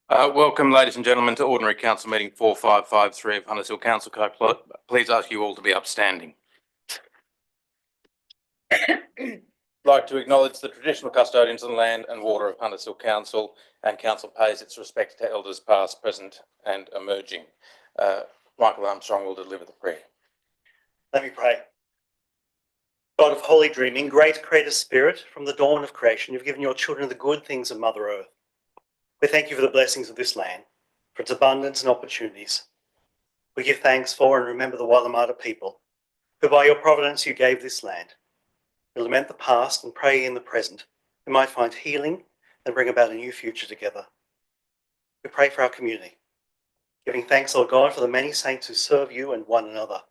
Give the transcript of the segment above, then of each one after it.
Welcome, ladies and gentlemen, to Ordinary Council Meeting 4553 of Hunters Hill Council Code. Please ask you all to be upstanding. I'd like to acknowledge the traditional custodians of the land and water of Hunters Hill Council, and Council pays its respects to elders past, present and emerging. Michael Armstrong will deliver the prayer. Let me pray. God of holy dreaming, great creator spirit, from the dawn of creation, you've given your children the good things of Mother Earth. We thank you for the blessings of this land, for its abundance and opportunities. We give thanks for and remember the Wallamata people, who by your providence you gave this land. We lament the past and pray in the present, we might find healing and bring about a new future together. We pray for our community, giving thanks, Lord God, for the many saints who serve you and one another.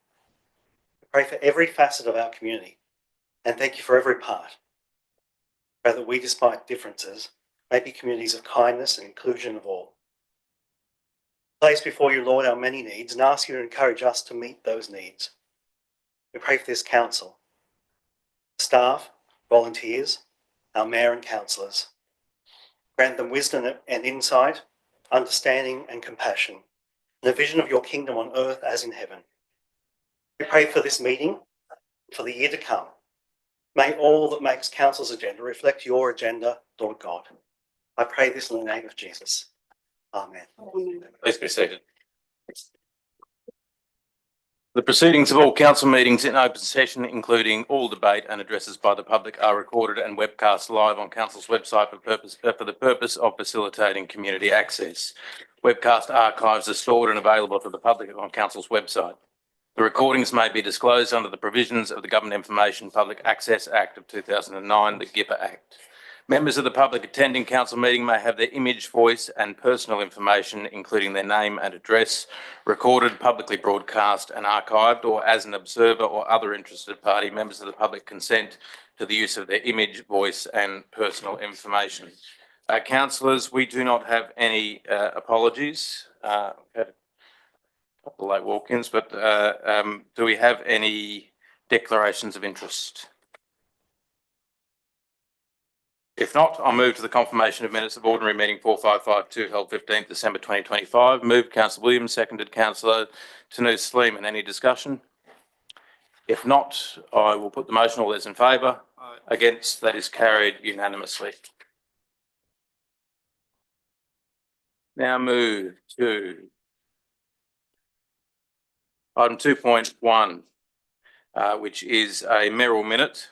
We pray for every facet of our community, and thank you for every part. Pray that we, despite differences, may be communities of kindness and inclusion of all. Place before you, Lord, our many needs and ask you to encourage us to meet those needs. We pray for this council, staff, volunteers, our mayor and councillors. Grant them wisdom and insight, understanding and compassion, and a vision of your kingdom on earth as in heaven. We pray for this meeting, for the year to come. May all that makes council's agenda reflect your agenda, Lord God. I pray this in the name of Jesus. Amen. Please be seated. The proceedings of all council meetings in open session, including all debate and addresses by the public, are recorded and webcast live on council's website for the purpose of facilitating community access. Webcast archives are stored and available to the public on council's website. The recordings may be disclosed under the provisions of the Government Information Public Access Act of 2009, the GIPA Act. Members of the public attending council meeting may have their image, voice and personal information, including their name and address, recorded, publicly broadcast and archived, or as an observer or other interested party, members of the public consent to the use of their image, voice and personal information. Councillors, we do not have any apologies. Had a couple of late walk-ins, but do we have any declarations of interest? If not, I'll move to the confirmation of minutes of ordinary meeting 4552 held 15th December 2025. Moved Councillor Williams, seconded Councillor Tannous-Sleeman. Any discussion? If not, I will put the motion. All those in favour? Aye. Against? That is carried unanimously. Now move to item 2.1, which is a mayoral minute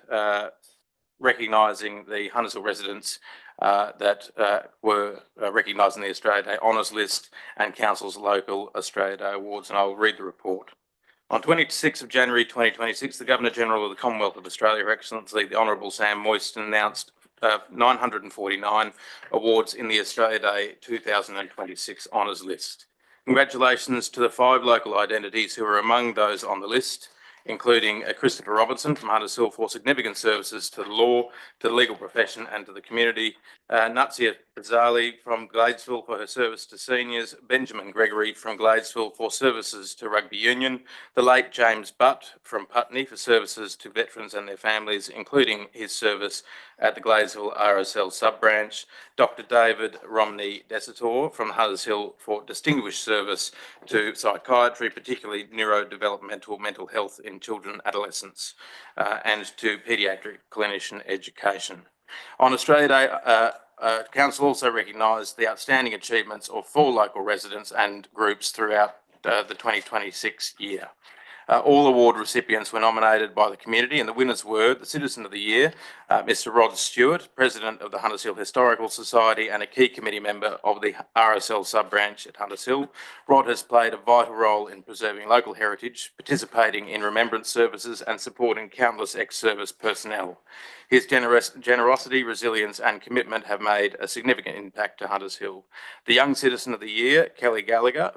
recognising the Hunters Hill residents that were recognised in the Australia Day Honours List and Council's local Australia Day Awards, and I will read the report. On 26th of January 2026, the Governor-General of the Commonwealth of Australia, Her Excellency the Honourable Sam Moyston, announced 949 awards in the Australia Day 2026 Honours List. Congratulations to the 5 local identities who are among those on the list, including Christopher Robinson from Hunters Hill for significant services to the law, to the legal profession and to the community, Natsia Pizzali from Gladesville for her service to seniors, Benjamin Gregory from Gladesville for services to rugby union, the late James Butt from Putney for services to veterans and their families, including his service at the Gladesville RSL sub-branch, Dr. David Romney Desitor from Hunters Hill for distinguished service to psychiatry, particularly neurodevelopmental mental health in children and adolescents, and to paediatric clinician education. On Australia Day, Council also recognised the outstanding achievements of 4 local residents and groups throughout the 2026 year. All award recipients were nominated by the community, and the winners were the Citizen of the Year, Mr. Rod Stewart, President of the Hunters Hill Historical Society and a key committee member of the RSL sub-branch at Hunters Hill. Rod has played a vital role in preserving local heritage, participating in remembrance services and supporting countless ex-service personnel. His generosity, resilience and commitment have made a significant impact to Hunters Hill. The Young Citizen of the Year, Kelly Gallagher,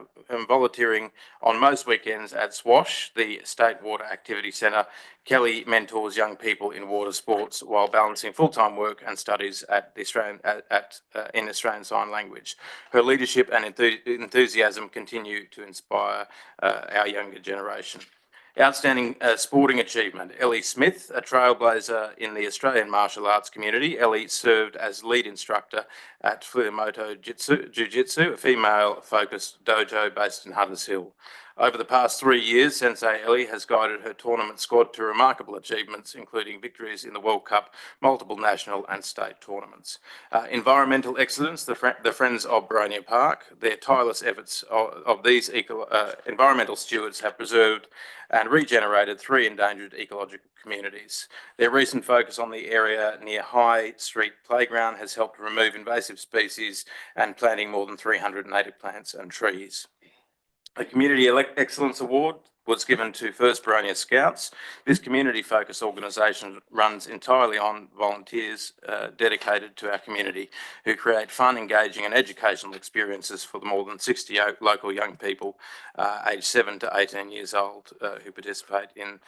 volunteering on most weekends at SWASH, the State Water Activity Centre. Kelly mentors young people in water sports while balancing full-time work and studies at the in Australian Sign Language. Her leadership and enthusiasm continue to inspire our younger generation. Outstanding sporting achievement, Ellie Smith, a trailblazer in the Australian martial arts community. Ellie served as lead instructor at Furumoto Jiu-Jitsu, a female-focused dojo based in Hunters Hill. Over the past 3 years, Sensei Ellie has guided her tournament squad to remarkable achievements, including victories in the World Cup, multiple national and state tournaments. Environmental excellence, the Friends of Boronia Park, their tireless efforts of these environmental stewards have preserved and regenerated 3 endangered ecological communities. Their recent focus on the area near High Street Playground has helped remove invasive species and planting more than 300 native plants and trees. A Community Excellence Award was given to First Boronia Scouts. This community-focused organisation runs entirely on volunteers dedicated to our community who create fun, engaging and educational experiences for the more than 60 local young people aged 7 to 18 years old who participate in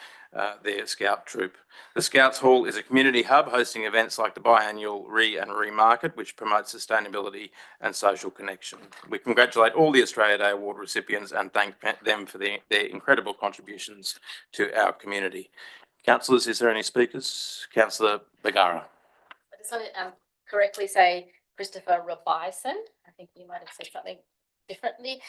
their Scout troop. The Scouts Hall is a community hub hosting events like the biannual and Remarket, which promotes sustainability and social connection. We congratulate all the Australia Day Award recipients and thank them for their incredible contributions to our community. Councillors, is there any speakers? Councillor Bagara. I just want to correctly say Christopher Robison. I think you might have said something differently.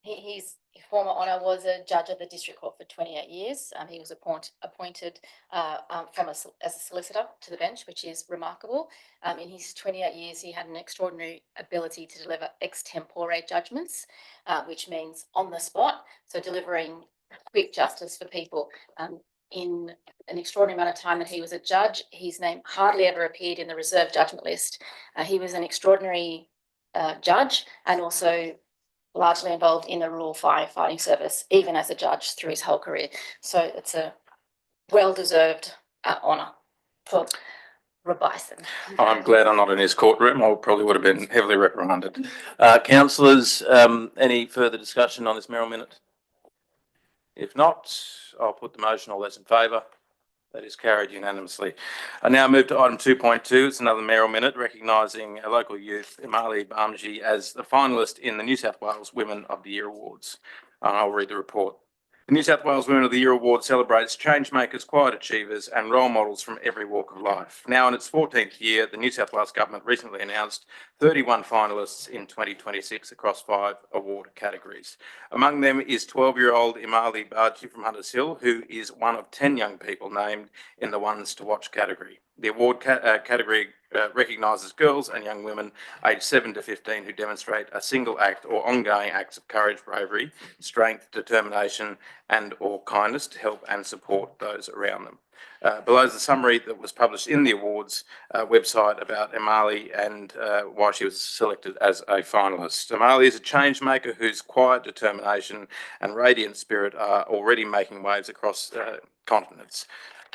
His former honour was a judge of the District Court for 28 years. He was appointed as a solicitor to the bench, which is remarkable. In his 28 years, he had an extraordinary ability to deliver extempore judgments, which means on the spot, so delivering quick justice for people. In an extraordinary amount of time that he was a judge, his name hardly ever appeared in the reserve judgment list. He was an extraordinary judge and also largely involved in the rural firefighting service, even as a judge through his whole career. So it's a well-deserved honour for Robison. I'm glad I'm not in his courtroom. I probably would have been heavily reprimanded. Councillors, any further discussion on this mayoral minute? If not, I'll put the motion. All those in favour? That is carried unanimously. I now move to item 2.2. It's another mayoral minute recognising a local youth, Imali Bamji, as the finalist in the New South Wales Women of the Year Awards. I'll read the report. The New South Wales Women of the Year Award celebrates changemakers, quiet achievers and role models from every walk of life. Now in its 14th year, the New South Wales Government recently announced 31 finalists in 2026 across 5 award categories. Among them is 12-year-old Imali Bamji from Hunters Hill, who is one of 10 young people named in the Ones to Watch category. The award category recognises girls and young women aged 7 to 15 who demonstrate a single act or ongoing acts of courage, bravery, strength, determination and or kindness to help and support those around them. Below is the summary that was published in the awards website about Imali and why she was selected as a finalist. Imali is a change maker whose quiet determination and radiant spirit are already making waves across continents.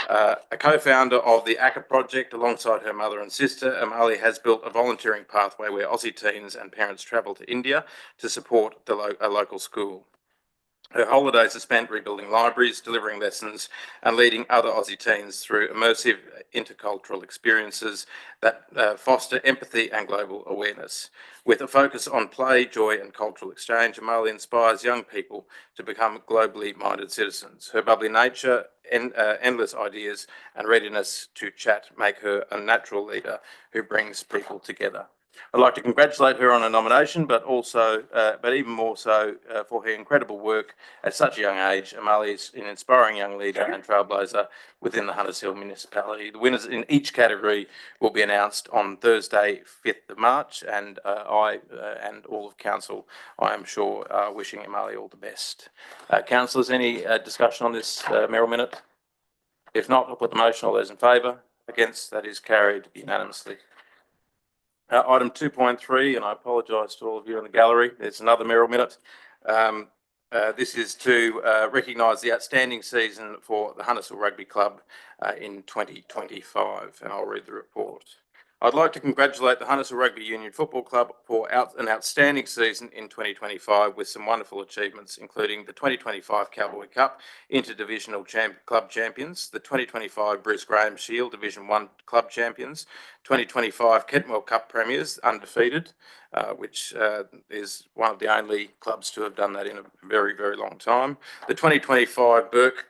A co-founder of the ACCA project alongside her mother and sister, Imali has built a volunteering pathway where Aussie teens and parents travel to India to support a local school. Her holidays are spent rebuilding libraries, delivering lessons and leading other Aussie teens through immersive intercultural experiences that foster empathy and global awareness. With a focus on play, joy and cultural exchange, Imali inspires young people to become globally minded citizens. Her bubbly nature, endless ideas and readiness to chat make her a natural leader who brings people together. I'd like to congratulate her on a nomination, but even more so for her incredible work at such a young age. Imali is an inspiring young leader and trailblazer within the Hunters Hill municipality. The winners in each category will be announced on Thursday, 5th of March, and I and all of Council, I am sure, are wishing Imali all the best. Councillors, any discussion on this mayoral minute? If not, I'll put the motion. All those in favour? Against? That is carried unanimously. Item 2.3, and I apologise to all of you in the gallery, there's another mayoral minute. This is to recognise the outstanding season for the Hunters Hill Rugby Club in 2025, and I'll read the report. I'd like to congratulate the Huntersville Rugby Union Football Club for an outstanding season in 2025 with some wonderful achievements, including the 2025 Cowboy Cup Interdivisional Club Champions, the 2025 Bruce Graham Shield Division 1 Club Champions, 2025 Kentwell Cup Premiers undefeated, which is one of the only clubs to have done that in a very, very long time, the 2025 Burke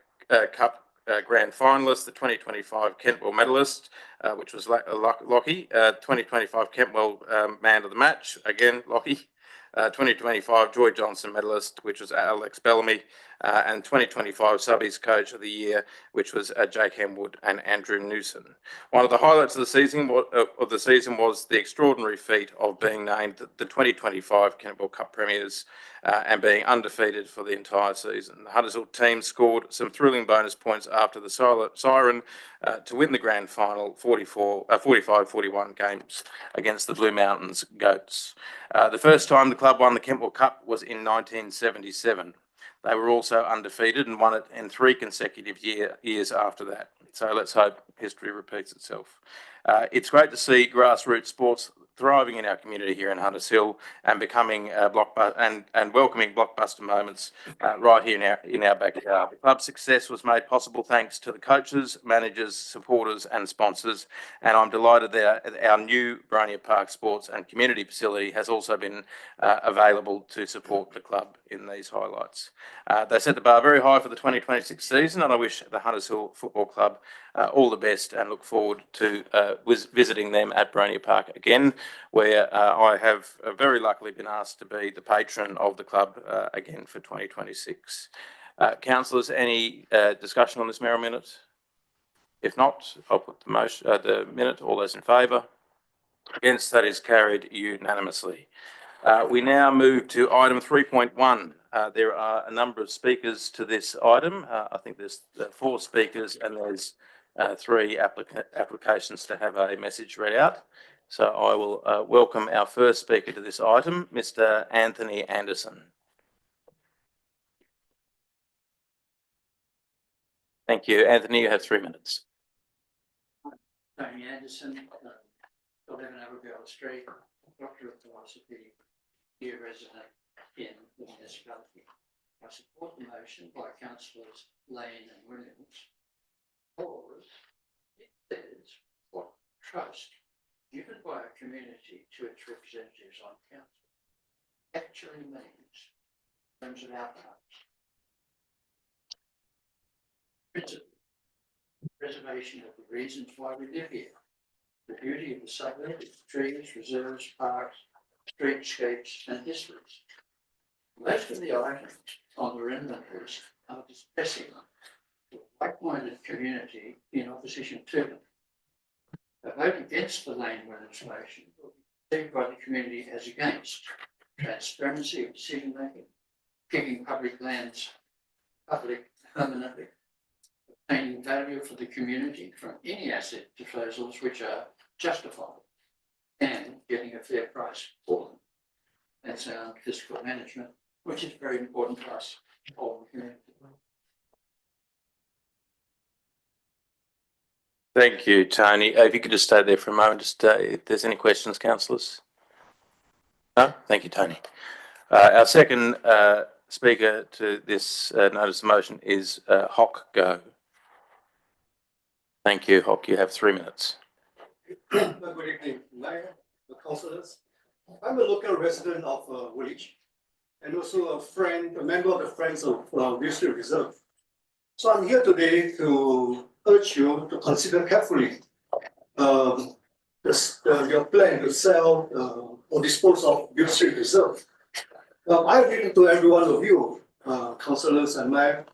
Cup Grand Finalist, the 2025 Kentwell Medalist, which was Lockie, 2025 Kentwell Man of the Match, again Lockie, 2025 Joy Johnson Medalist, which was Alex Bellamy, and 2025 Subbies Coach of the Year, which was Jake Hemwood and Andrew Newson. One of the highlights of the season was the extraordinary feat of being named the 2025 Kentwell Cup Premiers and being undefeated for the entire season. The Huntersville team scored some thrilling bonus points after the siren to win the grand final 45-41 games against the Blue Mountains Goats. The first time the club won the Kentwell Cup was in 1977. They were also undefeated and won it in 3 consecutive years after that. So let's hope history repeats itself. It's great to see grassroots sports thriving in our community here in Huntersville and becoming and welcoming blockbuster moments right here in our backyard. The club's success was made possible thanks to the coaches, managers, supporters, and sponsors. And I'm delighted that our new Boronia Park Sports and Community Facility has also been available to support the club in these highlights. They set the bar very high for the 2026 season, and I wish the Huntersville Football Club all the best and look forward to visiting them at Boronia Park again, where I have very luckily been asked to be the patron of the club again for 2026. Councillors, any discussion on this mayoral minute? If not, I'll put the minute. All those in favour? Against, that is carried unanimously. We now move to item 3.1. There are a number of speakers to this item. I think there's 4 speakers and there's 3 applications to have a message read out. So I will welcome our first speaker to this item, Mr. Anthony Anderson. Thank you. Anthony, you have 3 minutes. Tony Anderson, 11 Abigail Street, Doctor of Philosophy, year resident in the municipality. I support the motion by Councillors Lane and Williams because it says what trust given by a community to its representatives on council actually means in terms of outcomes. Preservation of the reasons why we live here. The beauty of the suburb is trees, reserves, parks, streetscapes and histories. Most of the items on the inventories are distressing to a like-minded community in opposition to them. A vote against the Lane Williams motion will be perceived by the community as against transparency of decision making, keeping public lands public permanently, obtaining value for the community from any asset disposals which are justified, and getting a fair price for them. And sound fiscal management, which is very important to us, all the community. Thank you, Tony. If you could just stay there for a moment, just if there's any questions, councillors. No? Thank you, Tony. Our second speaker to this notice of motion is Hock Go. Thank you, Hock. You have 3 minutes. Good evening, Mayor, the councillors. I'm a local resident of Woolwich and also a member of the Friends of Wilson Reserve. So I'm here today to urge you to consider carefully your plan to sell or dispose of Wilson Reserve. I have written to every one of you, councillors and mayor,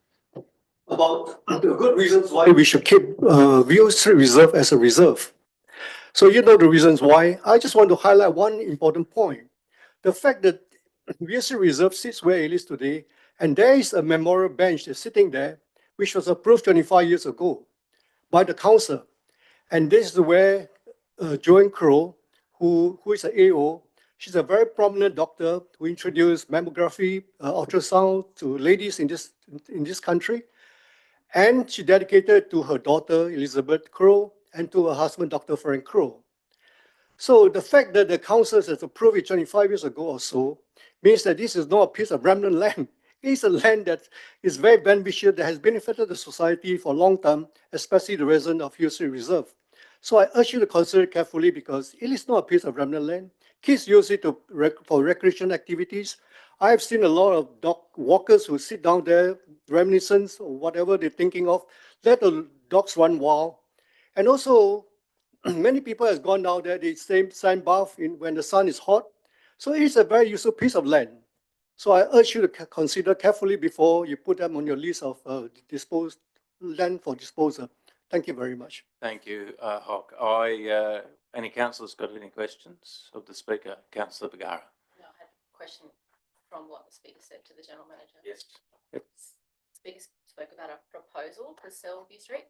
about the good reasons why we should keep Wilson Reserve as a reserve. So you know the reasons why. I just want to highlight one important point. The fact that Wilson Reserve sits where it is today, and there is a memorial bench that's sitting there, which was approved 25 years ago by the council. And this is where Joanne Crow, who is an AO, she's a very prominent doctor who introduced mammography, ultrasound to ladies in this country. And she dedicated to her daughter, Elizabeth Crow, and to her husband, Dr. Frank Crow. So the fact that the council has approved it 25 years ago or so means that this is not a piece of remnant land. It is a land that is very beneficial, that has benefited the society for a long time, especially the resident of Hill Street Reserve. So I urge you to consider it carefully because it is not a piece of remnant land. Kids use it for recreation activities. I have seen a lot of dog walkers who sit down there, reminiscence or whatever they're thinking of, let the dogs run wild. And also, many people has gone down there, they sun bath when the sun is hot. So it's a very useful piece of land. So I urge you to consider carefully before you put them on your list of land for disposal. Thank you very much. Thank you, Hock. Any councillors got any questions of the Speaker? Councillor Bagara. No, I had a question from what the speaker said to the general manager. Yes. Speaker spoke about a proposal to sell View Street.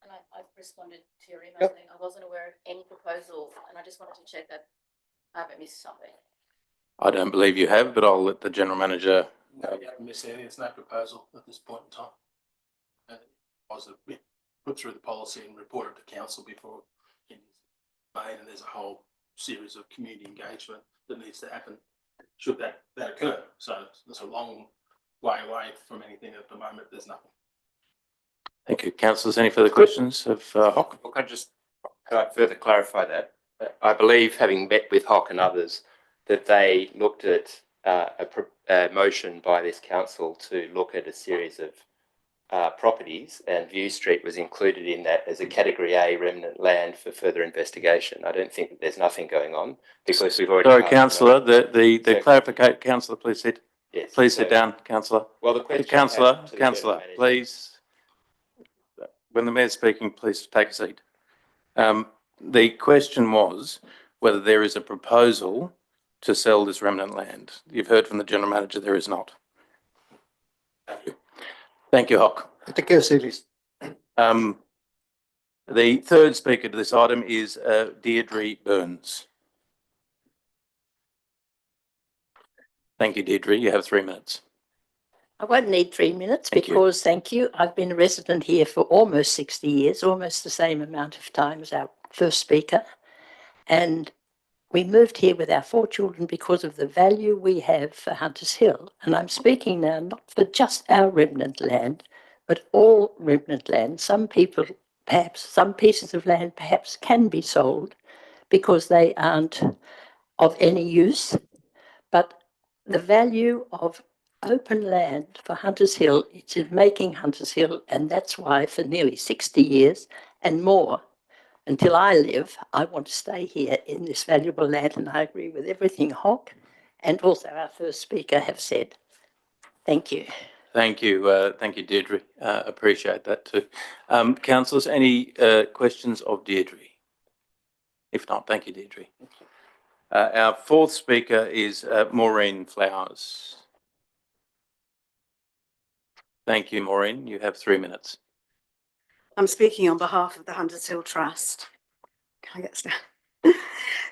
And I responded to your email Yep. saying I wasn't aware of any proposal, and I just wanted to check that I haven't missed something. I don't believe you have, but I'll let the General Manager. No, you haven't missed anything. There's no proposal at this point in time. It was put through the policy and reported to council before it is made, and there's a whole series of community engagement that needs to happen should that occur. So it's a long way away from anything at the moment. There's nothing. Thank you. Councillors, any further questions of Hock? Look, could I further clarify that? I believe, having met with Hock and others, that they looked at a motion by this council to look at a series of properties, and View Street was included in that as a Category A remnant land for further investigation. I don't think that there's nothing going on because we've already. Sorry, Councillor, the clarification, Councillor, please sit. Yes. Please sit down, Councillor. Well, the question. Councillor, to the Councillor, General Manager- please. When the Mayor's speaking, please take a seat. The question was whether there is a proposal to sell this remnant land. You've heard from the General Manager, there is not. Thank you. Thank you, Hock. Take care, Silis. The third speaker to this item is Deirdre Burns. Thank you, Deirdre. You have 3 minutes. I won't need 3 minutes Thank you. because, thank you, I've been a resident here for almost 60 years, almost the same amount of time as our first speaker. And we moved here with our 4 children because of the value we have for Hunters Hill. And I'm speaking now not for just our remnant land, but all remnant land. Some people, perhaps some pieces of land perhaps can be sold because they aren't of any use. But the value of open land for Hunters Hill, it's in making Hunters Hill, and that's why for nearly 60 years and more, until I live, I want to stay here in this valuable land, and I agree with everything Hock and also our first speaker have said. Thank you. Thank you. Thank you, Deirdre. Appreciate that too. Councillors, any questions of Deirdre? If not, thank you, Deirdre. Our fourth speaker is Maureen Flowers. Thank you, Maureen. You have 3 minutes. I'm speaking on behalf of the Hunters Hill Trust. Can I get down?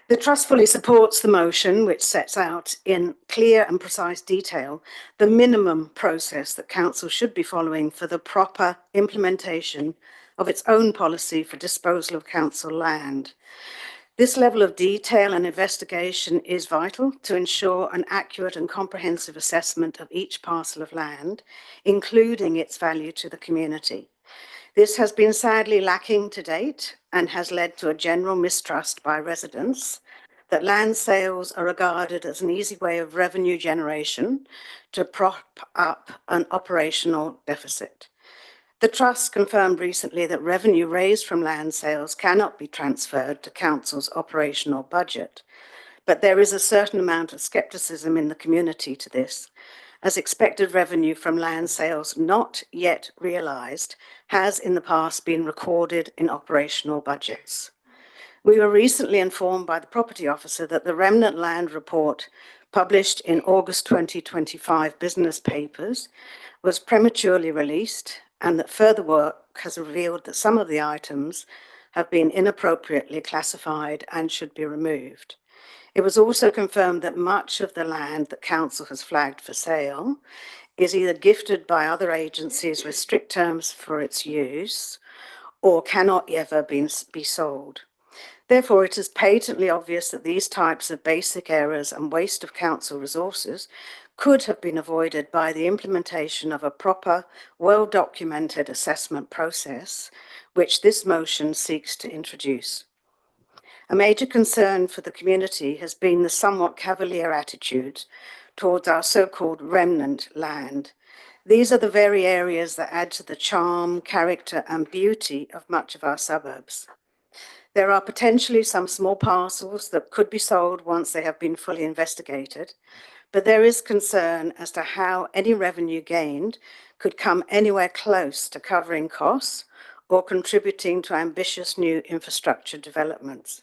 The Trust fully supports the motion, which sets out in clear and precise detail the minimum process that Council should be following for the proper implementation of its own policy for disposal of Council land. This level of detail and investigation is vital to ensure an accurate and comprehensive assessment of each parcel of land, including its value to the community. This has been sadly lacking to date and has led to a general mistrust by residents that land sales are regarded as an easy way of revenue generation to prop up an operational deficit. The Trust confirmed recently that revenue raised from land sales cannot be transferred to Council's operational budget, but there is a certain amount of scepticism in the community to this, as expected revenue from land sales not yet realised has in the past been recorded in operational budgets. We were recently informed by the property officer that the Remnant Land Report published in August 2025 business papers was prematurely released, and that further work has revealed that some of the items have been inappropriately classified and should be removed. It was also confirmed that much of the land that Council has flagged for sale is either gifted by other agencies with strict terms for its use or cannot ever be sold. Therefore, it is patently obvious that these types of basic errors and waste of council resources could have been avoided by the implementation of a proper, well-documented assessment process, which this motion seeks to introduce. A major concern for the community has been the somewhat cavalier attitude towards our so-called remnant land. These are the very areas that add to the charm, character, and beauty of much of our suburbs. There are potentially some small parcels that could be sold once they have been fully investigated, but there is concern as to how any revenue gained could come anywhere close to covering costs or contributing to ambitious new infrastructure developments,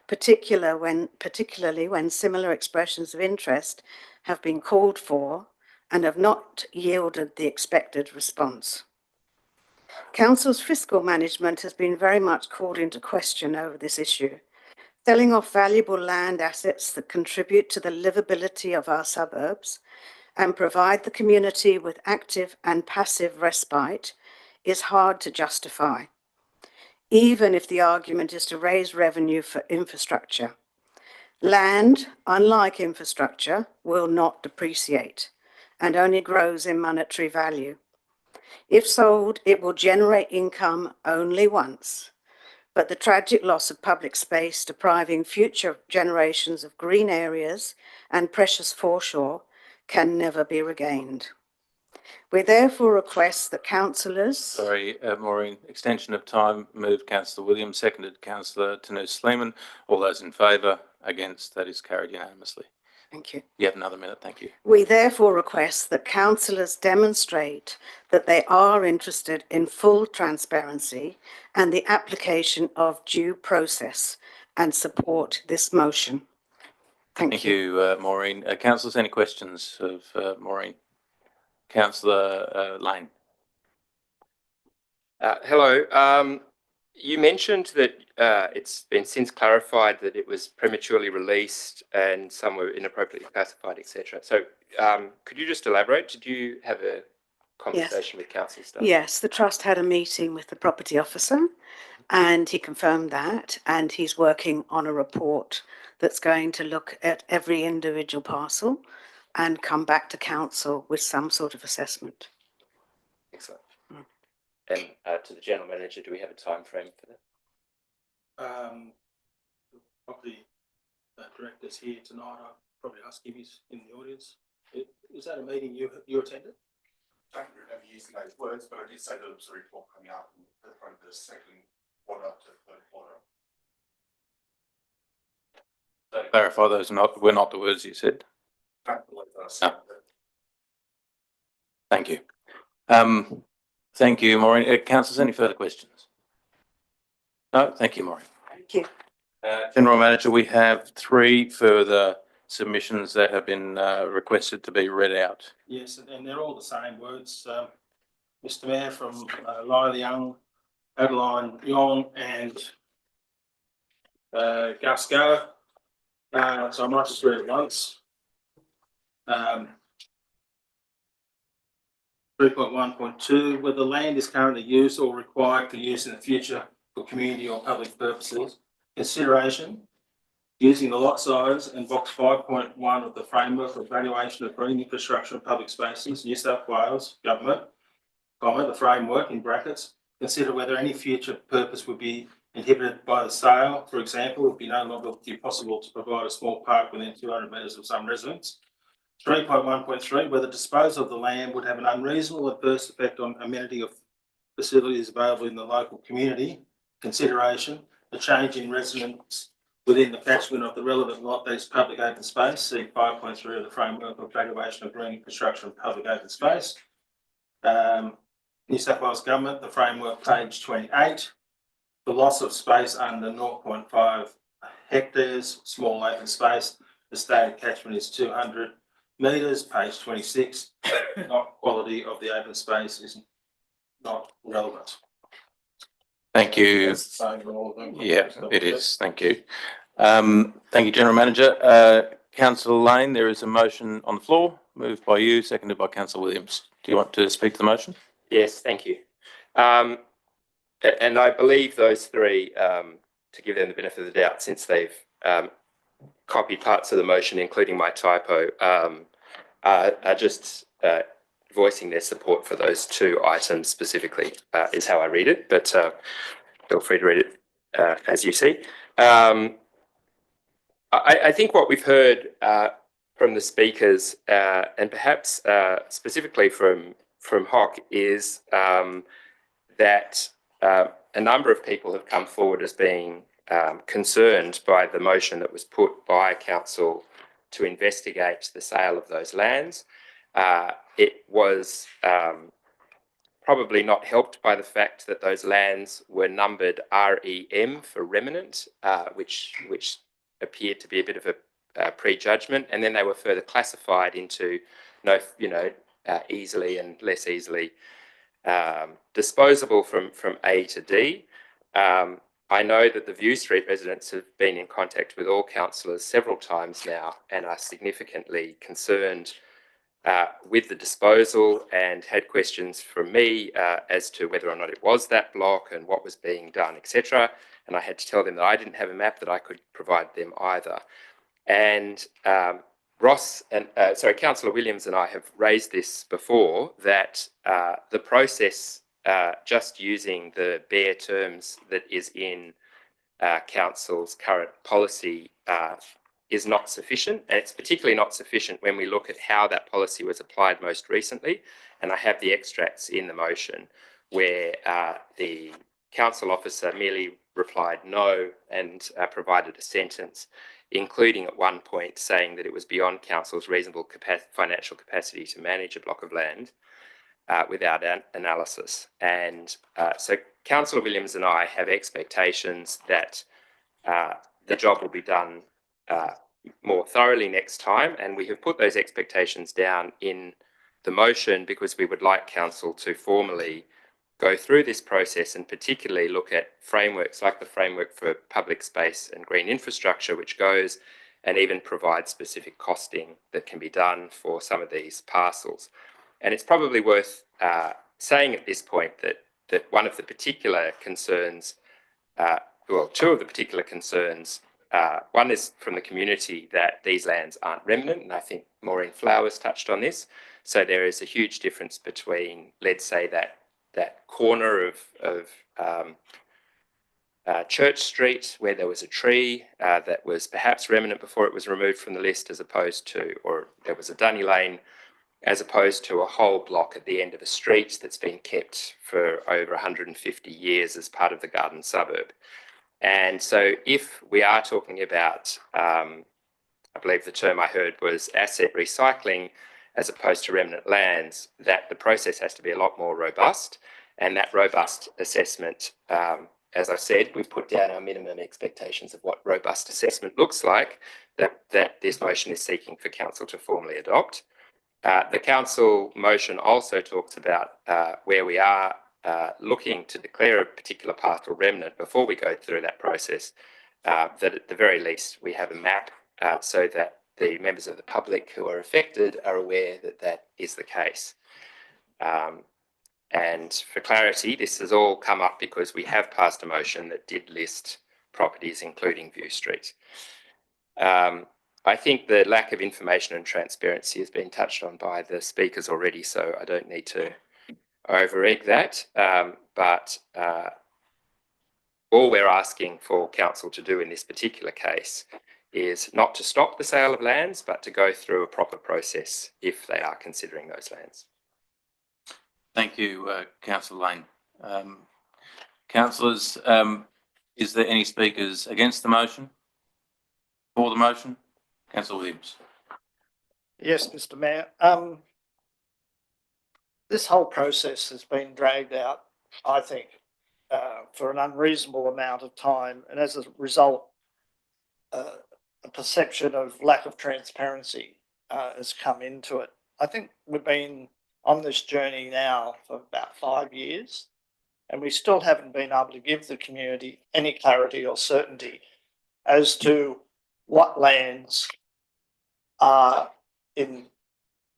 particularly when similar expressions of interest have been called for and have not yielded the expected response. Council's fiscal management has been very much called into question over this issue. Selling off valuable land assets that contribute to the livability of our suburbs and provide the community with active and passive respite is hard to justify, even if the argument is to raise revenue for infrastructure. Land, unlike infrastructure, will not depreciate and only grows in monetary value. If sold, it will generate income only once, but the tragic loss of public space depriving future generations of green areas and precious foreshore can never be regained. We therefore request that councillors... Sorry, Maureen, extension of time, moved Councillor Williams, seconded Councillor Tanous-Sleeman. All those in favour? Against? That is carried unanimously. Thank you. You have another minute, thank you. We therefore request that councillors demonstrate that they are interested in full transparency and the application of due process and support this motion. Thank you. Maureen. Councillors, any questions of Maureen? Councillor Lane. Hello. You mentioned that it's been since clarified that it was prematurely released and some were inappropriately classified, etc. So could you just elaborate? Did you have a conversation with council staff? Yes, the trust had a meeting with the property officer and he confirmed that, and he's working on a report that's going to look at every individual parcel and come back to council with some sort of assessment. Excellent. And to the general manager, do we have a time frame for that? Property director's here tonight. I'll probably ask him, he's in the audience. Is that a meeting you attended? I don't remember using those words, but I did say that there was a report coming out in front of the second quarter to third quarter. So clarify, those were not the words you said. I don't believe that I said that. Thank you. Thank you, Maureen. Councillors, any further questions? No, thank you, Maureen. Thank you. General Manager, we have 3 further submissions that have been requested to be read out. Yes, and they're all the same words. Mr. Mayor, from Lila Young, Adeline Yong, and Gus Gower. So I might just read it once. 3.1.2, whether land is currently used or required for use in the future for community or public purposes. Consideration, using the lot size and box 5.1 of the framework of evaluation of green infrastructure and public spaces, New South Wales Government, the framework in brackets, consider whether any future purpose would be inhibited by the sale. For example, it would be no longer possible to provide a small park within 200 metres of some residents. 3.1.3, whether disposal of the land would have an unreasonable adverse effect on amenity of facilities available in the local community. Consideration, a change in residents within the catchment of the relevant lot that is public open space, see 5.3 of the framework of evaluation of green infrastructure and public open space. New South Wales Government, the framework, page 28. The loss of space under 0.5 hectares, small open space, the stated catchment is 200 metres, page 26. Not quality of the open space is not relevant. Thank you. That's the same for all of them. Yeah, it is. Thank you. Thank you, General Manager. Councillor Lane, there is a motion on the floor, moved by you, seconded by Councillor Williams. Do you want to speak to the motion? Yes, thank you. And I believe those 3 to give them the benefit of the doubt, since they've copied parts of the motion, including my typo, are just voicing their support for those two items specifically, is how I read it, but feel free to read it as you see. I think what we've heard from the speakers, and perhaps specifically from Hock, is that a number of people have come forward as being concerned by the motion that was put by council to investigate the sale of those lands. It was probably not helped by the fact that those lands were numbered REM for remnant, which appeared to be a bit of a prejudgment, and then they were further classified into easily and less easily disposable from A to D. I know that the View Street residents have been in contact with all councillors several times now and are significantly concerned with the disposal, and had questions from me as to whether or not it was that block and what was being done, etc. And I had to tell them that I didn't have a map that I could provide them either. And Councillor Williams and I have raised this before, that the process, just using the bare terms that is in council's current policy, is not sufficient, and it's particularly not sufficient when we look at how that policy was applied most recently. And I have the extracts in the motion where the council officer merely replied no and provided a sentence, including at one point saying that it was beyond council's reasonable financial capacity to manage a block of land without an analysis. And so Councillor Williams and I have expectations that the job will be done more thoroughly next time, and we have put those expectations down in the motion because we would like council to formally go through this process and particularly look at frameworks like the framework for public space and green infrastructure, which goes and even provides specific costing that can be done for some of these parcels. And it's probably worth saying at this point that one of the particular concerns, two of the particular concerns, one is from the community that these lands aren't remnant, and I think Maureen Flowers touched on this. So there is a huge difference between, let's say, that corner of Church Street where there was a tree that was perhaps remnant before it was removed from the list, as opposed to, or there was a dunny lane, as opposed to a whole block at the end of a street that's been kept for over 150 years as part of the garden suburb. And so if we are talking about, I believe the term I heard was asset recycling as opposed to remnant lands, that the process has to be a lot more robust. And that robust assessment, as I said, we've put down our minimum expectations of what robust assessment looks like, that this motion is seeking for council to formally adopt. The council motion also talks about where we are looking to declare a particular parcel remnant before we go through that process, that at the very least we have a map so that the members of the public who are affected are aware that that is the case. And for clarity, this has all come up because we have passed a motion that did list properties, including View Street. I think the lack of information and transparency has been touched on by the speakers already, so I don't need to over-egg that. But all we're asking for council to do in this particular case is not to stop the sale of lands, but to go through a proper process if they are considering those lands. Thank you, Councillor Lane. Councillors, is there any speakers against the motion? For the motion? Councillor Williams. Yes, Mr. Mayor. This whole process has been dragged out, I think, for an unreasonable amount of time, and as a result, a perception of lack of transparency has come into it. I think we've been on this journey now for about 5 years, and we still haven't been able to give the community any clarity or certainty as to what lands are, in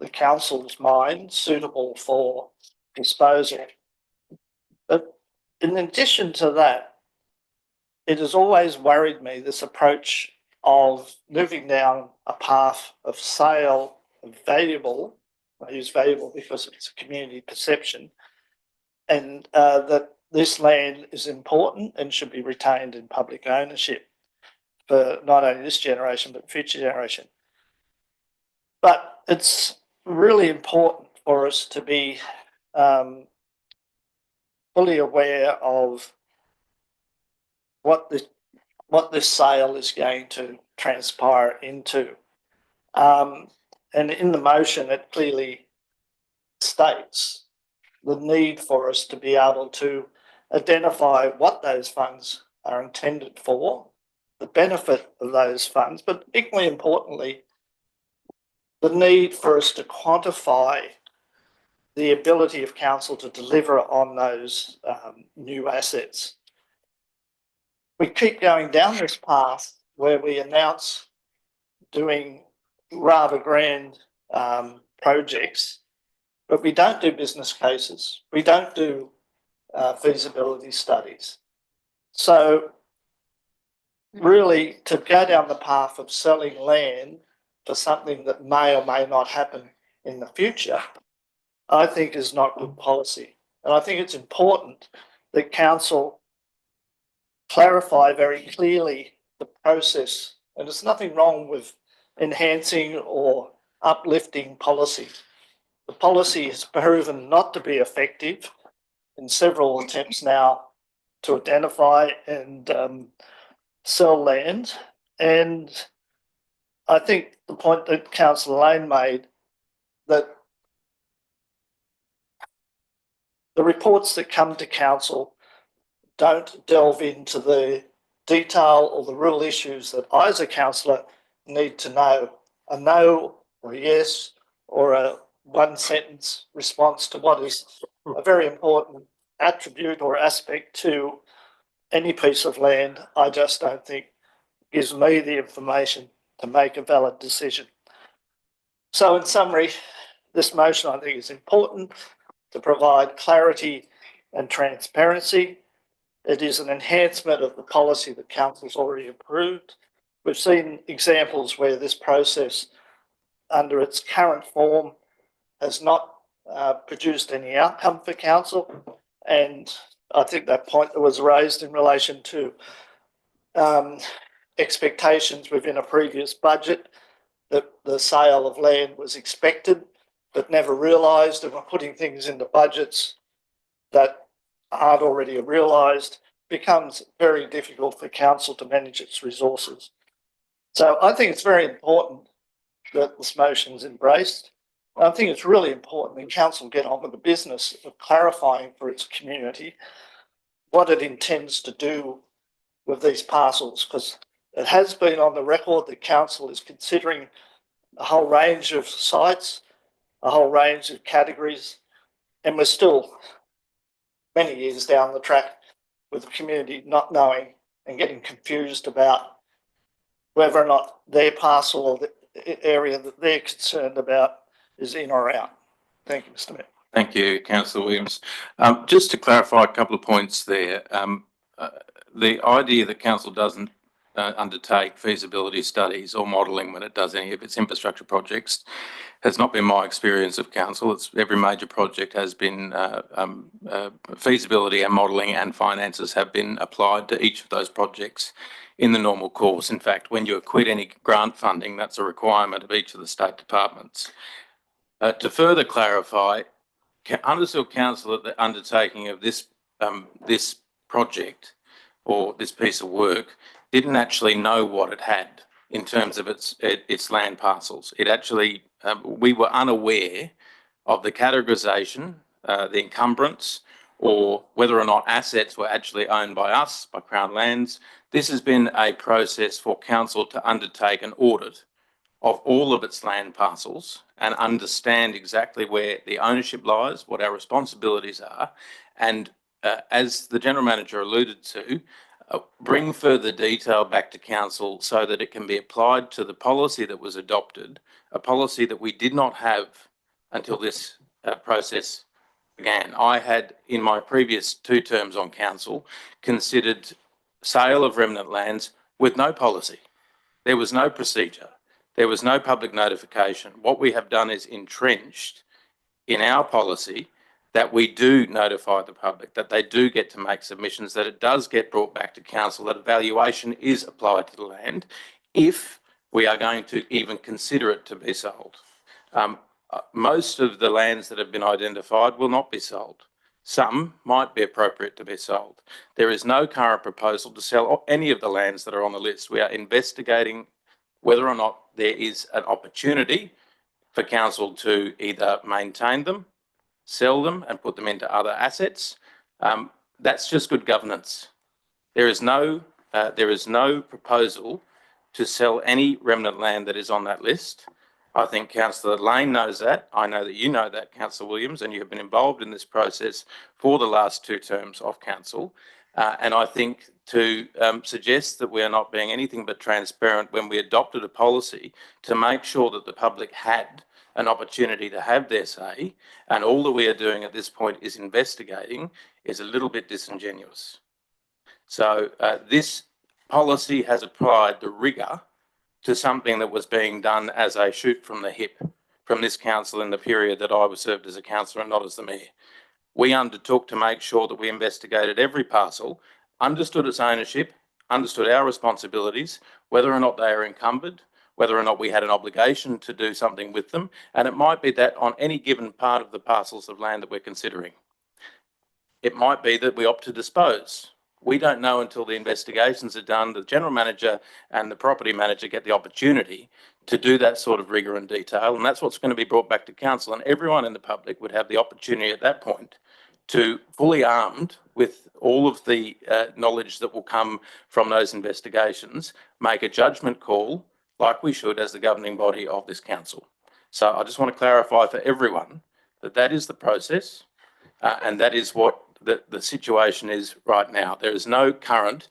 the council's mind, suitable for disposal. But in addition to that, it has always worried me, this approach of moving down a path of sale of valuable, I use valuable because it's a community perception, and that this land is important and should be retained in public ownership for not only this generation, but future generation. But it's really important for us to be fully aware of what this sale is going to transpire into. And in the motion, it clearly states the need for us to be able to identify what those funds are intended for, the benefit of those funds, but equally importantly, the need for us to quantify the ability of council to deliver on those new assets. We keep going down this path where we announce doing rather grand projects, but we don't do business cases. We don't do feasibility studies. So really, to go down the path of selling land for something that may or may not happen in the future, I think is not good policy. And I think it's important that council clarify very clearly the process. And there's nothing wrong with enhancing or uplifting policy. The policy has proven not to be effective in several attempts now to identify and sell land. And I think the point that Councillor Lane made, that the reports that come to council don't delve into the detail or the real issues that I as a councillor need to know. A no or a yes or a one sentence response to what is a very important attribute or aspect to any piece of land, I just don't think gives me the information to make a valid decision. So in summary, this motion I think is important to provide clarity and transparency. It is an enhancement of the policy that council's already approved. We've seen examples where this process under its current form has not produced any outcome for council. And I think that point that was raised in relation to expectations within a previous budget, that the sale of land was expected but never realised, and we're putting things into budgets that aren't already realised, becomes very difficult for council to manage its resources. So I think it's very important that this motion is embraced. I think it's really important that council get on with the business of clarifying for its community what it intends to do with these parcels, because it has been on the record that council is considering a whole range of sites, a whole range of categories, and we're still many years down the track with the community not knowing and getting confused about whether or not their parcel or the area that they're concerned about is in or out. Thank you, Mr. Mayor. Thank you, Councillor Williams. Just to clarify a couple of points there, the idea that council doesn't undertake feasibility studies or modelling when it does any of its infrastructure projects has not been my experience of council. It's every major project has been feasibility and modelling and finances have been applied to each of those projects in the normal course. In fact, when you acquit any grant funding, that's a requirement of each of the state departments. To further clarify, understood council that the undertaking of this project or this piece of work didn't actually know what it had in terms of its land parcels. It actually, we were unaware of the categorisation, the encumbrance, or whether or not assets were actually owned by us, by Crown Lands. This has been a process for council to undertake an audit of all of its land parcels and understand exactly where the ownership lies, what our responsibilities are, and as the General Manager alluded to, bring further detail back to council so that it can be applied to the policy that was adopted, a policy that we did not have until this process began. I had, in my previous 2 terms on council, considered sale of remnant lands with no policy. There was no procedure. There was no public notification. What we have done is entrenched in our policy that we do notify the public, that they do get to make submissions, that it does get brought back to council, that a valuation is applied to the land if we are going to even consider it to be sold. Most of the lands that have been identified will not be sold. Some might be appropriate to be sold. There is no current proposal to sell any of the lands that are on the list. We are investigating whether or not there is an opportunity for council to either maintain them, sell them and put them into other assets. That's just good governance. There is no proposal to sell any remnant land that is on that list. I think Councillor Lane knows that. I know that you know that, Councillor Williams, and you have been involved in this process for the last 2 terms of council. And I think to suggest that we are not being anything but transparent when we adopted a policy to make sure that the public had an opportunity to have their say, and all that we are doing at this point is investigating, is a little bit disingenuous. So this policy has applied the rigour to something that was being done as a shoot from the hip from this council in the period that I was served as a councillor and not as the mayor. We undertook to make sure that we investigated every parcel, understood its ownership, understood our responsibilities, whether or not they are encumbered, whether or not we had an obligation to do something with them, and it might be that on any given part of the parcels of land that we're considering, it might be that we opt to dispose. We don't know until the investigations are done. The general manager and the property manager get the opportunity to do that sort of rigour and detail, and that's what's going to be brought back to council, and everyone in the public would have the opportunity at that point to, fully armed with all of the knowledge that will come from those investigations, make a judgment call like we should as the governing body of this council. So I just want to clarify for everyone that that is the process, and that is what the situation is right now. There is no current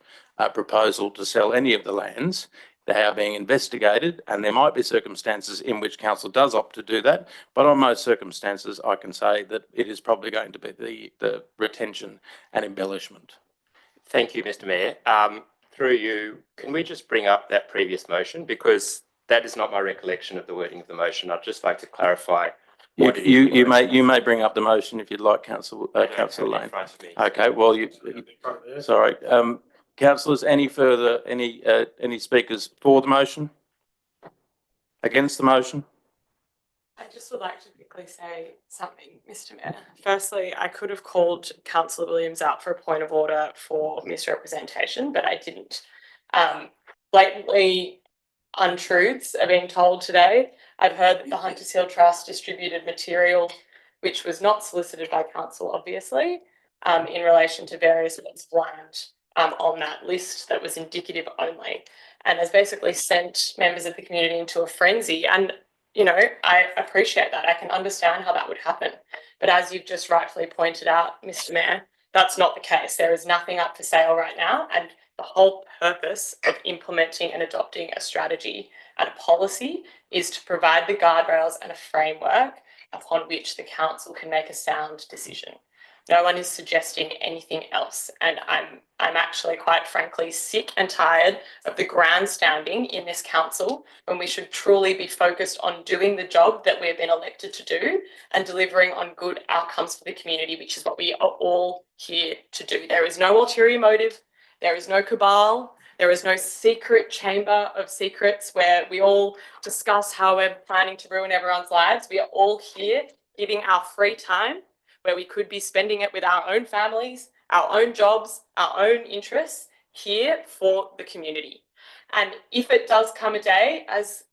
proposal to sell any of the lands. They are being investigated, and there might be circumstances in which council does opt to do that, but on most circumstances I can say that it is probably going to be the retention and embellishment. Thank you, Mr. Mayor. Through you, can we just bring up that previous motion, because that is not my recollection of the wording of the motion. I'd just like to clarify. You may bring up the motion if you'd like, Councillor Lane. Okay, well, sorry. Councillors, any speakers for the motion? Against the motion? I just would like to quickly say something, Mr. Mayor. Firstly, I could have called Councillor Williams out for a point of order for misrepresentation, but I didn't. Blatantly untruths are being told today. I've heard that the Hunters Hill Trust distributed material which was not solicited by council, obviously, in relation to various bits of land on that list that was indicative only, and has basically sent members of the community into a frenzy. And you know, I appreciate that. I can understand how that would happen. But as you've just rightfully pointed out, Mr. Mayor, that's not the case. There is nothing up for sale right now. And the whole purpose of implementing and adopting a strategy and a policy is to provide the guardrails and a framework upon which the council can make a sound decision. No one is suggesting anything else. And I'm actually, quite frankly, sick and tired of the grandstanding in this council when we should truly be focused on doing the job that we've been elected to do and delivering on good outcomes for the community, which is what we are all here to do. There is no ulterior motive. There is no cabal. There is no secret chamber of secrets where we all discuss how we're planning to ruin everyone's lives. We are all here giving our free time where we could be spending it with our own families, our own jobs, our own interests, here for the community. And if it does come a day, as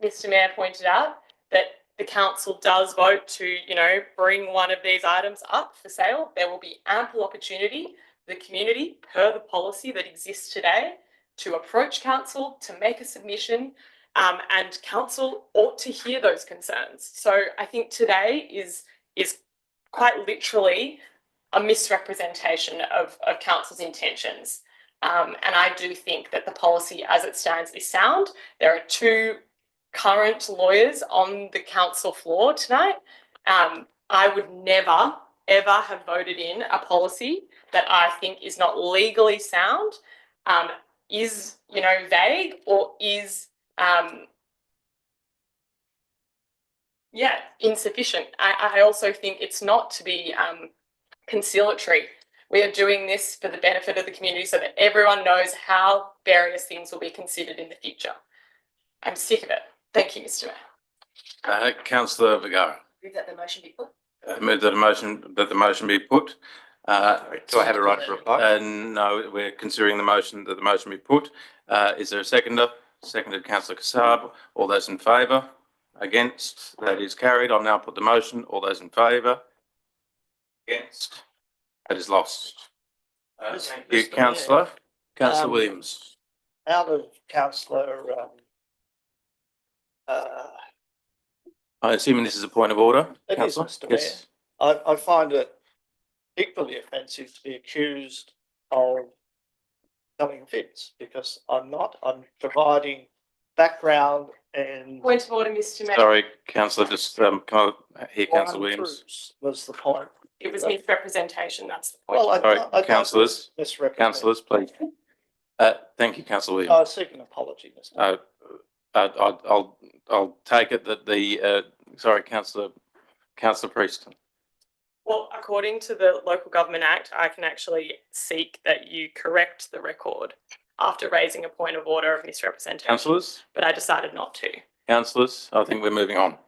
Mr. Mayor pointed out, that the council does vote to, you know, bring one of these items up for sale, there will be ample opportunity for the community, per the policy that exists today, to approach council, to make a submission, and council ought to hear those concerns. So I think today is quite literally a misrepresentation of council's intentions. And I do think that the policy as it stands is sound. There are 2 current lawyers on the council floor tonight. I would never, ever have voted in a policy that I think is not legally sound is, vague or is, insufficient. I also think it's not to be conciliatory. We are doing this for the benefit of the community so that everyone knows how various things will be considered in the future. I'm sick of it. Thank you, Mr. Mayor. Councillor Vergara. Move that the motion be put. Move that the motion be put. Do I have a right to reply? No, we're considering that the motion be put. Is there a seconder? Seconded, Councillor Kassab. All those in favour? Against? That is carried. I'll now put the motion. All those in favour? Against? That is lost. Thank you, Mr. Councillor. Councillor Um, Williams. Out of councillor, I'm assuming this is a point of order, it is, Councillor? Mr. Mayor. Yes. I find it equally offensive to be accused of telling fibs because I'm not. I'm providing background and Point of order, Mr. Mayor. Sorry, Councillor, just can I hear Councillor Williams? untruths was the point. It was misrepresentation. That's the point. Well, I Sorry, don't councillors. misrepresent. Councillors, please. Thank you, Councillor I Williams. seek an apology, Mr. Mayor. I'll take it that sorry, Councillor Priest. Well, according to the Local Government Act, I can actually seek that you correct the record after raising a point of order of misrepresentation. Councillors, But I decided not to. councillors, I think we're moving on.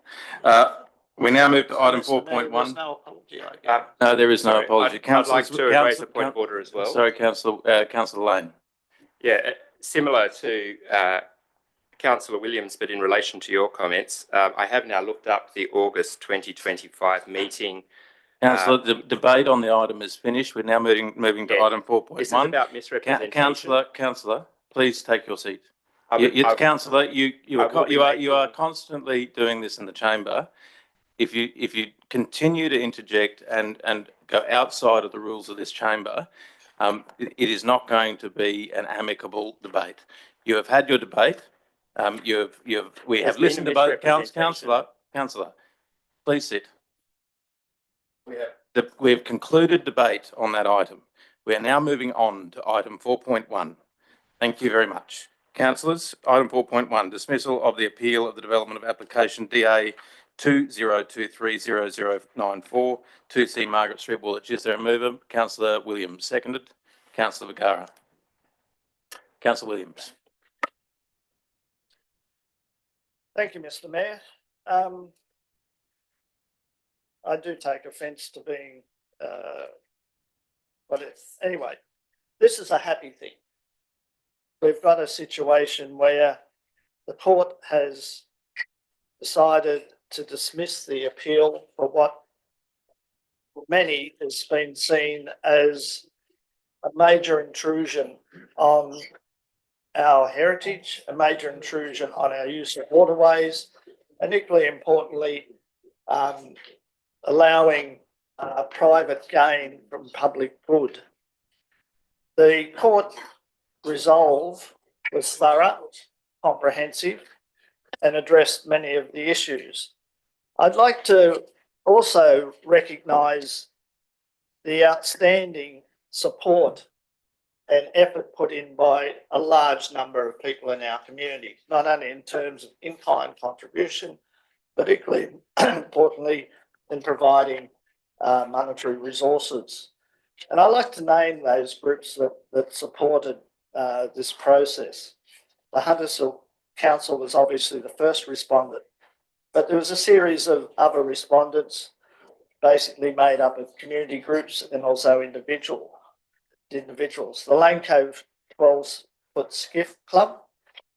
We now move to item Mr. Mayor, 4.1. there's no apology, I guess. No, there is no Sorry, apology. I'd like to raise a point of order as well. Sorry, Councillor Lane. Yeah, similar to Councillor Williams, but in relation to your comments, I have now looked up the August 2025 meeting. Councillor, the debate on the item is finished. We're now moving to Yeah, item 4.1. This is about misrepresentation. Councillor, please take your seat. Councillor, You are constantly doing this in the chamber. If you continue to interject and go outside of the rules of this chamber, it is not going to be an amicable debate. You have had your debate. We have listened to both. Councillor, please sit. We have concluded debate on that item. We are now moving on to item 4.1. Thank you very much. Councillors, item 4.1, dismissal of the appeal of the development of application DA 20230094, 2C Margaret Street, Woolwich. Is there a mover? Councillor Williams, seconded. Councillor Vergara. Councillor Williams. Thank you, Mr. Mayor. I do take offence to being, anyway, this is a happy thing. We've got a situation where the court has decided to dismiss the appeal for what many has been seen as a major intrusion on our heritage, a major intrusion on our use of waterways, and equally importantly, allowing private gain from public good. The court resolve was thorough, comprehensive, and addressed many of the issues. I'd like to also recognise the outstanding support and effort put in by a large number of people in our community, not only in terms of in-kind contribution, but equally importantly in providing monetary resources. And I'd like to name those groups that supported this process. The Hunters Hill Council was obviously the first respondent, but there was a series of other respondents basically made up of community groups and also individuals. The Lane Cove 12-foot Skiff Club,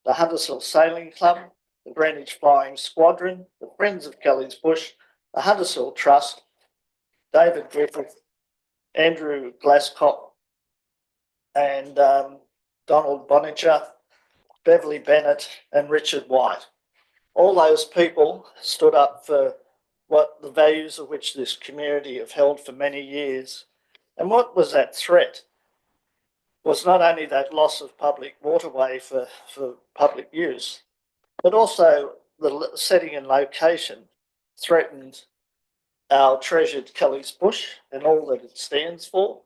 the Hunters Hill Sailing Club, the Greenwich Flying Squadron, the Friends of Kelly's Bush, the Hunters Hill Trust, David Griffith, Andrew Glasscock, and Donald Bonicher, Beverly Bennett, and Richard White. All those people stood up for what the values of which this community have held for many years. And what was that threat? Was not only that loss of public waterway for public use, but also the setting and location threatened our treasured Kelly's Bush and all that it stands for,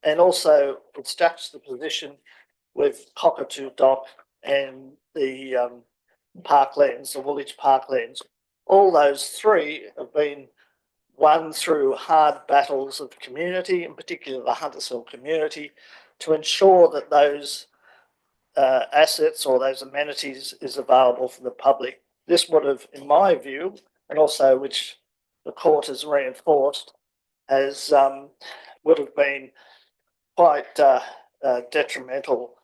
and also its juxtaposition with Cockatoo Dock and the parklands, the Woolwich parklands. All those three have been won through hard battles of the community, in particular the Hunters Hill community, to ensure that those assets or those amenities is available for the public. This would have, in my view, and also which the court has reinforced, as would have been quite detrimental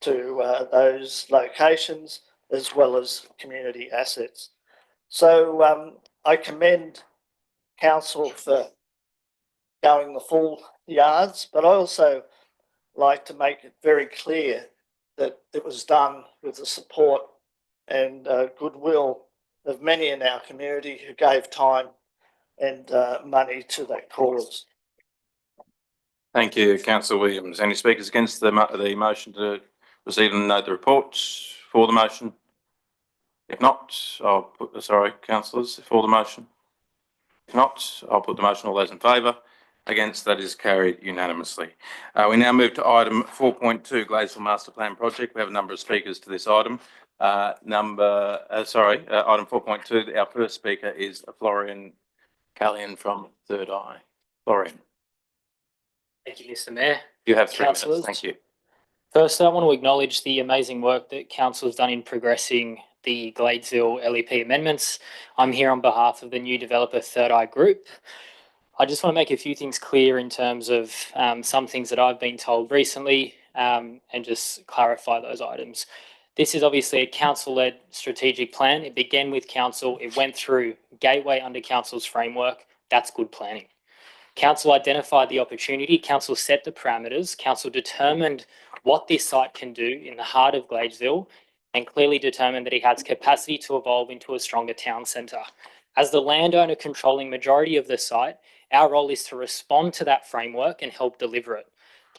to those locations as well as community assets. So I commend council for going the full yards, but I also like to make it very clear that it was done with the support and goodwill of many in our community who gave time and money to that cause. Thank you, Councillor Williams. Any speakers against the motion to receive and note the reports? For the motion? If not, I'll put, sorry, councillors, for the motion? If not, I'll put the motion. All those in favour? Against? That is carried unanimously. We now move to item 4.2, Gladesville Master Plan Project. We have a number of speakers to this item. Item 4.2, our first speaker is Florian Callion from Third Eye. Florian. Thank you, Mr. Mayor. You have 3 minutes. Councillors. Thank you. First, I want to acknowledge the amazing work that Council has done in progressing the Gladesville LEP amendments. I'm here on behalf of the new developer Third Eye Group. I just want to make a few things clear in terms of some things that I've been told recently and just clarify those items. This is obviously a council-led strategic plan. It began with council. It went through Gateway under council's framework. That's good planning. Council identified the opportunity, council set the parameters, council determined what this site can do in the heart of Gladesville and clearly determined that it has capacity to evolve into a stronger town centre. As the landowner controlling majority of the site, our role is to respond to that framework and help deliver it.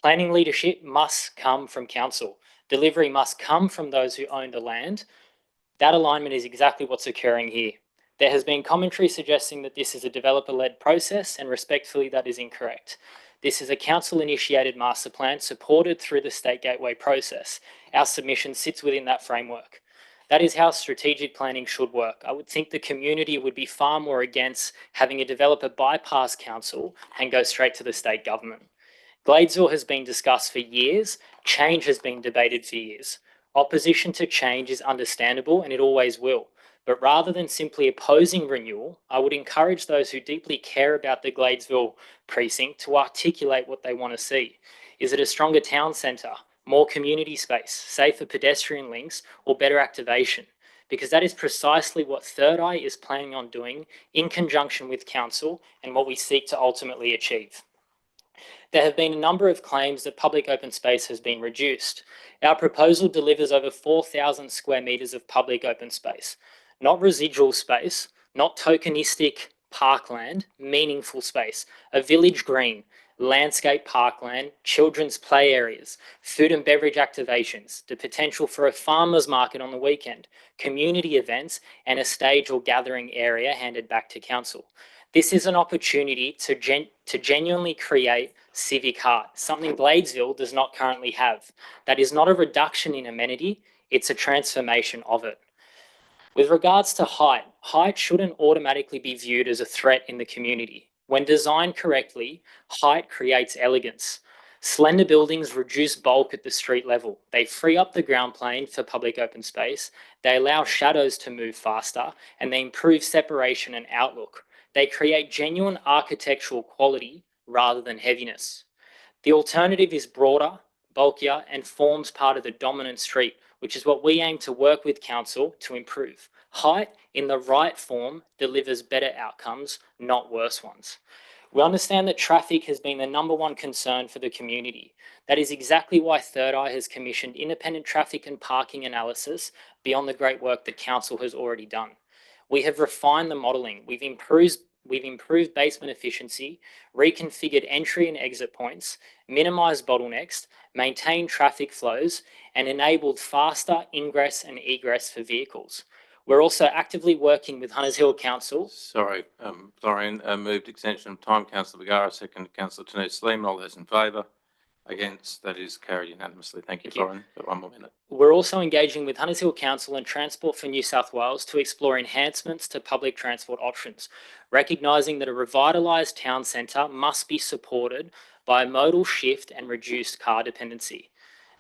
Planning leadership must come from council. Delivery must come from those who own the land. That alignment is exactly what's occurring here. There has been commentary suggesting that this is a developer-led process, and respectfully, that is incorrect. This is a council-initiated master plan supported through the State Gateway process. Our submission sits within that framework. That is how strategic planning should work. I would think the community would be far more against having a developer bypass council and go straight to the state government. Gladesville has been discussed for years. Change has been debated for years. Opposition to change is understandable and it always will. But rather than simply opposing renewal, I would encourage those who deeply care about the Gladesville precinct to articulate what they want to see. Is it a stronger town centre, more community space, safer pedestrian links, or better activation? Because that is precisely what Third Eye is planning on doing in conjunction with council and what we seek to ultimately achieve. There have been a number of claims that public open space has been reduced. Our proposal delivers over 4,000 square metres of public open space. Not residual space, not tokenistic parkland, meaningful space, a village green, landscape parkland, children's play areas, food and beverage activations, the potential for a farmer's market on the weekend, community events, and a stage or gathering area handed back to council. This is an opportunity to genuinely create civic heart, something Gladesville does not currently have. That is not a reduction in amenity, it's a transformation of it. With regards to height, height shouldn't automatically be viewed as a threat in the community. When designed correctly, height creates elegance. Slender buildings reduce bulk at the street level. They free up the ground plane for public open space. They allow shadows to move faster and they improve separation and outlook. They create genuine architectural quality rather than heaviness. The alternative is broader, bulkier, and forms part of the dominant street, which is what we aim to work with council to improve. Height in the right form delivers better outcomes, not worse ones. We understand that traffic has been the #1 concern for the community. That is exactly why Third Eye has commissioned independent traffic and parking analysis beyond the great work that council has already done. We have refined the modelling. We've improved basement efficiency, reconfigured entry and exit points, minimised bottlenecks, maintained traffic flows, and enabled faster ingress and egress for vehicles. We're also actively working with Hunters Hill Council. Sorry, Florian, moved extension of time. Councillor Vergara, second. Councillor Tanus Slim. All those in favour? Against, that is carried unanimously. Thank you, Thank you. Florin. Got one more minute. We're also engaging with Hunters Hill Council and Transport for New South Wales to explore enhancements to public transport options, recognising that a revitalised town centre must be supported by a modal shift and reduced car dependency.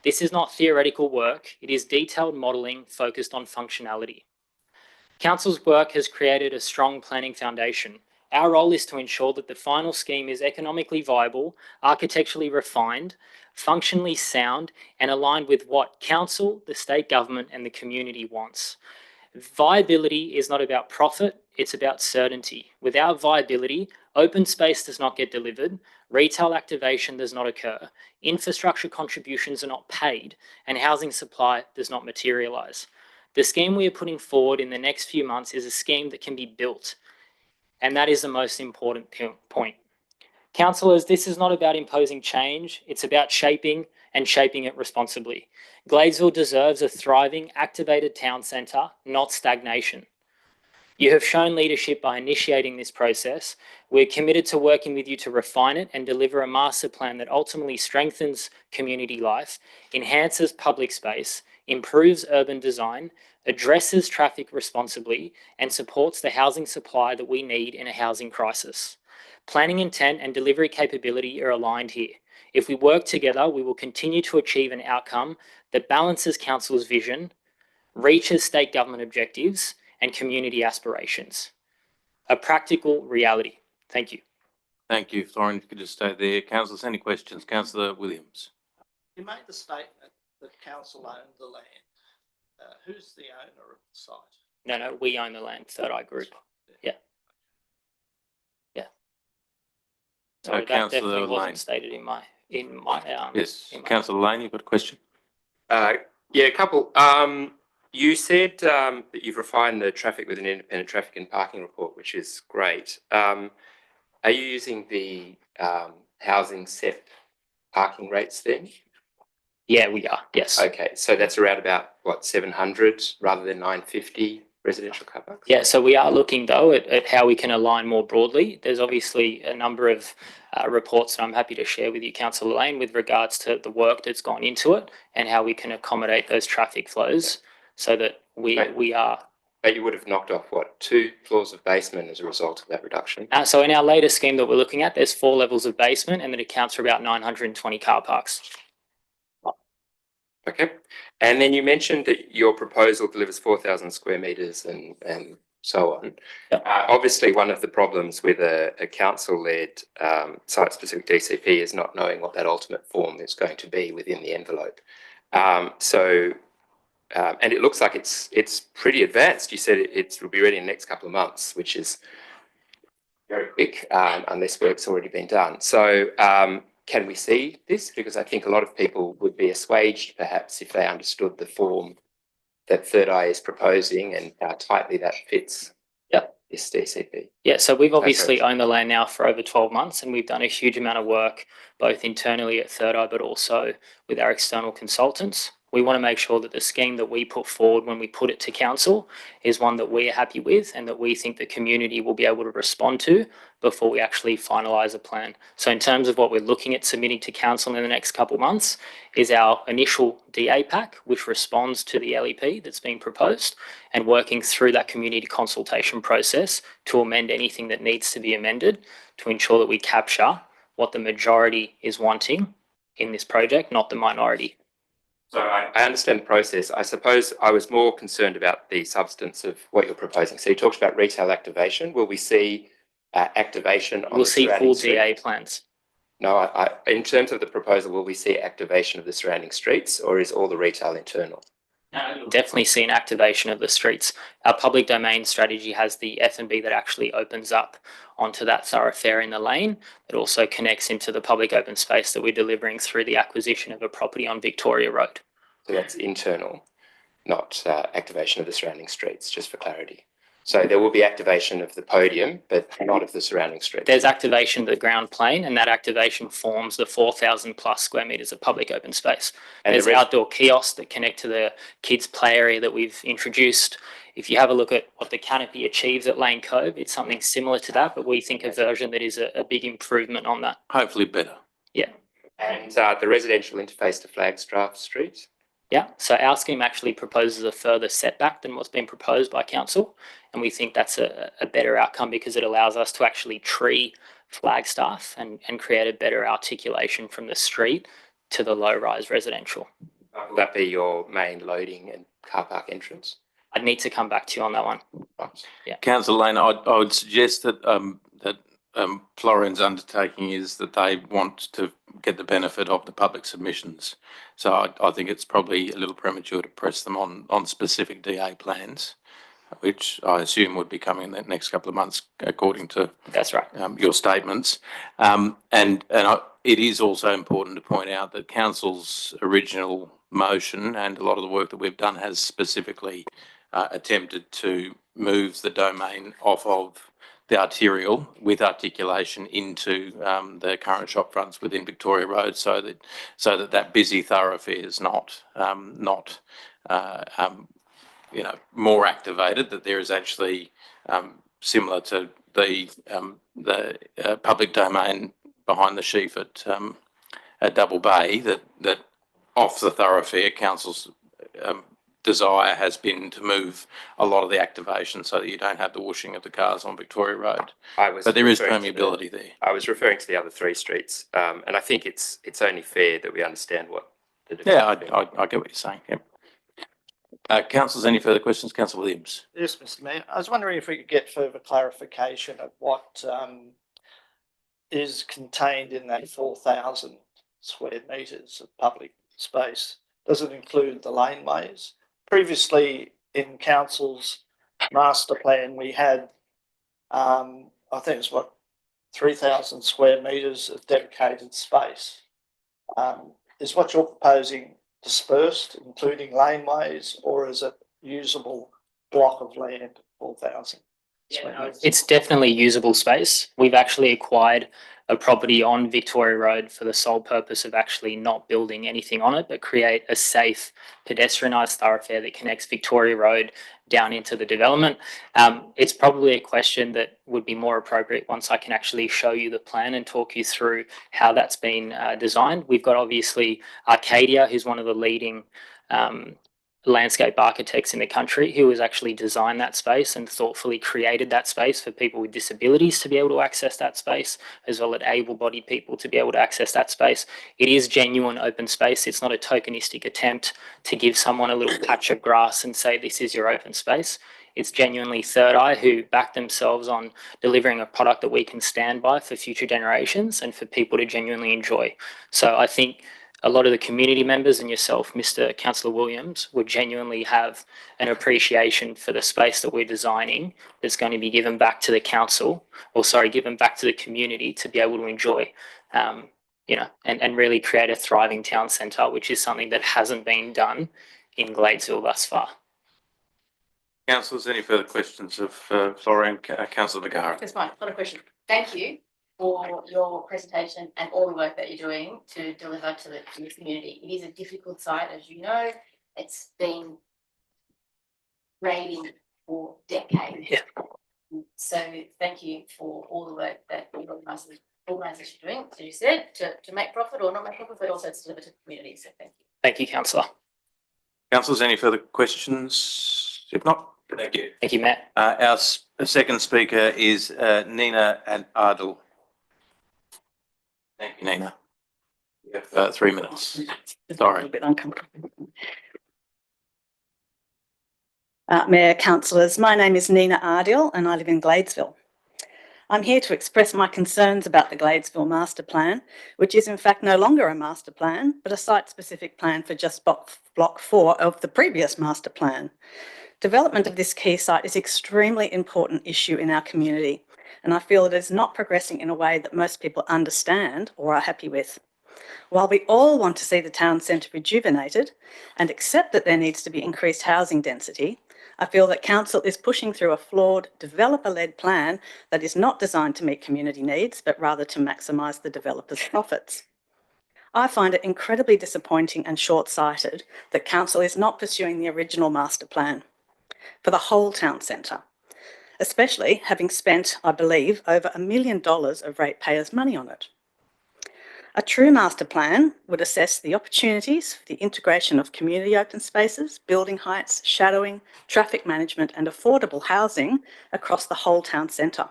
This is not theoretical work, it is detailed modelling focused on functionality. Council's work has created a strong planning foundation. Our role is to ensure that the final scheme is economically viable, architecturally refined, functionally sound, and aligned with what Council, the state government, and the community wants. Viability is not about profit, it's about certainty. Without viability, open space does not get delivered, retail activation does not occur, infrastructure contributions are not paid, and housing supply does not materialise. The scheme we are putting forward in the next few months is a scheme that can be built, and that is the most important point. Councillors, this is not about imposing change, it's about shaping and shaping it responsibly. Gladesville deserves a thriving, activated town centre, not stagnation. You have shown leadership by initiating this process. We're committed to working with you to refine it and deliver a master plan that ultimately strengthens community life, enhances public space, improves urban design, addresses traffic responsibly, and supports the housing supply that we need in a housing crisis. Planning intent and delivery capability are aligned here. If we work together, we will continue to achieve an outcome that balances Council's vision, reaches state government objectives, and community aspirations. A practical reality. Thank you. Thank you, Florin. If you could just stay there. Councillors, any questions? Councillor Williams. You made the statement that council owned the land. Who's the owner of the site? No, we own the land, Third Eye Group. Yeah. So, That Councillor definitely Lane. wasn't stated in my Yes, Councillor Lane, you've got a question. Yeah, a couple. You said that you've refined the traffic with an independent traffic and parking report, which is great. Are you using the housing set parking rates then? Yeah, we are. Yes. Okay, so that's around about what, 700 rather than 950 residential car parks? Yeah, so we are looking though at how we can align more broadly. There's obviously a number of reports that I'm happy to share with you, Councillor Lane, with regards to the work that's gone into it and how we can accommodate those traffic flows so that we are. But you would have knocked off what, 2 floors of basement as a result of that reduction? So in our latest scheme that we're looking at, there's 4 levels of basement and that accounts for about 920 car parks. Okay. And then you mentioned that your proposal delivers 4,000 square metres and so on. Yep. Obviously, one of the problems with a council-led site-specific DCP is not knowing what that ultimate form is going to be within the envelope. And it looks like it's pretty advanced. You said it will be ready in the next couple of months, which is very quick, unless work's already been done. So can we see this? Because I think a lot of people would be assuaged perhaps if they understood the form that Third Eye is proposing and how tightly that fits this DCP. Yeah, so we've obviously owned the land now for over 12 months and we've done a huge amount of work both internally at Third Eye but also with our external consultants. We want to make sure that the scheme that we put forward when we put it to council is one that we're happy with and that we think the community will be able to respond to before we actually finalise a plan. So in terms of what we're looking at submitting to council in the next couple of months is our initial DA pack, which responds to the LEP that's been proposed, and working through that community consultation process to amend anything that needs to be amended to ensure that we capture what the majority is wanting in this project, not the minority. So I understand the process. I suppose I was more concerned about the substance of what you're proposing. So you talked about retail activation. Will we see activation on We'll the see surrounding full street? DA plans. No, in terms of the proposal, will we see activation of the surrounding streets or is all the retail internal? You'll definitely see an activation of the streets. Our public domain strategy has the F&B that actually opens up onto that thoroughfare in the lane. It also connects into the public open space that we're delivering through the acquisition of a property on Victoria Road. So that's internal, not activation of the surrounding streets, just for clarity. So there will be activation of the podium, but not of the surrounding streets. There's activation of the ground plane, and that activation forms the 4,000 plus square metres of public open space. And there's outdoor kiosks that connect to the kids' play area that we've introduced. If you have a look at what the canopy achieves at Lane Cove, it's something similar to that, but we think a version that is a big improvement on that. Hopefully better. Yeah. And the residential interface to Flagstaff Street. Yeah, so our scheme actually proposes a further setback than what's been proposed by council. And we think that's a better outcome because it allows us to actually tree Flagstaff and create a better articulation from the street to the low-rise residential. Will that be your main loading and car park entrance? I'd need to come back to you on that one. Right. Yeah. Councillor Lane, I would suggest that Florian's undertaking is that they want to get the benefit of the public submissions. So I think it's probably a little premature to press them on specific DA plans, which I assume would be coming in the next couple of months, according to That's right. your statements. It is also important to point out that council's original motion and a lot of the work that we've done has specifically attempted to move the domain off of the arterial with articulation into the current shop fronts within Victoria Road, so that busy thoroughfare is not more activated. That there is actually similar to the public domain behind the sheaf at Double Bay, that off the thoroughfare, council's desire has been to move a lot of the activation so that you don't have the whooshing of the cars on Victoria Road. But there is permeability there. I was referring to the other three streets, and I think it's only fair that we understand what the Yeah, I get what you're saying. Yeah. Councillors, any further questions? Councillor Williams. Yes, Mr. Mayor. I was wondering if we could get further clarification of what is contained in that 4,000 square metres of public space. Does it include the laneways? Previously, in council's master plan, we had, I think it's 3,000 square metres of dedicated space. Is what you're proposing dispersed, including laneways, or is it usable block of land, 4,000? It's definitely usable space. We've actually acquired a property on Victoria Road for the sole purpose of actually not building anything on it, but create a safe pedestrianised thoroughfare that connects Victoria Road down into the development. It's probably a question that would be more appropriate once I can actually show you the plan and talk you through how that's been designed. We've got obviously Arcadia, who's one of the leading landscape architects in the country, who has actually designed that space and thoughtfully created that space for people with disabilities to be able to access that space, as well as able-bodied people to be able to access that space. It is genuine open space. It's not a tokenistic attempt to give someone a little patch of grass and say, this is your open space. It's genuinely Third Eye who back themselves on delivering a product that we can stand by for future generations and for people to genuinely enjoy. So I think a lot of the community members and yourself, Mr. Councillor Williams, would genuinely have an appreciation for the space that we're designing that's going to be given back to the council, given back to the community to be able to enjoy, and really create a thriving town centre, which is something that hasn't been done in Gladesville thus far. Councillors, any further questions of Florian? Councillor Nagara. That's fine, not a question. Thank you for your presentation and all the work that you're doing to deliver to the community. It is a difficult site, as you know. It's been raiding for decades. Yeah. So thank you for all the work that your organisation are doing, as you said, to make profit or not make profit, but also to deliver to the community. So thank you. Thank you, Councillor. Councillors, any further questions? If not, thank you. Thank you, Matt. Our second speaker is Nina Ardell. Thank you, Nina. You have 3 minutes. Sorry. A bit uncomfortable. Mayor, councillors, my name is Nina Ardell and I live in Gladesville. I'm here to express my concerns about the Gladesville Master Plan, which is in fact no longer a master plan, but a site-specific plan for just block 4 of the previous master plan. Development of this key site is an extremely important issue in our community, and I feel it is not progressing in a way that most people understand or are happy with. While we all want to see the town centre rejuvenated and accept that there needs to be increased housing density, I feel that council is pushing through a flawed developer-led plan that is not designed to meet community needs, but rather to maximise the developer's profits. I find it incredibly disappointing and short-sighted that council is not pursuing the original master plan for the whole town centre, especially having spent, I believe, over $1 million of ratepayers' money on it. A true master plan would assess the opportunities for the integration of community open spaces, building heights, shadowing, traffic management and affordable housing across the whole town centre.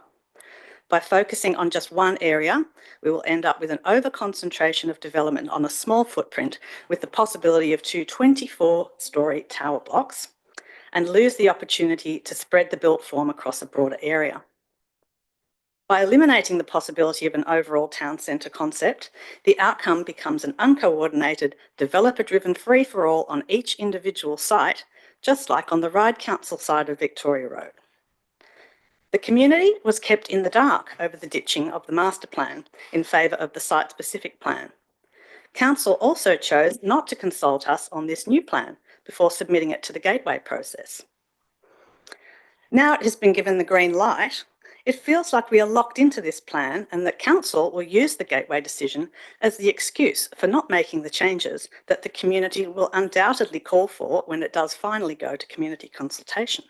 By focusing on just one area, we will end up with an over-concentration of development on a small footprint with the possibility of two 24-storey tower blocks and lose the opportunity to spread the built form across a broader area. By eliminating the possibility of an overall town centre concept, the outcome becomes an uncoordinated, developer-driven free-for-all on each individual site, just like on the Ryde Council side of Victoria Road. The community was kept in the dark over the ditching of the master plan in favour of the site-specific plan. Council also chose not to consult us on this new plan before submitting it to the gateway process. Now it has been given the green light, it feels like we are locked into this plan and that Council will use the gateway decision as the excuse for not making the changes that the community will undoubtedly call for when it does finally go to community consultation.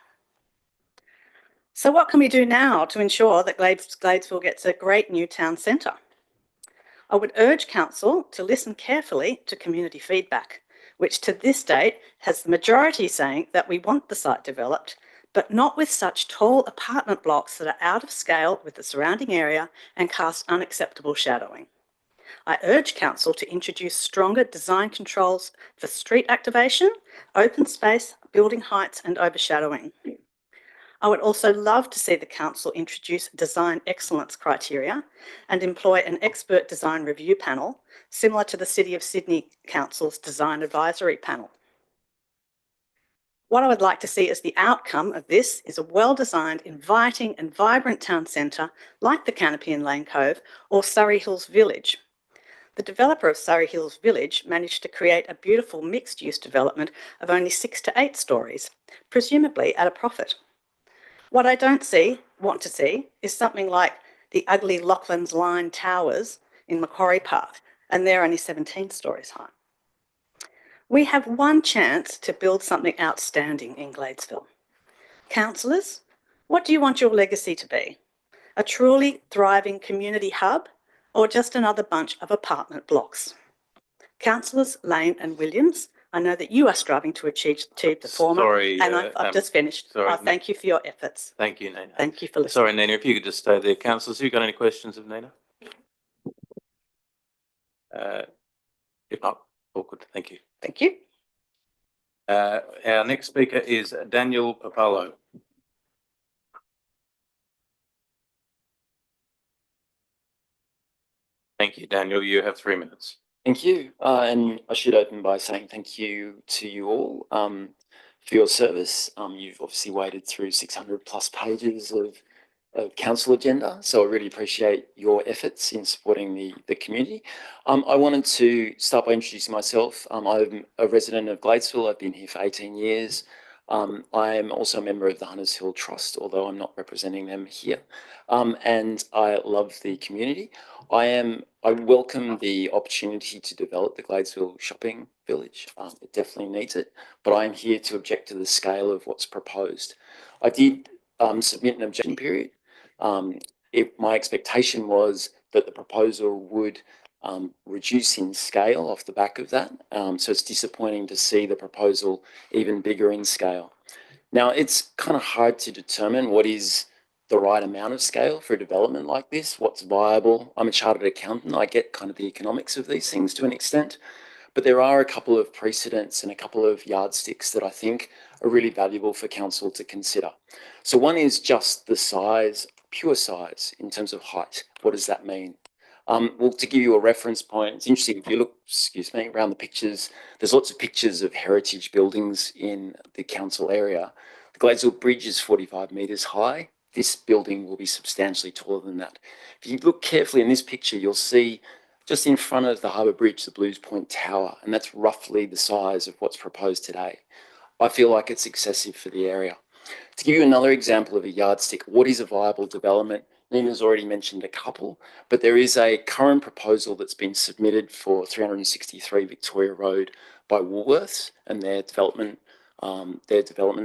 So what can we do now to ensure that Gladesville gets a great new town centre? I would urge Council to listen carefully to community feedback, which to this date has the majority saying that we want the site developed, but not with such tall apartment blocks that are out of scale with the surrounding area and cast unacceptable shadowing. I urge Council to introduce stronger design controls for street activation, open space, building heights and overshadowing. I would also love to see the Council introduce design excellence criteria and employ an expert design review panel, similar to the City of Sydney Council's design advisory panel. What I would like to see as the outcome of this is a well-designed, inviting and vibrant town centre like the Canopy in Lane Cove or Surrey Hills Village. The developer of Surrey Hills Village managed to create a beautiful mixed-use development of only 6 to 8 storeys, presumably at a profit. What I don't want to see is something like the ugly Lachlan's Line Towers in Macquarie Park, and they're only 17 storeys high. We have one chance to build something outstanding in Gladesville. Councillors, what do you want your legacy to be? A truly thriving community hub or just another bunch of apartment blocks? Councillors Lane and Williams, I know that you are striving to achieve the former. Sorry, and I've just finished. sorry, thank you for your efforts. Thank you, Nina. Thank you for listening. Sorry, Nina, if you could just stay there. Councillors, have you got any questions of Nina? If not, all good. Thank you. Thank you. Our next speaker is Daniel Papalo. Thank you, Daniel. You have 3 minutes. Thank you. And I should open by saying thank you to you all for your service. You've obviously waded through 600 plus pages of council agenda, so I really appreciate your efforts in supporting the community. I wanted to start by introducing myself. I'm a resident of Gladesville. I've been here for 18 years. I am also a member of the Hunters Hill Trust, although I'm not representing them here. And I love the community. I welcome the opportunity to develop the Gladesville shopping village. It definitely needs it, but I am here to object to the scale of what's proposed. I did submit an objection period. My expectation was that the proposal would reduce in scale off the back of that. So it's disappointing to see the proposal even bigger in scale. Now, it's kind of hard to determine what is the right amount of scale for a development like this, what's viable. I'm a chartered accountant. I get kind of the economics of these things to an extent, but there are a couple of precedents and a couple of yardsticks that I think are really valuable for council to consider. So one is just the size, pure size in terms of height. What does that mean? Well, to give you a reference point, it's interesting if you look, around the pictures, there's lots of pictures of heritage buildings in the council area. The Gladesville Bridge is 45 metres high. This building will be substantially taller than that. If you look carefully in this picture, you'll see just in front of the Harbour Bridge, the Blues Point Tower, and that's roughly the size of what's proposed today. I feel like it's excessive for the area. To give you another example of a yardstick, what is a viable development? Nina's already mentioned a couple, but there is a current proposal that's been submitted for 363 Victoria Road by Woolworths and their development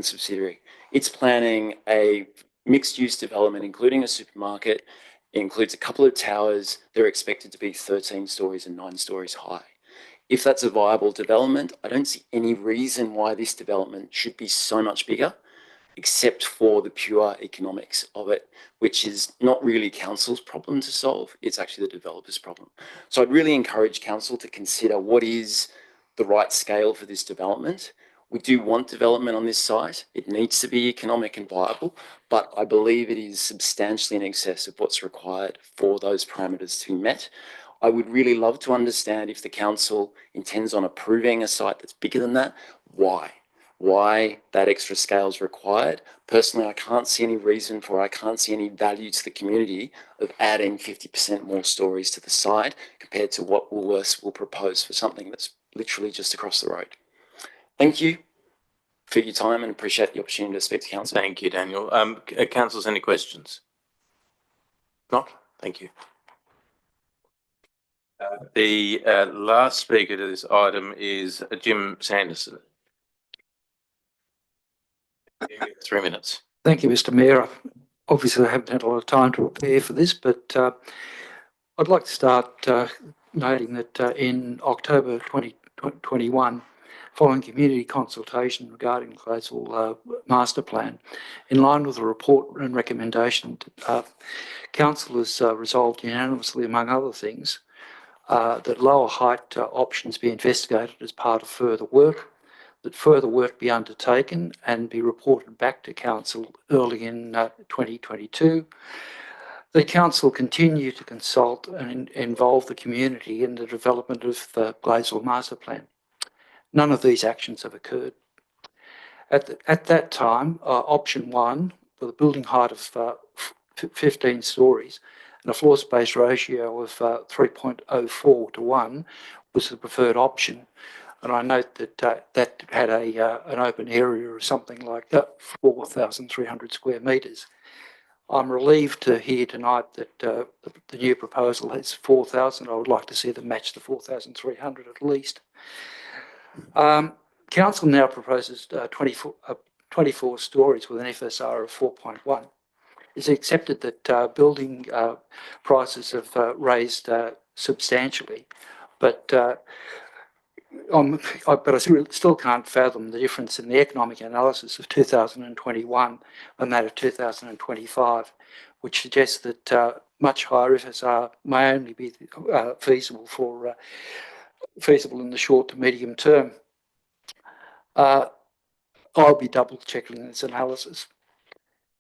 subsidiary. It's planning a mixed-use development, including a supermarket It includes a couple of towers. They're expected to be 13 stories and 9 stories high. If that's a viable development, I don't see any reason why this development should be so much bigger, except for the pure economics of it, which is not really council's problem to solve. It's actually the developer's problem. So I'd really encourage council to consider what is the right scale for this development. We do want development on this site. It needs to be economic and viable, but I believe it is substantially in excess of what's required for those parameters to be met. I would really love to understand if the council intends on approving a site that's bigger than that, why that extra scale is required. Personally, I can't see any reason for, I can't see any value to the community of adding 50% more stories to the site compared to what Woolworths will propose for something that's literally just across the road. Thank you for your time and appreciate the opportunity to speak to council. Thank you, Daniel. Councillors, any questions? Not? Thank you. The last speaker to this item is Jim Sanderson. 3 minutes. Thank you, Mr. Mayor. Obviously, I haven't had a lot of time to prepare for this, but I'd like to start noting that in October 2021, following community consultation regarding the Gladesville Master Plan, in line with the report and recommendation, Council has resolved unanimously, among other things, that lower height options be investigated as part of further work, that further work be undertaken and be reported back to Council early in 2022. The Council continue to consult and involve the community in the development of the Gladesville Master Plan. None of these actions have occurred. At that time, option 1, with a building height of 15 stories and a floor space ratio of 3.04 to 1, was the preferred option. And I note that that had an open area of something like 4,300 square metres. I'm relieved to hear tonight that the new proposal has 4,000. I would like to see them match the 4,300 at least. Council now proposes 24 stories with an FSR of 4.1. It's accepted that building prices have raised substantially, but I still can't fathom the difference in the economic analysis of 2021 and that of 2025, which suggests that much higher FSR may only be feasible in the short to medium term. I'll be double checking this analysis.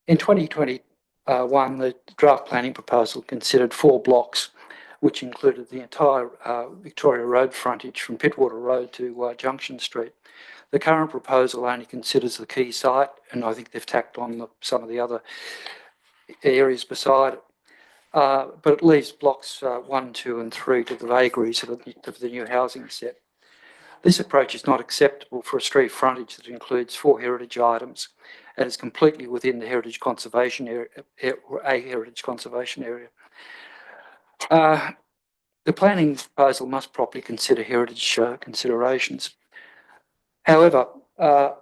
In 2021, the draft planning proposal considered 4 blocks, which included the entire Victoria Road frontage from Pittwater Road to Junction Street. The current proposal only considers the key site, and I think they've tacked on some of the other areas beside it. But it leaves blocks 1, 2 and 3 to the vagaries of the new housing set. This approach is not acceptable for a street frontage that includes 4 heritage items and is completely within the heritage conservation area, a heritage conservation area. The planning proposal must properly consider heritage considerations. However, I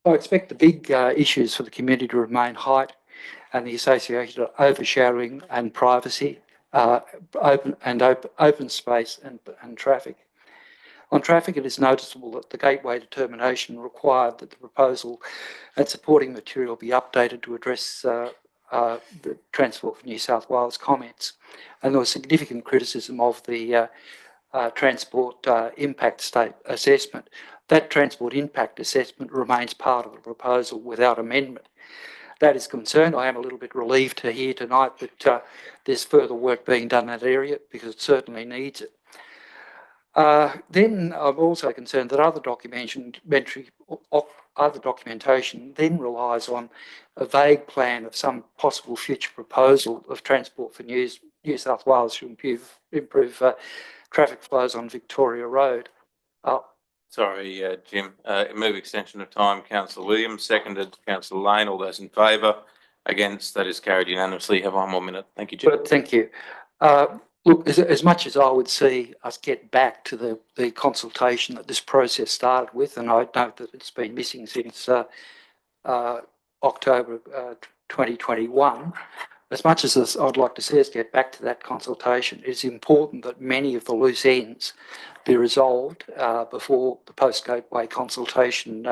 expect the big issues for the community to remain height and the associated overshadowing and privacy, open space and traffic. On traffic, it is noticeable that the gateway determination required that the proposal and supporting material be updated to address the Transport for New South Wales comments. And there was significant criticism of the transport impact assessment. That transport impact assessment remains part of the proposal without amendment. That is concerned. I am a little bit relieved to hear tonight that there's further work being done in that area because it certainly needs it. Then I'm also concerned that other documentation then relies on a vague plan of some possible future proposal of Transport for New South Wales to improve traffic flows on Victoria Road. Sorry, Jim. Move extension of time. Councillor Williams, seconded. Councillor Lane. All those in favour? Against? That is carried unanimously. Have 1 more minute. Thank you, Jim. But thank you. Look, as much as I would see us get back to the consultation that this process started with, and I note that it's been missing since October 2021, as much as I'd like to see us get back to that consultation, it's important that many of the loose ends be resolved before the post-gateway consultation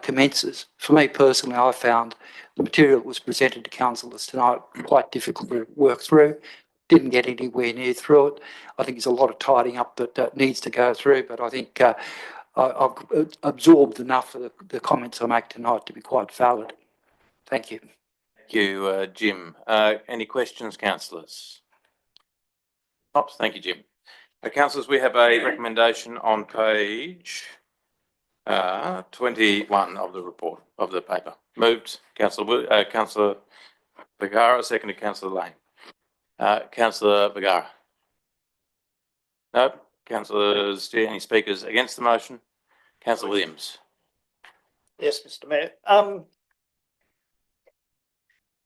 commences. For me personally, I found the material that was presented to councillors tonight quite difficult to work through. Didn't get anywhere near through it. I think there's a lot of tidying up that needs to go through, but I think I've absorbed enough of the comments I make tonight to be quite valid. Thank you. Thank you, Jim. Any questions, councillors? Not. Thank you, Jim. Councillors, we have a recommendation on page 21 of the report of the paper. Moved, Councillor Vergara, seconded Councillor Lane. Councillor Vergara. No. Councillors, do you have any speakers against the motion? Councillor Williams. Yes, Mr. Mayor.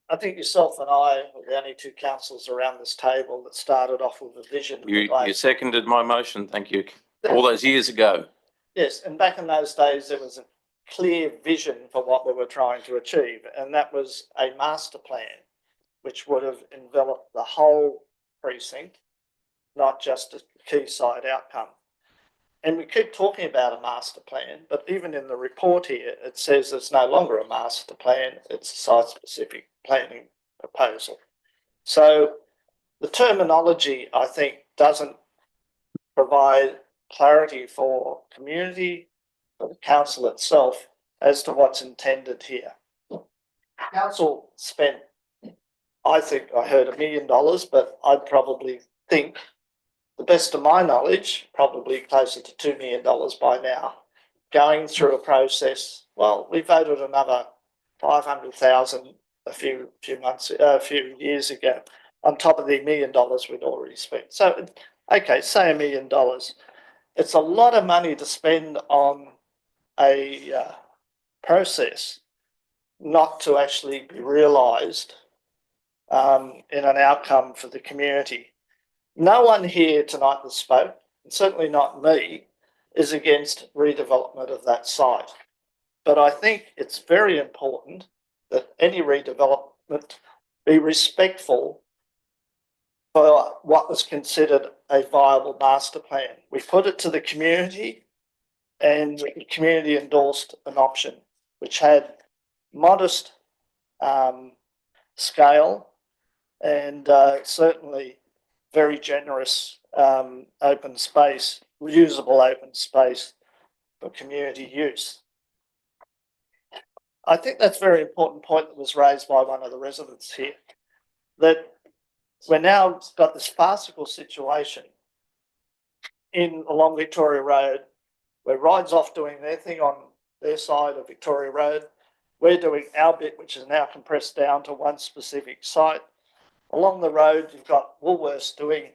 I think yourself and I were the only two councillors around this table that started off with a vision. You seconded my motion, thank you. All those years ago. Yes, and back in those days, there was a clear vision for what we were trying to achieve, and that was a master plan, which would have enveloped the whole precinct, not just a quayside outcome. And we keep talking about a master plan, but even in the report here, it says it's no longer a master plan, it's a site-specific planning proposal. So the terminology, I think, doesn't provide clarity for community, for the council itself, as to what's intended here. Council spent, I think I heard $1 million, but I'd probably think, the best of my knowledge, probably closer to $2 million by now, going through a process. Well, we voted another 500,000 a few years ago, on top of the $1 million we'd already spent. So, okay, say $1 million. It's a lot of money to spend on a process not to actually be realised in an outcome for the community. No one here tonight that spoke, and certainly not me, is against redevelopment of that site. But I think it's very important that any redevelopment be respectful for what was considered a viable master plan. We put it to the community, and the community endorsed an option which had modest scale and certainly very generous open space, reusable open space for community use. I think that's a very important point that was raised by one of the residents here, that we're now got this farcical situation along Victoria Road, where Ride's off doing their thing on their side of Victoria Road. We're doing our bit, which is now compressed down to one specific site. Along the road, you've got Woolworths doing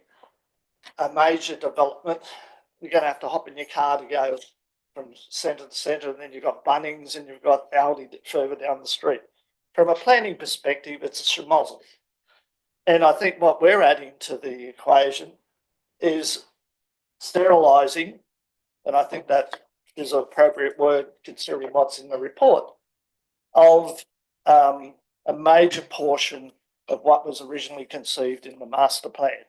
a major development. You're going to have to hop in your car to go from centre to centre, and then you've got Bunnings and you've got Aldi further down the street. From a planning perspective, it's a schmozzle. And I think what we're adding to the equation is sterilising, and I think that is an appropriate word considering what's in the report, of a major portion of what was originally conceived in the master plan.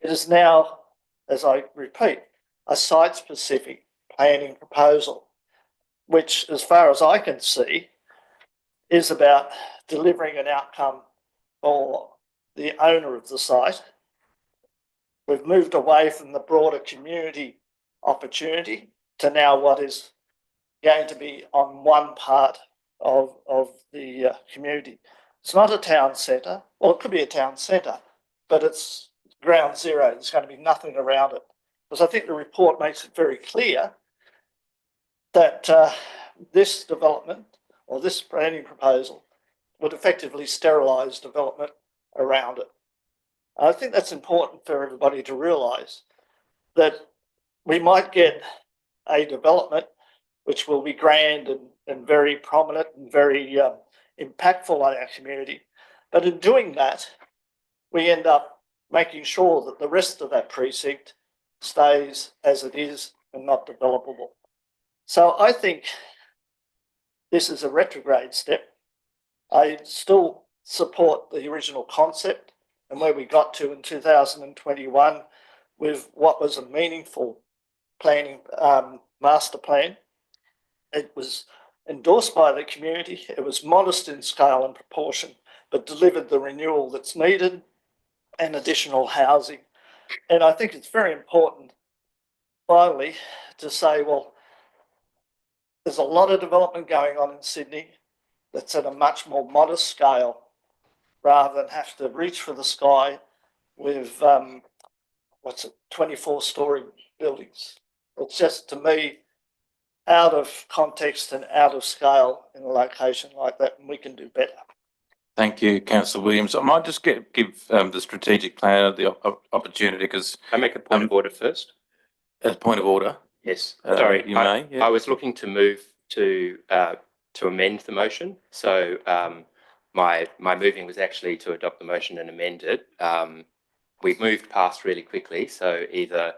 It is now, as I repeat, a site-specific planning proposal, which, as far as I can see, is about delivering an outcome for the owner of the site. We've moved away from the broader community opportunity to now what is going to be on one part of the community. It's not a town centre. Well, it could be a town centre, but it's ground zero. There's going to be nothing around it. Because I think the report makes it very clear that this development or this planning proposal would effectively sterilise development around it. I think that's important for everybody to realise, that we might get a development which will be grand and very prominent and very impactful on our community. But in doing that, we end up making sure that the rest of that precinct stays as it is and not developable. So I think this is a retrograde step. I still support the original concept and where we got to in 2021 with what was a meaningful planning master plan. It was endorsed by the community. It was modest in scale and proportion, but delivered the renewal that's needed and additional housing. And I think it's very important, finally, to say, well, there's a lot of development going on in Sydney that's at a much more modest scale rather than have to reach for the sky with, 24-story buildings. It's just, to me, out of context and out of scale in a location like that, and we can do better. Thank you, Councillor Williams. I might just give the strategic planner the opportunity, because I make a point of order first. a point of order. Yes, Sorry, you may. I was looking to move to amend the motion. So my moving was actually to adopt the motion and amend it. We've moved past really quickly, so either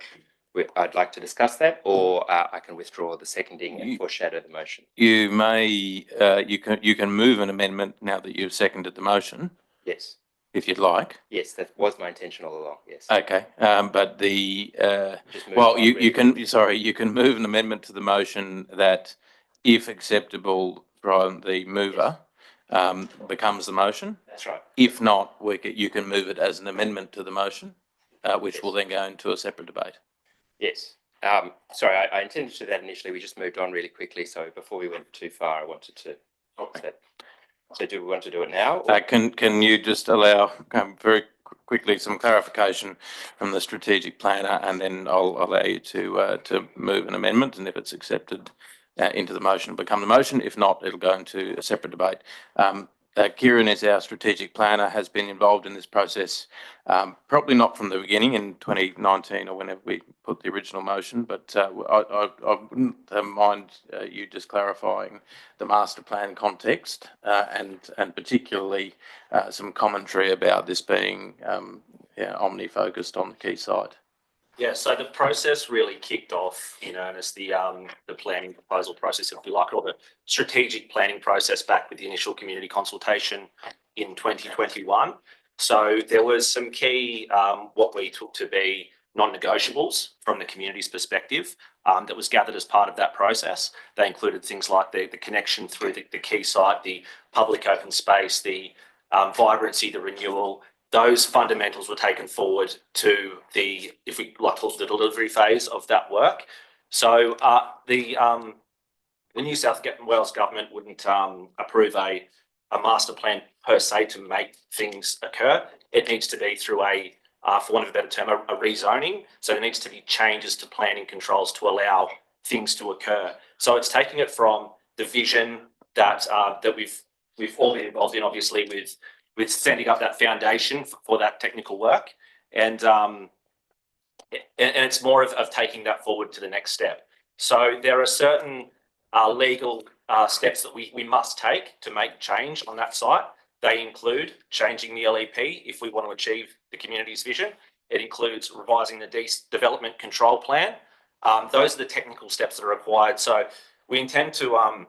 I'd like to discuss that, or I can withdraw the seconding and foreshadow the motion. You may, you can move an amendment now that you've seconded the motion. Yes. If you'd like. Yes, that was my intention all along. Yes. Okay. But well, you can move an amendment to the motion that, if acceptable from the mover, becomes the motion. That's right. If not, you can move it as an amendment to the motion, which will then go into a separate debate. Yes. Sorry, I intended to do that initially. We just moved on really quickly. So before we went too far, I wanted to fix that. So do we want to do it now? Can you just allow very quickly some clarification from the strategic planner, and then I'll allow you to move an amendment, and if it's accepted into the motion, it'll become the motion. If not, it'll go into a separate debate. Kieran is our strategic planner, has been involved in this process, probably not from the beginning in 2019 or whenever we put the original motion, but I wouldn't mind you just clarifying the master plan context and particularly some commentary about this being omni-focused on the key site. Yeah, so the process really kicked off in earnest, the planning proposal process, if we like, or the strategic planning process back with the initial community consultation in 2021. So there was some key, what we took to be non-negotiables from the community's perspective, that was gathered as part of that process. They included things like the connection through the key site, the public open space, the vibrancy, the renewal. Those fundamentals were taken forward to the, if we like, the delivery phase of that work. So the New South Wales government wouldn't approve a master plan per se to make things occur. It needs to be through for want of a better term, a rezoning. So there needs to be changes to planning controls to allow things to occur. So it's taking it from the vision that we've all been involved in, obviously, with setting up that foundation for that technical work, and it's more of taking that forward to the next step. So there are certain legal steps that we must take to make change on that site. They include changing the LEP if we want to achieve the community's vision. It includes revising the development control plan. Those are the technical steps that are required. So we intend to,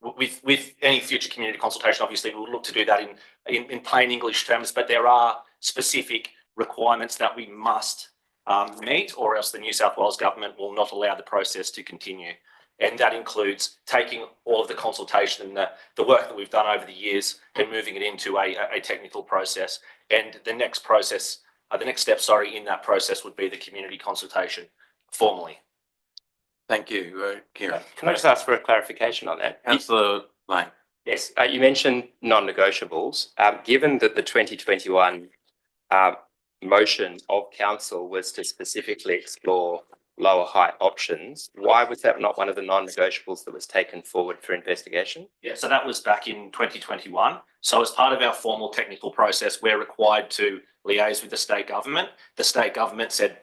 with any future community consultation, obviously we'll look to do that in plain English terms, but there are specific requirements that we must meet, or else the New South Wales government will not allow the process to continue. And that includes taking all of the consultation and the work that we've done over the years and moving it into a technical process. And the next process, the next step, in that process would be the community consultation formally. Thank you, Kieran. Can I just ask for a clarification on that? Councillor Lane. Yes, you mentioned non-negotiables. Given that the 2021 motion of council was to specifically explore lower height options, why was that not one of the non-negotiables that was taken forward for investigation? Yeah, so that was back in 2021. So as part of our formal technical process, we're required to liaise with the state government. The state government said,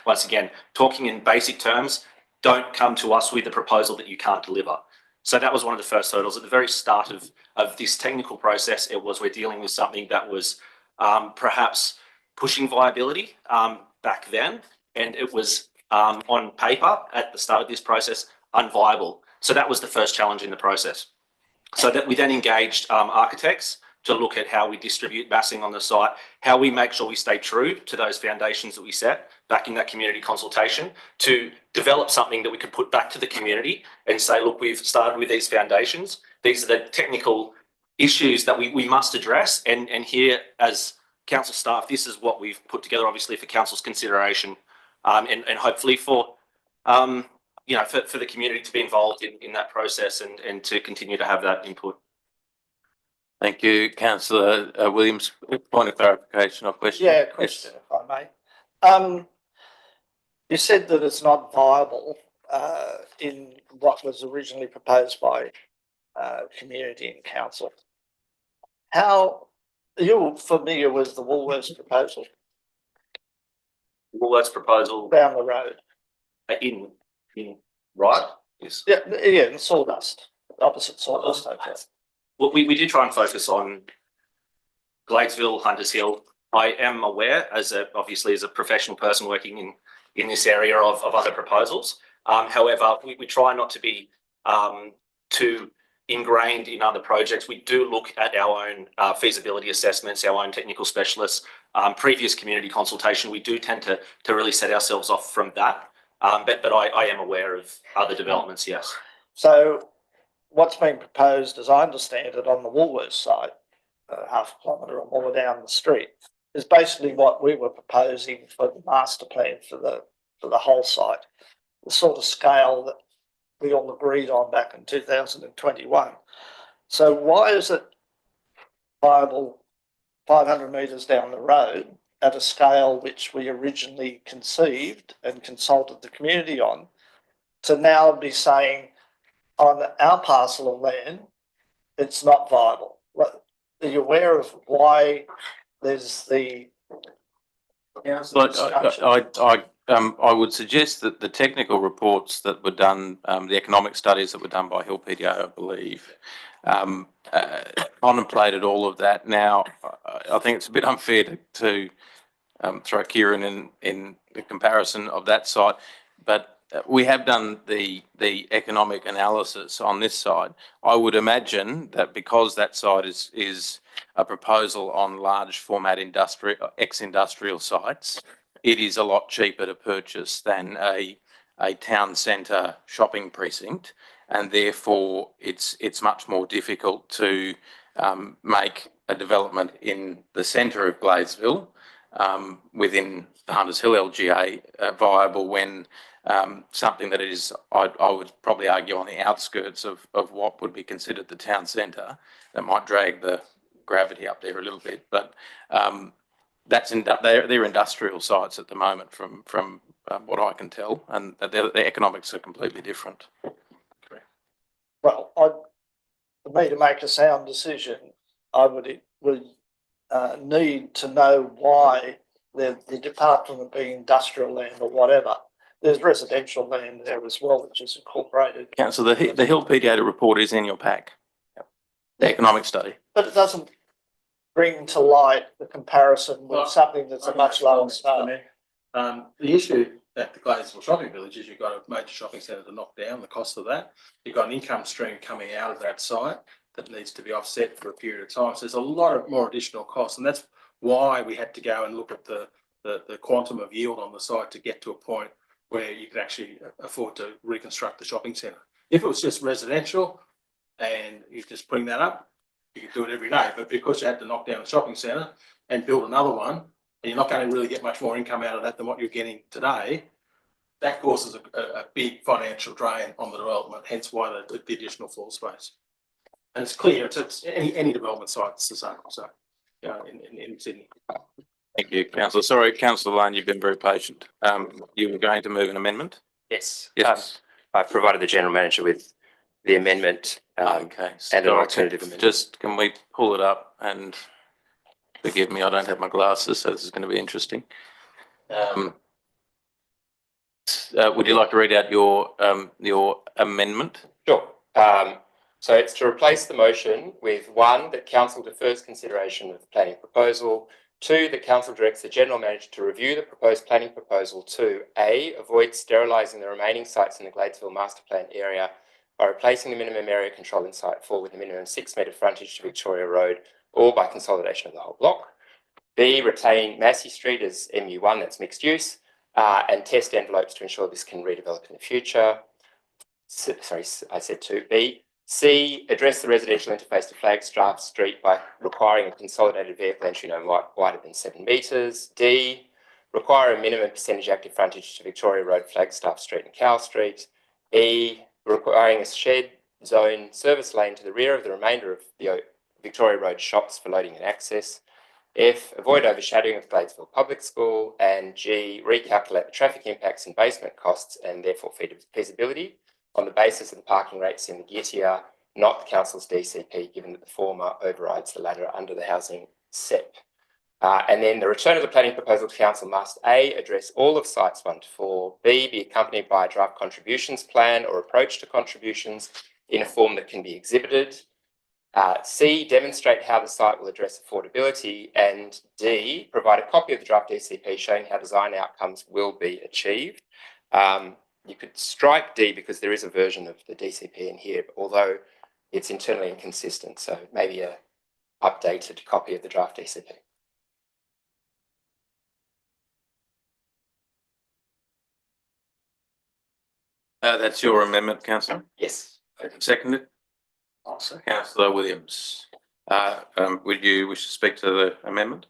once again, talking in basic terms, don't come to us with a proposal that you can't deliver. So that was one of the first hurdles. At the very start of this technical process, we're dealing with something that was perhaps pushing viability back then, and it was on paper at the start of this process unviable. So that was the first challenge in the process. So that we then engaged architects to look at how we distribute massing on the site, how we make sure we stay true to those foundations that we set back in that community consultation, to develop something that we can put back to the community and say, look, we've started with these foundations. These are the technical issues that we must address. And here, as council staff, this is what we've put together, obviously, for council's consideration, and hopefully for for the community to be involved in that process and to continue to have that input. Thank you, councillor Williams. Point of clarification or question? Yeah, question, if I may. You said that it's not viable in what was originally proposed by community and council. How are you familiar with the Woolworths proposal? Woolworths proposal down the road. In right? Yes. Yeah, in Sawdust, opposite Sawdust Hotel. Well, we do try and focus on Gladesville, Hunters Hill. I am aware, obviously as a professional person working in this area, of other proposals. However, we try not to be too ingrained in other projects. We do look at our own feasibility assessments, our own technical specialists, previous community consultation. We do tend to really set ourselves off from that. But I am aware of other developments, yes. So what's being proposed, as I understand it, on the Woolworths side, half a kilometre or more down the street, is basically what we were proposing for the master plan for the whole site, the sort of scale that we all agreed on back in 2021. So why is it viable 500 metres down the road at a scale which we originally conceived and consulted the community on, to now be saying on our parcel of land it's not viable? Are you aware of why there's the I would suggest that the technical reports that were done, the economic studies that were done by Hill PDO, I believe, contemplated all of that. Now, I think it's a bit unfair to throw Kieran in the comparison of that site, but we have done the economic analysis on this side. I would imagine that because that site is a proposal on large format ex-industrial sites, it is a lot cheaper to purchase than a town centre shopping precinct, and therefore it's much more difficult to make a development in the centre of Gladesville within the Hunters Hill LGA viable when something that is, I would probably argue, on the outskirts of what would be considered the town centre, that might drag the gravity up there a little bit. But they're industrial sites at the moment from what I can tell, and the economics are completely different. Well, for me to make a sound decision, I would need to know why the department of being industrial land or whatever. There's residential land there as well, which is incorporated. Councillor, the Hill PDO report is in your pack, the economic study. But it doesn't bring to light the comparison with something that's a much lower scale. The issue at the Gladesville Shopping Village is you've got a major shopping centre to knock down, the cost of that. You've got an income stream coming out of that site that needs to be offset for a period of time. So there's a lot of more additional costs, and that's why we had to go and look at the quantum of yield on the site to get to a point where you could actually afford to reconstruct the shopping centre. If it was just residential and you're just putting that up, you could do it every day. But because you had to knock down the shopping centre and build another one, and you're not going to really get much more income out of that than what you're getting today, that causes a big financial drain on the development, hence why the additional floor space. And it's clear, it's any development site, it's the same. So, in Sydney. Thank you, councillor. Sorry, councillor Lane, you've been very patient. You were going to move an amendment? Yes. Yes. I've provided the general manager with the amendment okay. and an alternative amendment. Just can we pull it up, and forgive me, I don't have my glasses, so this is going to be interesting. Would you like to read out your amendment? Sure. So it's to replace the motion with 1, that council defers consideration of the planning proposal. 2, the council directs the general manager to review the proposed planning proposal to A, avoid sterilising the remaining sites in the Gladesville master plan area by replacing the minimum area control in site 4 with a minimum 6 metre frontage to Victoria Road or by consolidation of the whole block. B, retain Massey Street as MU1, that's mixed use, and test envelopes to ensure this can redevelop in the future. Sorry, I said 2B. C, address the residential interface to Flagstaff Street by requiring a consolidated vehicle entry no wider than 7 metres. D, require a minimum percentage active frontage to Victoria Road, Flagstaff Street and Cowell Street. E, requiring a shed zone service lane to the rear of the remainder of the Victoria Road shops for loading and access. F, avoid overshadowing of Gladesville Public School. And G, recalculate the traffic impacts and basement costs and therefore feasibility on the basis of the parking rates in the Gittia, not the council's DCP, given that the former overrides the latter under the housing SEP. And then the return of the planning proposal to council must A, address all of sites 1 to 4, B, be accompanied by a draft contributions plan or approach to contributions in a form that can be exhibited, C, demonstrate how the site will address affordability, and D, provide a copy of the draft DCP showing how design outcomes will be achieved. You could strike D because there is a version of the DCP in here, although it's internally inconsistent, so maybe a updated copy of the draft DCP. That's your amendment, Councillor? Yes. Seconded? Councillor Williams. Would you wish to speak to the amendment?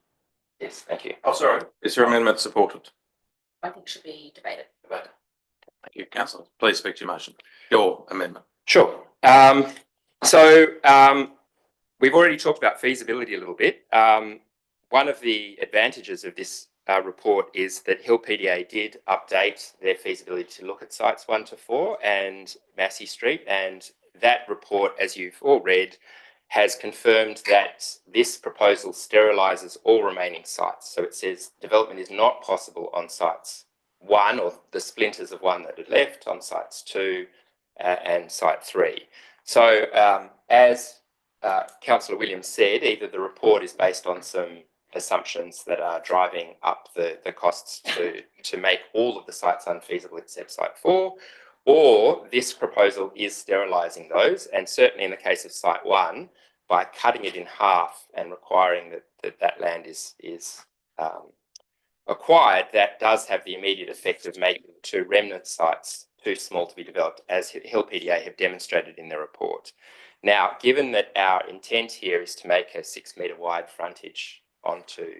Yes, thank you. Oh, sorry. Is your amendment supported? I think should be debated. Debated. Thank you, Councillor. Please speak to your motion. Your amendment. Sure. We've already talked about feasibility a little bit. One of the advantages of this report is that Hill PDA did update their feasibility to look at sites 1 to 4 and Massey Street, and that report, as you've all read, has confirmed that this proposal sterilises all remaining sites. So it says development is not possible on sites 1 or the splinters of 1 that are left, on sites 2 and site 3. So as Councillor Williams said, either the report is based on some assumptions that are driving up the costs to make all of the sites unfeasible except site 4, or this proposal is sterilising those, and certainly in the case of site 1, by cutting it in half and requiring that land is acquired, that does have the immediate effect of making the 2 remnant sites too small to be developed, as Hill PDA have demonstrated in their report. Now, given that our intent here is to make a 6 metre wide frontage onto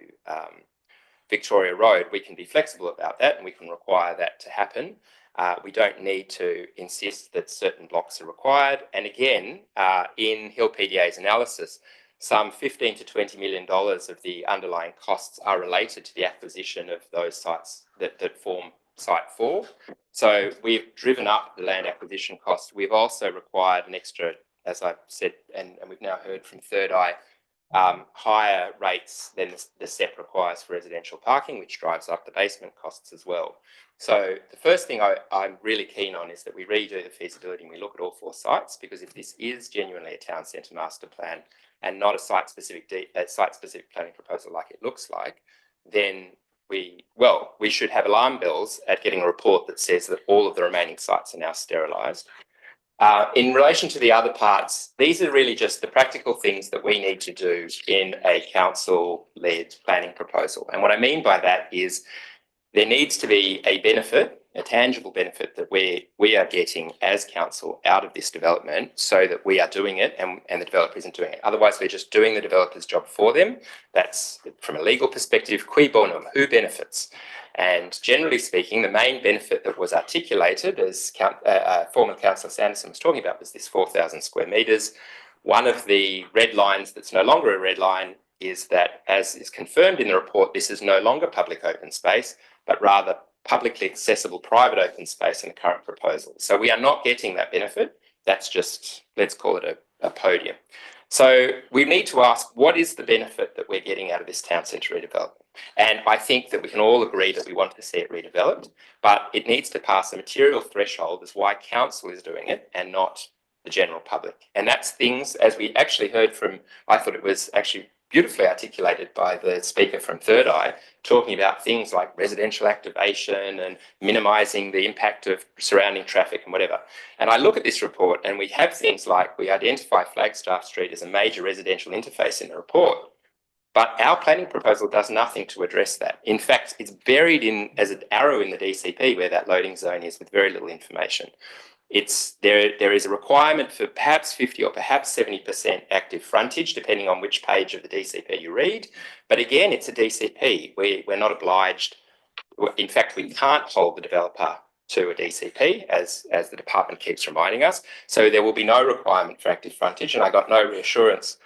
Victoria Road, we can be flexible about that and we can require that to happen. We don't need to insist that certain blocks are required. And again, in Hill PDA's analysis, some $15 to $20 million of the underlying costs are related to the acquisition of those sites that form site 4. So we've driven up the land acquisition cost. We've also required an extra, as I've said, and we've now heard from Third Eye, higher rates than the SEP requires for residential parking, which drives up the basement costs as well. So the first thing I'm really keen on is that we redo the feasibility and we look at all 4 sites, because if this is genuinely a town centre master plan and not a site-specific planning proposal like it looks like, then we should have alarm bells at getting a report that says that all of the remaining sites are now sterilised. In relation to the other parts, these are really just the practical things that we need to do in a council-led planning proposal. And what I mean by that is there needs to be a benefit, a tangible benefit that we are getting as council out of this development, so that we are doing it and the developer isn't doing it. Otherwise, we're just doing the developer's job for them. That's, from a legal perspective, qui bono, who benefits? And generally speaking, the main benefit that was articulated, as former Councillor Sanderson was talking about, was this 4,000 square metres. One of the red lines that's no longer a red line is that, as is confirmed in the report, this is no longer public open space, but rather publicly accessible private open space in the current proposal. So we are not getting that benefit. That's just, let's call it a podium. So we need to ask, what is the benefit that we're getting out of this town centre redevelopment? And I think that we can all agree that we want to see it redeveloped, but it needs to pass a material threshold as why council is doing it and not the general public. And that's things, as we actually heard from, I thought it was actually beautifully articulated by the speaker from Third Eye, talking about things like residential activation and minimising the impact of surrounding traffic and whatever. And I look at this report and we have things like we identify Flagstaff Street as a major residential interface in the report, but our planning proposal does nothing to address that. In fact, it's buried in as an arrow in the DCP where that loading zone is with very little information. There is a requirement for perhaps 50 or perhaps 70% active frontage, depending on which page of the DCP you read. But again, it's a DCP. We're not obliged. In fact, we can't hold the developer to a DCP, as the department keeps reminding us. So there will be no requirement for active frontage, and I got no reassurance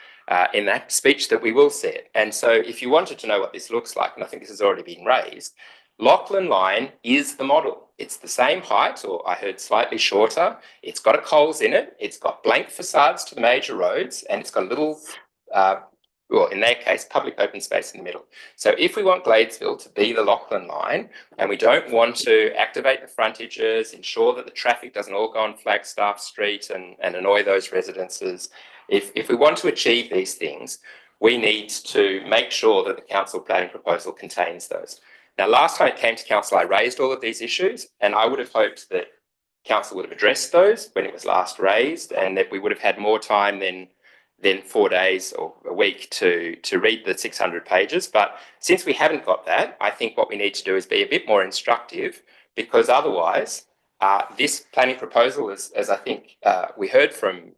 in that speech that we will see it. And so if you wanted to know what this looks like, and I think this has already been raised, Lachlan Line is the model. It's the same height, or I heard slightly shorter. It's got a Coles in it. It's got blank facades to the major roads, and it's got a little, well, in their case, public open space in the middle. So if we want Gladesville to be the Lachlan Line, and we don't want to activate the frontages, ensure that the traffic doesn't all go on Flagstaff Street and annoy those residences, if we want to achieve these things, we need to make sure that the council planning proposal contains those. Now, last time it came to council, I raised all of these issues, and I would have hoped that council would have addressed those when it was last raised, and that we would have had more time than 4 days or a week to read the 600 pages. But since we haven't got that, I think what we need to do is be a bit more instructive, because otherwise this planning proposal, as I think we heard from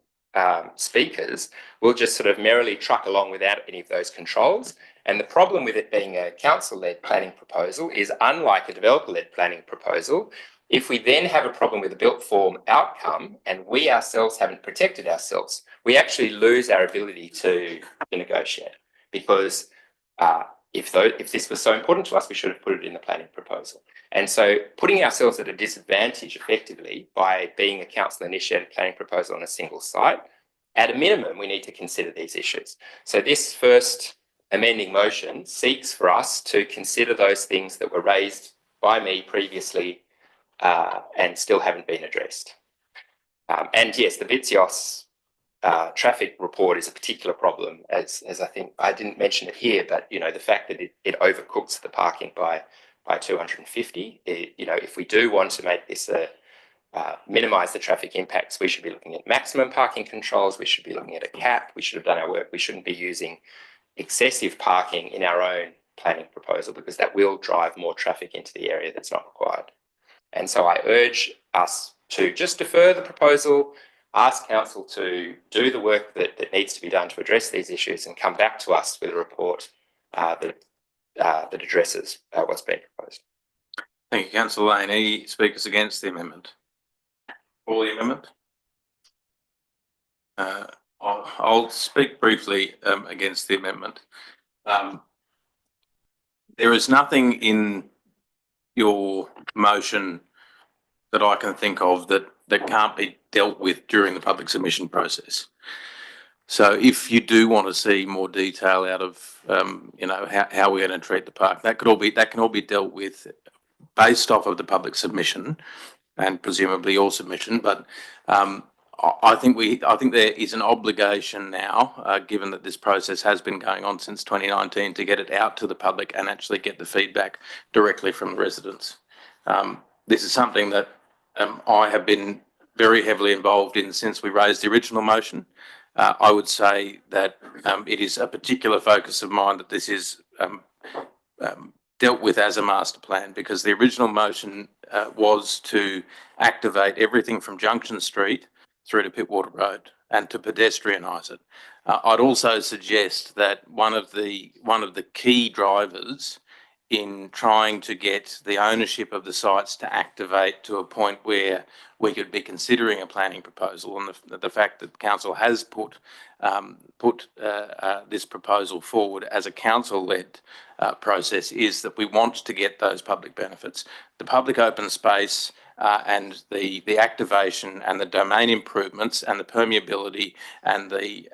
speakers, will just sort of merrily truck along without any of those controls. And the problem with it being a council-led planning proposal is, unlike a developer-led planning proposal, if we then have a problem with a built form outcome and we ourselves haven't protected ourselves, we actually lose our ability to negotiate. Because if this was so important to us, we should have put it in the planning proposal. And so putting ourselves at a disadvantage effectively by being a council-initiated planning proposal on a single site, at a minimum, we need to consider these issues. So this first amending motion seeks for us to consider those things that were raised by me previously and still haven't been addressed. And yes, the Bitsios traffic report is a particular problem, as I think I didn't mention it here, but you know, the fact that it overcooks the parking by 250. If we do want to make this minimise the traffic impacts, we should be looking at maximum parking controls. We should be looking at a cap. We should have done our work. We shouldn't be using excessive parking in our own planning proposal, because that will drive more traffic into the area that's not required. And so I urge us to just defer the proposal, ask council to do the work that needs to be done to address these issues, and come back to us with a report that addresses what's been proposed. Thank you, Councillor Lane. Any speakers against the amendment? For the amendment? I'll speak briefly against the amendment. There is nothing in your motion that I can think of that can't be dealt with during the public submission process. So if you do want to see more detail out of, how we're going to treat the park, that can all be dealt with based off of the public submission and presumably your submission. But I think there is an obligation now, given that this process has been going on since 2019, to get it out to the public and actually get the feedback directly from the residents. This is something that I have been very heavily involved in since we raised the original motion. I would say that it is a particular focus of mine that this is dealt with as a master plan, because the original motion was to activate everything from Junction Street through to Pittwater Road and to pedestrianise it. I'd also suggest that one of the key drivers in trying to get the ownership of the sites to activate to a point where we could be considering a planning proposal, and the fact that council has put this proposal forward as a council-led process, is that we want to get those public benefits. The public open space and the activation and the domain improvements and the permeability and the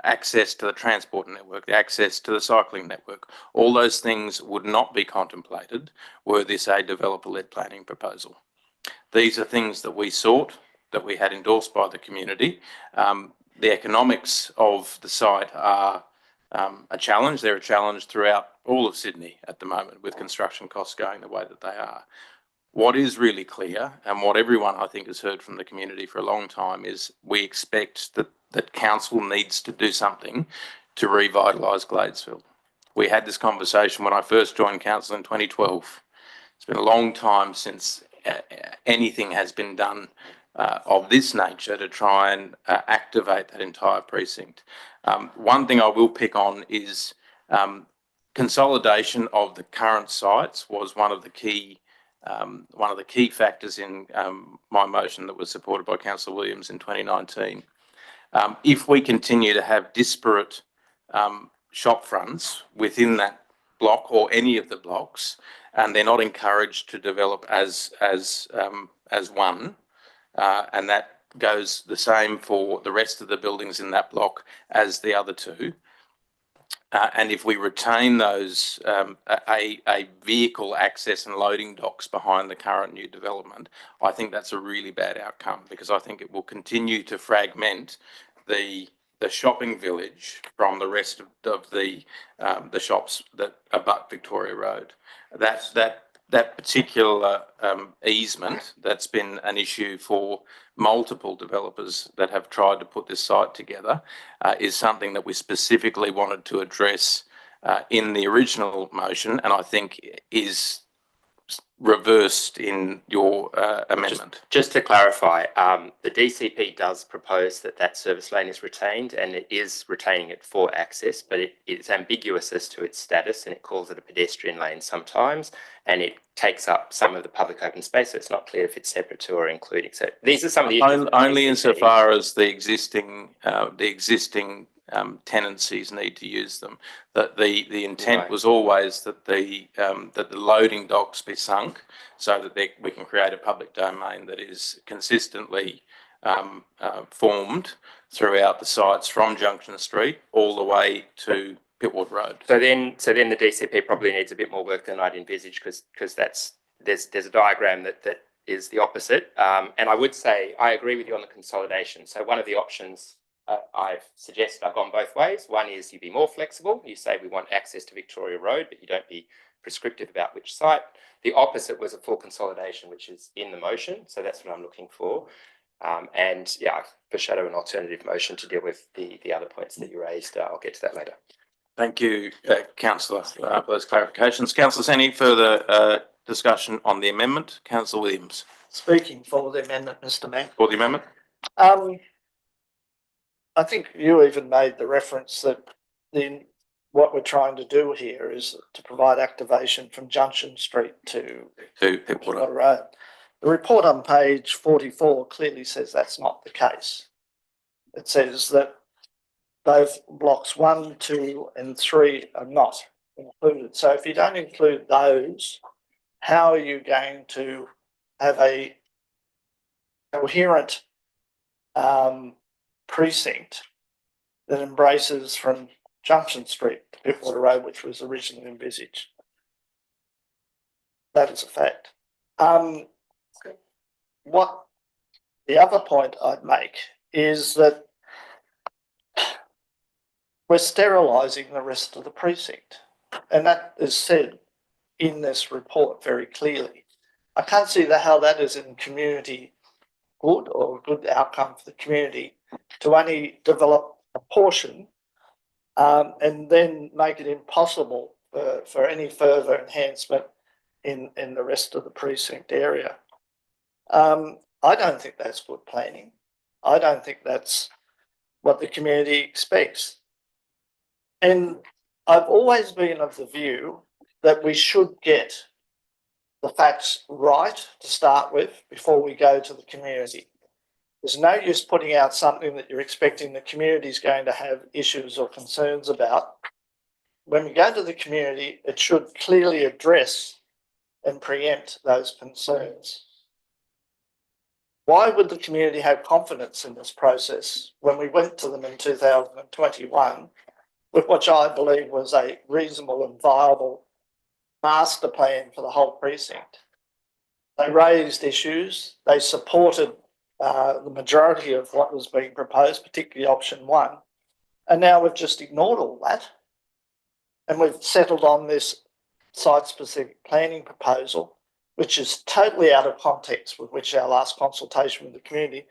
access to the transport network, the access to the cycling network, all those things would not be contemplated were this a developer-led planning proposal. These are things that we sought, that we had endorsed by the community. The economics of the site are a challenge. They're a challenge throughout all of Sydney at the moment, with construction costs going the way that they are. What is really clear, and what everyone I think has heard from the community for a long time, is we expect that council needs to do something to revitalise Gladesville. We had this conversation when I first joined council in 2012. It's been a long time since anything has been done of this nature to try and activate that entire precinct. One thing I will pick on is consolidation of the current sites was one of the key factors in my motion that was supported by Councillor Williams in 2019. If we continue to have disparate shop fronts within that block or any of the blocks, and they're not encouraged to develop as one, and that goes the same for the rest of the buildings in that block as the other two. And if we retain those, a vehicle access and loading docks behind the current new development, I think that's a really bad outcome, because I think it will continue to fragment the shopping village from the rest of the shops that abut Victoria Road. That particular easement that's been an issue for multiple developers that have tried to put this site together is something that we specifically wanted to address in the original motion, and I think is reversed in your amendment. Just to clarify, the DCP does propose that service lane is retained, and it is retaining it for access, but it's ambiguous as to its status, and it calls it a pedestrian lane sometimes, and it takes up some of the public open space, so it's not clear if it's separate to or including. So these are some of the issues. Only insofar as the existing tenancies need to use them. That the intent was always that the loading docks be sunk, so that we can create a public domain that is consistently formed throughout the sites from Junction Street all the way to Pitwood Road. So then the DCP probably needs a bit more work than I'd envisaged, because there's a diagram that is the opposite. And I would say I agree with you on the consolidation. So one of the options I've suggested, I've gone both ways. One is you be more flexible. You say we want access to Victoria Road, but you don't be prescriptive about which site. The opposite was a full consolidation, which is in the motion. So that's what I'm looking for. And yeah, I foreshadow an alternative motion to deal with the other points that you raised. I'll get to that later. Thank you, Councillor, for those clarifications. Councillors, any further discussion on the amendment? Councillor Williams. Speaking for the amendment, Mr. Mayor. For the amendment? I think you even made the reference that what we're trying to do here is to provide activation from Junction Street to Pitwood Road. The report on page 44 clearly says that's not the case. It says that both blocks 1, 2 and 3 are not included. So if you don't include those, how are you going to have a coherent precinct that embraces from Junction Street to Pitwood Road, which was originally envisaged? That is a fact. What the other point I'd make is that we're sterilising the rest of the precinct, and that is said in this report very clearly. I can't see how that is in community good or a good outcome for the community to only develop a portion and then make it impossible for any further enhancement in the rest of the precinct area. I don't think that's good planning. I don't think that's what the community expects. And I've always been of the view that we should get the facts right to start with before we go to the community. There's no use putting out something that you're expecting the community is going to have issues or concerns about. When we go to the community, it should clearly address and preempt those concerns. Why would the community have confidence in this process when we went to them in 2021 with what I believe was a reasonable and viable master plan for the whole precinct? They raised issues, they supported the majority of what was being proposed, particularly option 1, and now we've just ignored all that and we've settled on this site-specific planning proposal, which is totally out of context with which our last consultation with the community.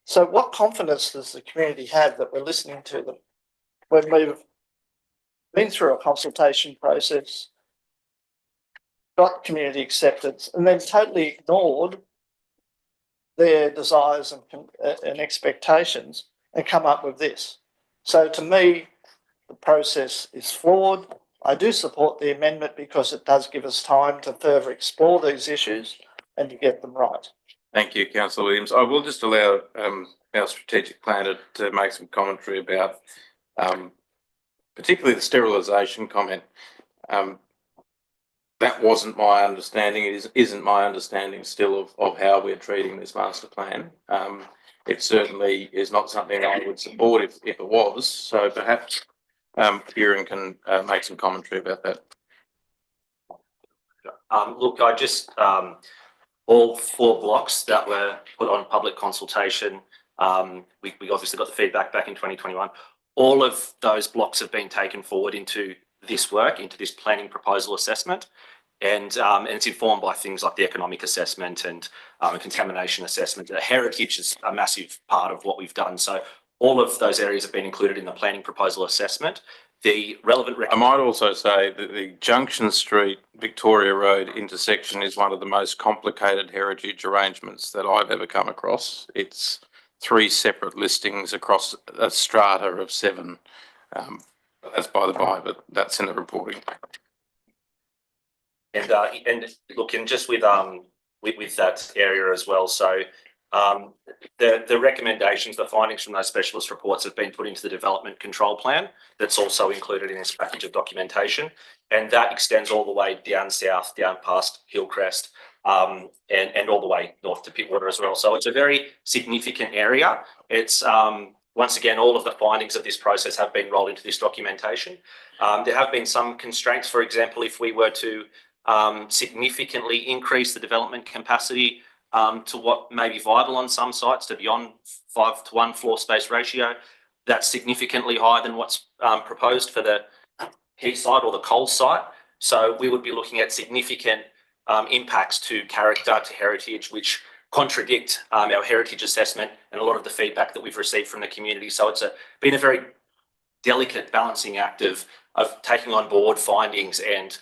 So what confidence does the community have that we're listening to them when we've been through a consultation process, got community acceptance, and then totally ignored their desires and expectations and come up with this? So to me, the process is flawed. I do support the amendment because it does give us time to further explore these issues and to get them right. Thank you, Councillor Williams. I will just allow our strategic planner to make some commentary about particularly the sterilisation comment. That wasn't my understanding. It isn't my understanding still of how we're treating this master plan. It certainly is not something I would support if it was. So perhaps Kieran can make some commentary about that. Look, I just, all 4 blocks that were put on public consultation, we obviously got the feedback back in 2021. All of those blocks have been taken forward into this work, into this planning proposal assessment. And it's informed by things like the economic assessment and contamination assessment. The heritage is a massive part of what we've done. So all of those areas have been included in the planning proposal assessment. The relevant... I might also say that the Junction Street Victoria Road intersection is one of the most complicated heritage arrangements that I've ever come across. It's 3 separate listings across a strata of 7. That's by the by, but that's in the reporting. And look, and just with that area as well. So the recommendations, the findings from those specialist reports have been put into the development control plan. That's also included in this package of documentation, and that extends all the way down south, down past Hillcrest, and all the way north to Pittwater as well. So it's a very significant area. It's once again, all of the findings of this process have been rolled into this documentation. There have been some constraints. For example, if we were to significantly increase the development capacity to what may be viable on some sites, to beyond 5:1 floor space ratio, that's significantly higher than what's proposed for the key site or the coal site. So we would be looking at significant impacts to character, to heritage, which contradict our heritage assessment and a lot of the feedback that we've received from the community. So it's been a very delicate balancing act of taking on board findings and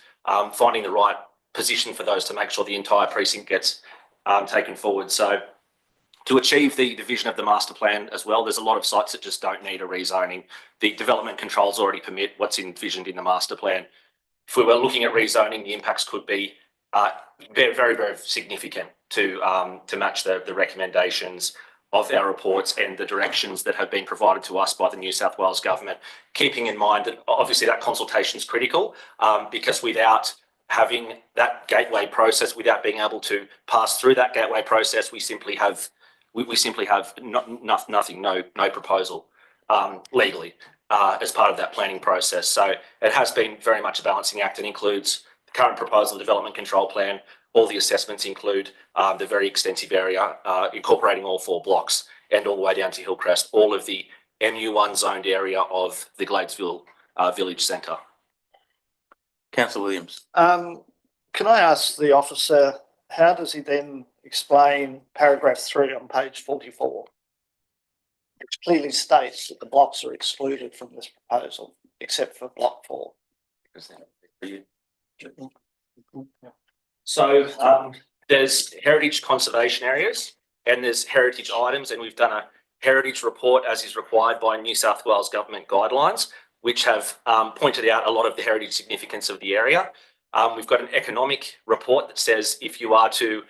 finding the right position for those to make sure the entire precinct gets taken forward. So to achieve the vision of the master plan as well, there's a lot of sites that just don't need a rezoning. The development controls already permit what's envisioned in the master plan. If we were looking at rezoning, the impacts could be very, very, very significant to match the recommendations of our reports and the directions that have been provided to us by the New South Wales government, keeping in mind that obviously that consultation is critical because without having that gateway process, without being able to pass through that gateway process, we simply have nothing, no proposal legally as part of that planning process. So it has been very much a balancing act and includes the current proposal development control plan. All the assessments include the very extensive area incorporating all 4 blocks and all the way down to Hillcrest, all of the MU1 zoned area of the Gladesville Village Centre. Councillor Williams. Can I ask the officer, how does he then explain paragraph 3 on page 44, which clearly states that the blocks are excluded from this proposal, except for block 4? So there's heritage conservation areas and there's heritage items, and we've done a heritage report as is required by New South Wales government guidelines, which have pointed out a lot of the heritage significance of the area. We've got an economic report that says if you are to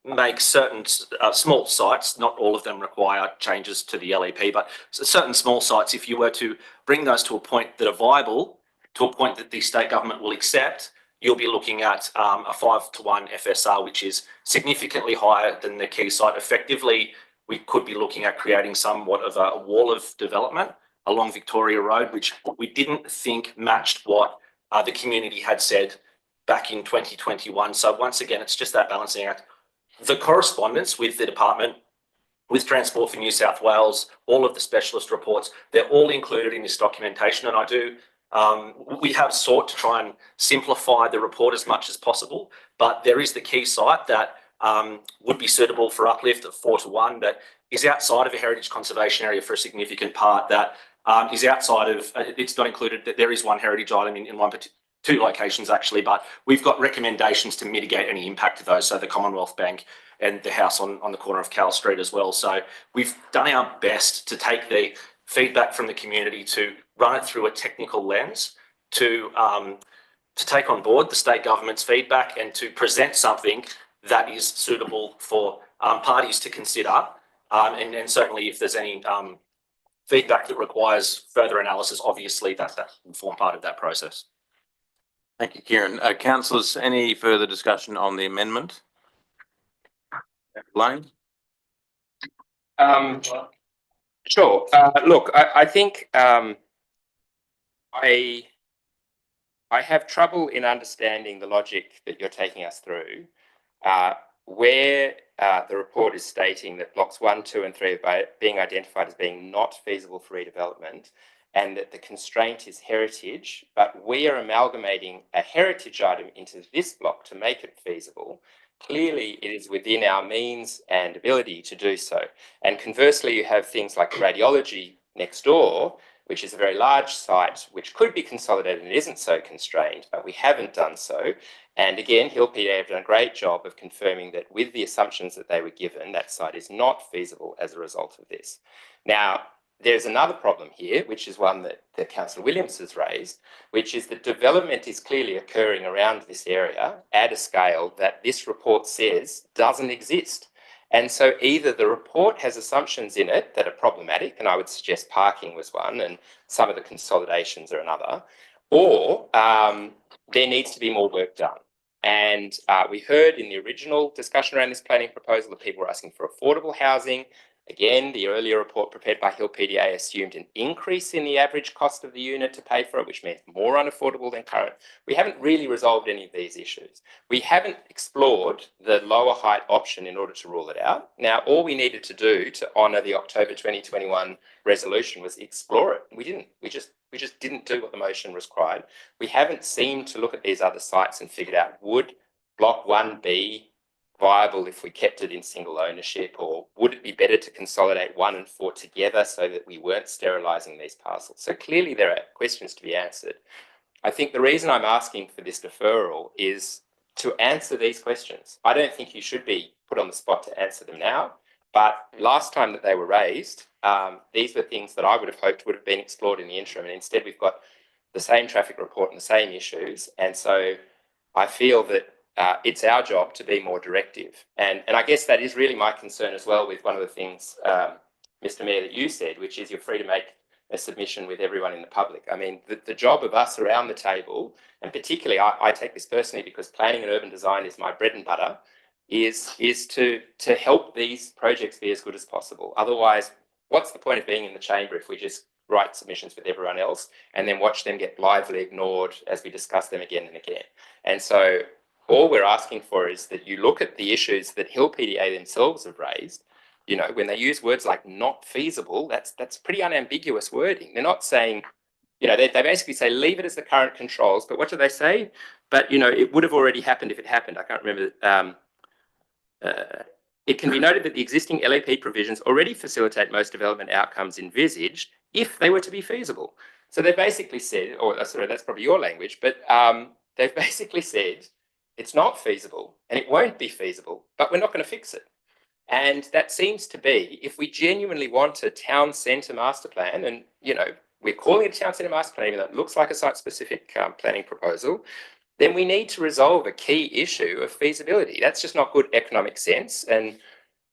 make certain small sites, not all of them require changes to the LEP, but certain small sites, if you were to bring those to a point that are viable, to a point that the state government will accept, you'll be looking at a 5:1 FSR, which is significantly higher than the key site. Effectively, we could be looking at creating somewhat of a wall of development along Victoria Road, which we didn't think matched what the community had said back in 2021. So once again, it's just that balancing act. The correspondence with the department, with Transport for New South Wales, all of the specialist reports, they're all included in this documentation. And I do We have sought to try and simplify the report as much as possible, but there is the key site that would be suitable for uplift of 4:1, that is outside of a heritage conservation area for a significant part, that is outside of, it's not included, that there is one heritage item in one particular, two locations actually, but we've got recommendations to mitigate any impact of those. So the Commonwealth Bank and the house on the corner of Carl Street as well. So we've done our best to take the feedback from the community, to run it through a technical lens, to take on board the state government's feedback, and to present something that is suitable for parties to consider. And certainly if there's any feedback that requires further analysis, obviously that will form part of that process. Thank you, Kieran. Councillors, any further discussion on the amendment? Lane? Sure. Look, I think I have trouble in understanding the logic that you're taking us through, where the report is stating that blocks 1, 2 and 3 are being identified as being not feasible for redevelopment, and that the constraint is heritage, but we are amalgamating a heritage item into this block to make it feasible. Clearly, it is within our means and ability to do so. And conversely, you have things like radiology next door, which is a very large site, which could be consolidated and isn't so constrained, but we haven't done so. And again, Hill PDA have done a great job of confirming that with the assumptions that they were given, that site is not feasible as a result of this. Now, there's another problem here, which is one that Councillor Williams has raised, which is that development is clearly occurring around this area at a scale that this report says doesn't exist. And so either the report has assumptions in it that are problematic, and I would suggest parking was one, and some of the consolidations are another, or there needs to be more work done. And we heard in the original discussion around this planning proposal that people were asking for affordable housing. Again, the earlier report prepared by Hill PDA assumed an increase in the average cost of the unit to pay for it, which means more unaffordable than current. We haven't really resolved any of these issues. We haven't explored the lower height option in order to rule it out. Now, all we needed to do to honour the October 2021 resolution was explore it. We didn't. We just didn't do what the motion required. We haven't seemed to look at these other sites and figured out, would block 1 be viable if we kept it in single ownership, or would it be better to consolidate 1 and 4 together so that we weren't sterilising these parcels? So clearly there are questions to be answered. I think the reason I'm asking for this deferral is to answer these questions. I don't think you should be put on the spot to answer them now, but last time that they were raised, these were things that I would have hoped would have been explored in the interim, and instead we've got the same traffic report and the same issues. And so I feel that it's our job to be more directive. And I guess that is really my concern as well with one of the things, Mr. Mayor, that you said, which is you're free to make a submission with everyone in the public. I mean, the job of us around the table, and particularly I take this personally because planning and urban design is my bread and butter, is to help these projects be as good as possible. Otherwise, what's the point of being in the chamber if we just write submissions with everyone else and then watch them get blithely ignored as we discuss them again and again? And so all we're asking for is that you look at the issues that Hill PDA themselves have raised. You know, when they use words like not feasible, that's pretty unambiguous wording. They're not saying, you know, they basically say leave it as the current controls, but what do they say? But, you know, it would have already happened if it happened. I can't remember. It can be noted that the existing LAP provisions already facilitate most development outcomes envisaged if they were to be feasible. So they basically said, or sorry, that's probably your language, but they've basically said it's not feasible and it won't be feasible, but we're not going to fix it. And that seems to be, if we genuinely want a town centre master plan, and, you know, we're calling it a town centre master plan, even though it looks like a site-specific planning proposal, then we need to resolve a key issue of feasibility. That's just not good economic sense. And,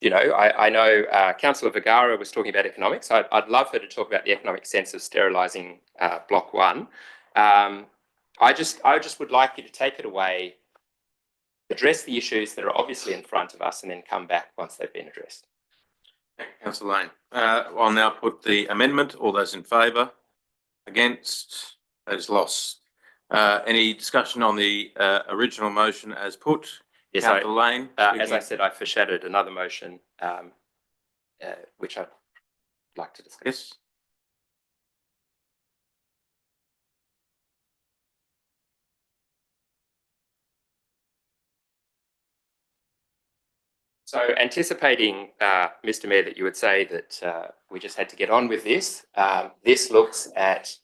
you know, I know Councillor Vergara was talking about economics. I'd love her to talk about the economic sense of sterilising Block 1. I just would like you to take it away, address the issues that are obviously in front of us, and then come back once they've been addressed. Thank you, Councillor Lane. I'll now put the amendment. All those in favour? Against? That is lost. Any discussion on the original motion as put? Yes, Councillor Lane. As I said, I foreshadowed another motion, which I'd like to discuss. Yes. So anticipating, Mr Mayor, that you would say that we just had to get on with this, this looks at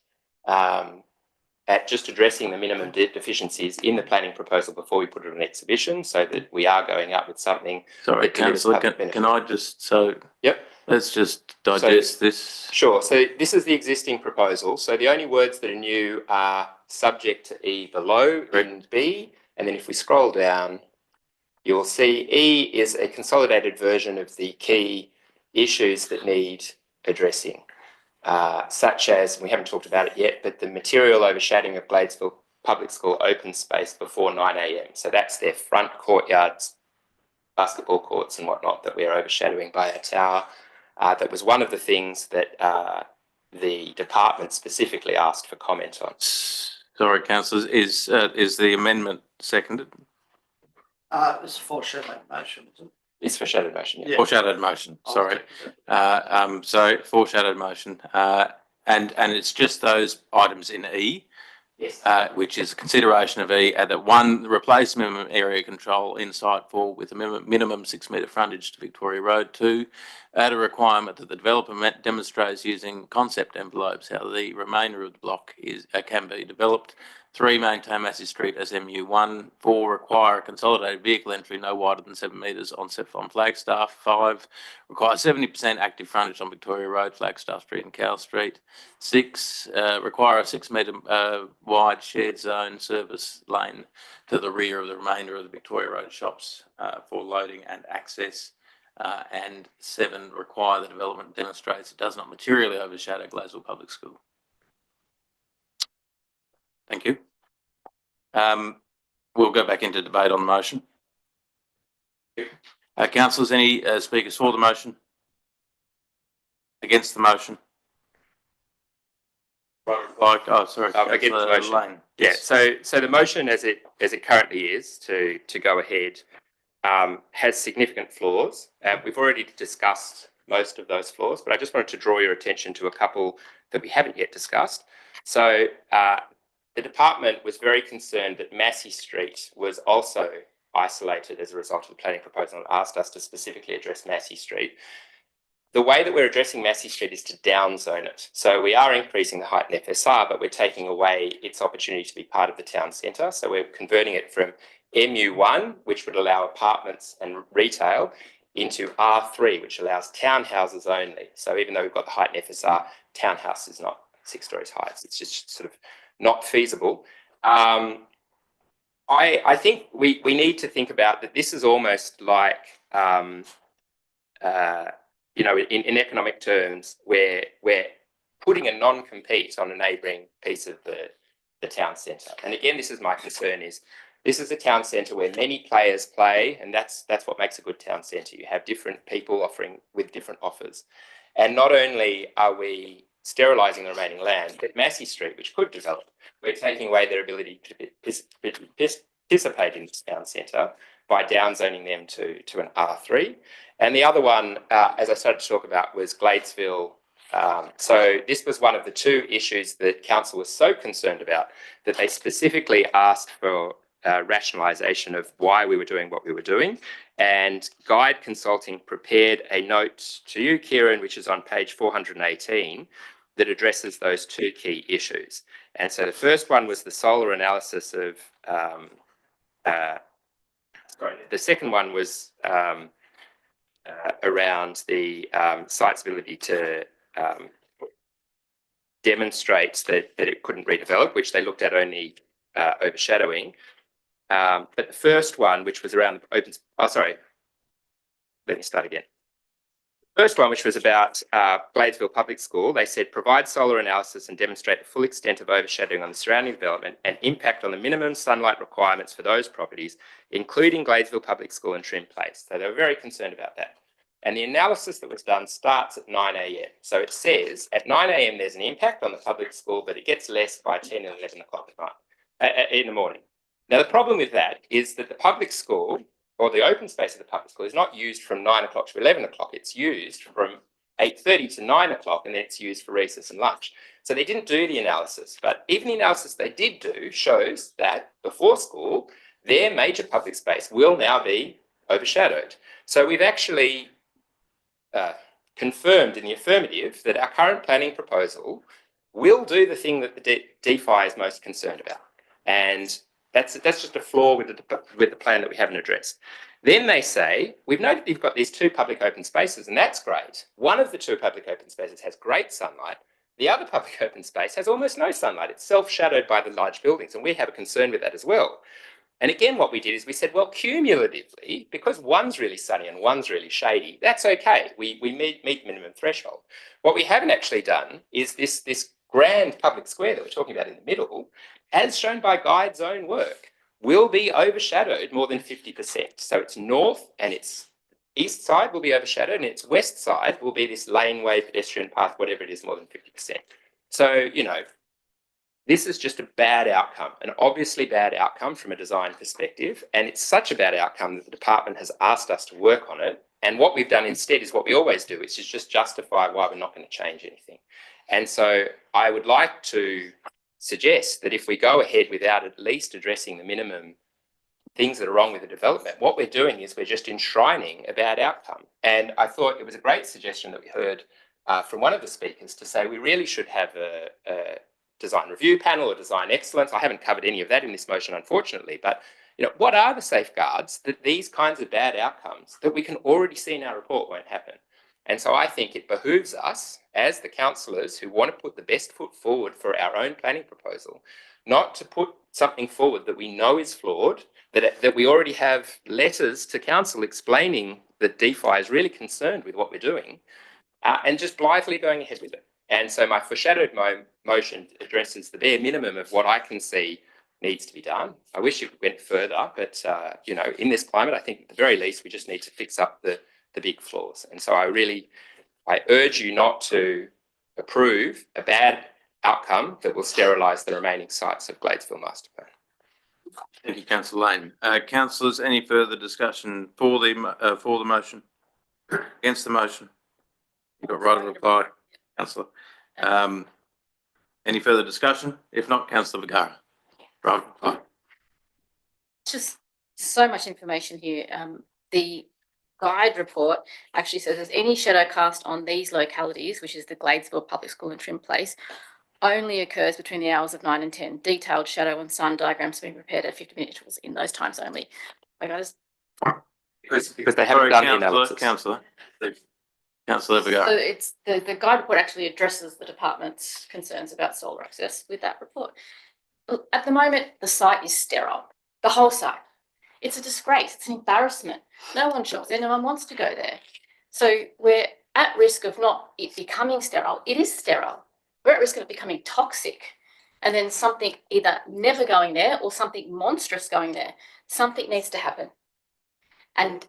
just addressing the minimum deficiencies in the planning proposal before we put it on exhibition, so that we are going up with something. Sorry, that delivers councillor, public can benefit. I just, so Yep. let's just digest this. Sure. So this is the existing proposal. So the only words that are new are subject to E below in B. And then if we scroll down, you'll see E is a consolidated version of the key issues that need addressing, such as, we haven't talked about it yet, but the material overshadowing of Gladesville Public School open space before 9 a.m. So that's their front courtyards, basketball courts and whatnot that we're overshadowing by our tower. That was one of the things that the department specifically asked for comment on. Sorry, councillors, is the amendment seconded? It's a foreshadowing motion, isn't it? It's foreshadowed motion, yeah. Foreshadowed motion, sorry. So foreshadowed motion, and it's just those items in E. Yes. Which is consideration of E, that one, replace minimum area control in site 4 with a minimum 6 metre frontage to Victoria Road. 2, add a requirement that the developer demonstrates using concept envelopes how the remainder of the block can be developed. 3, maintain Massey Street as MU1. 4, require a consolidated vehicle entry no wider than 7 metres on Flagstaff. 5, require 70% active frontage on Victoria Road, Flagstaff Street and Cow Street. 6, require a 6 metre wide shared zone service lane to the rear of the remainder of the Victoria Road shops for loading and access. And 7, require the development demonstrates it does not materially overshadow Gladesville Public School. Thank you. We'll go back into debate on the motion. Councillors, any speakers for the motion? Against the motion? Against the motion. Lane. Yeah. So the motion as it currently is to go ahead has significant flaws. We've already discussed most of those flaws, but I just wanted to draw your attention to a couple that we haven't yet discussed. So the department was very concerned that Massey Street was also isolated as a result of the planning proposal and asked us to specifically address Massey Street. The way that we're addressing Massey Street is to downzone it. So we are increasing the height in FSR, but we're taking away its opportunity to be part of the town centre. So we're converting it from MU1, which would allow apartments and retail, into R3, which allows townhouses only. So even though we've got the height in FSR, townhouse is not 6 stories high. It's just sort of not feasible. I think we need to think about that. This is almost like, you know, in economic terms, where we're putting a non-compete on a neighbouring piece of the town centre. And again, this is my concern, is this is a town centre where many players play, and that's what makes a good town centre. You have different people offering with different offers. And not only are we sterilising the remaining land, but Massey Street, which could develop, we're taking away their ability to participate in this town centre by downzoning them to an R3. And the other one, as I started to talk about, was Gladesville. So this was one of the 2 issues that council was so concerned about that they specifically asked for rationalisation of why we were doing what we were doing. And Guide Consulting prepared a note to you, Kieran, which is on page 418, that addresses those 2 key issues. And so the first one was the solar analysis of, the second one was around the site's ability to demonstrate that it couldn't redevelop, which they looked at only overshadowing. But the first one, which was around the open, let me start again. First one, which was about Gladesville Public School, they said provide solar analysis and demonstrate the full extent of overshadowing on the surrounding development and impact on the minimum sunlight requirements for those properties, including Gladesville Public School and Trim Place. So they were very concerned about that. And the analysis that was done starts at 9 a.m. So it says at 9 a.m. there's an impact on the public school, but it gets less by 10 and 11 o'clock at night, in the morning. Now, the problem with that is that the public school, or the open space of the public school, is not used from 9 o'clock to 11 o'clock. It's used from 8:30 to 9 o'clock, and then it's used for recess and lunch. So they didn't do the analysis, but even the analysis they did do shows that before school, their major public space will now be overshadowed. So we've actually confirmed in the affirmative that our current planning proposal will do the thing that the DeFi is most concerned about. And that's just a flaw with the plan that we haven't addressed. Then they say, we've noted you've got these two public open spaces, and that's great. One of the two public open spaces has great sunlight. The other public open space has almost no sunlight. It's self-shadowed by the large buildings, and we have a concern with that as well. And again, what we did is we said, well, cumulatively, because one's really sunny and one's really shady, that's okay. We meet minimum threshold. What we haven't actually done is this grand public square that we're talking about in the middle, as shown by Guide's own work, will be overshadowed more than 50%. So its north and its east side will be overshadowed, and its west side will be this laneway, pedestrian path, whatever it is, more than 50%. So, you know, this is just a bad outcome, an obviously bad outcome from a design perspective. And it's such a bad outcome that the department has asked us to work on it. And what we've done instead is what we always do, which is just justify why we're not going to change anything. And so I would like to suggest that if we go ahead without at least addressing the minimum things that are wrong with the development, what we're doing is we're just enshrining a bad outcome. And I thought it was a great suggestion that we heard from one of the speakers to say we really should have a design review panel or design excellence. I haven't covered any of that in this motion, unfortunately, but you know, what are the safeguards that these kinds of bad outcomes that we can already see in our report won't happen? And so I think it behooves us as the councillors who want to put the best foot forward for our own planning proposal, not to put something forward that we know is flawed, that we already have letters to council explaining that DeFi is really concerned with what we're doing, and just blithely going ahead with it. And so my foreshadowed motion addresses the bare minimum of what I can see needs to be done. I wish it went further, but you know, in this climate, I think at the very least we just need to fix up the big flaws. And so I urge you not to approve a bad outcome that will sterilise the remaining sites of Gladesville Master Plan. Thank you, Councillor Lane. Councillors, any further discussion for the motion? Against the motion? You've got right of reply, Councillor. Any further discussion? If not, Councillor Vergara. Right of reply. Just so much information here. The guide report actually says there's any shadow cast on these localities, which is the Gladesville Public School and Trim Place, only occurs between the hours of 9 and 10. Detailed shadow and sun diagrams being prepared at 50-minute intervals in those times only. My guys. Because they haven't done the analysis. Councillor Vergara. So it's the guide report actually addresses the department's concerns about solar access with that report. Look, at the moment, the site is sterile. The whole site. It's a disgrace. It's an embarrassment. No one shops there. No one wants to go there. So we're at risk of not it becoming sterile. It is sterile. We're at risk of it becoming toxic, and then something either never going there or something monstrous going there. Something needs to happen. And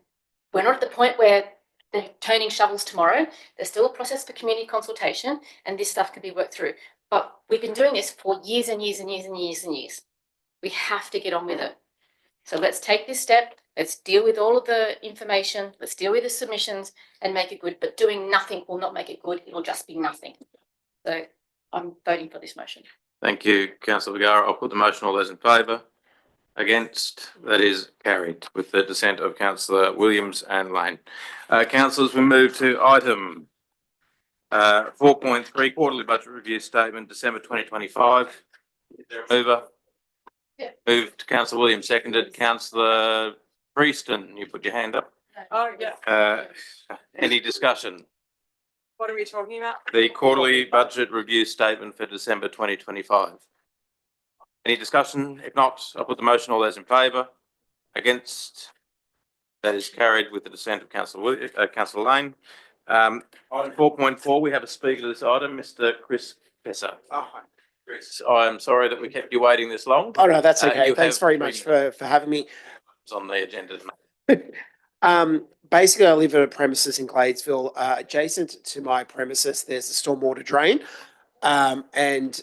we're not at the point where they're turning shovels tomorrow. There's still a process for community consultation, and this stuff can be worked through. But we've been doing this for years and years and years and years and years. We have to get on with it. So let's take this step. Let's deal with all of the information. Let's deal with the submissions and make it good. But doing nothing will not make it good. It'll just be nothing. So I'm voting for this motion. Thank you, Councillor Vergara. I'll put the motion. All those in favour? Against? That is carried with the dissent of Councillor Williams and Lane. Councillors, we move to item 4.3, Quarterly Budget Review Statement, December 2025. Is there a mover? Yeah. Moved. Councillor Williams, seconded. Councillor Prieston, you put your hand up. Oh, yeah. Any discussion? What are we talking about? The Quarterly Budget Review Statement for December 2025. Any discussion? If not, I'll put the motion. All those in favour? Against? That is carried with the dissent of Councillor Lane. Item 4.4, we have a speaker to this item, Mr. Chris Pesser. Chris, I'm sorry that we kept you waiting this long. Oh, no, that's okay. Thanks very much for having me. It's on the agenda. Basically, I live at a premises in Gladesville. Adjacent to my premises, there's a stormwater drain. And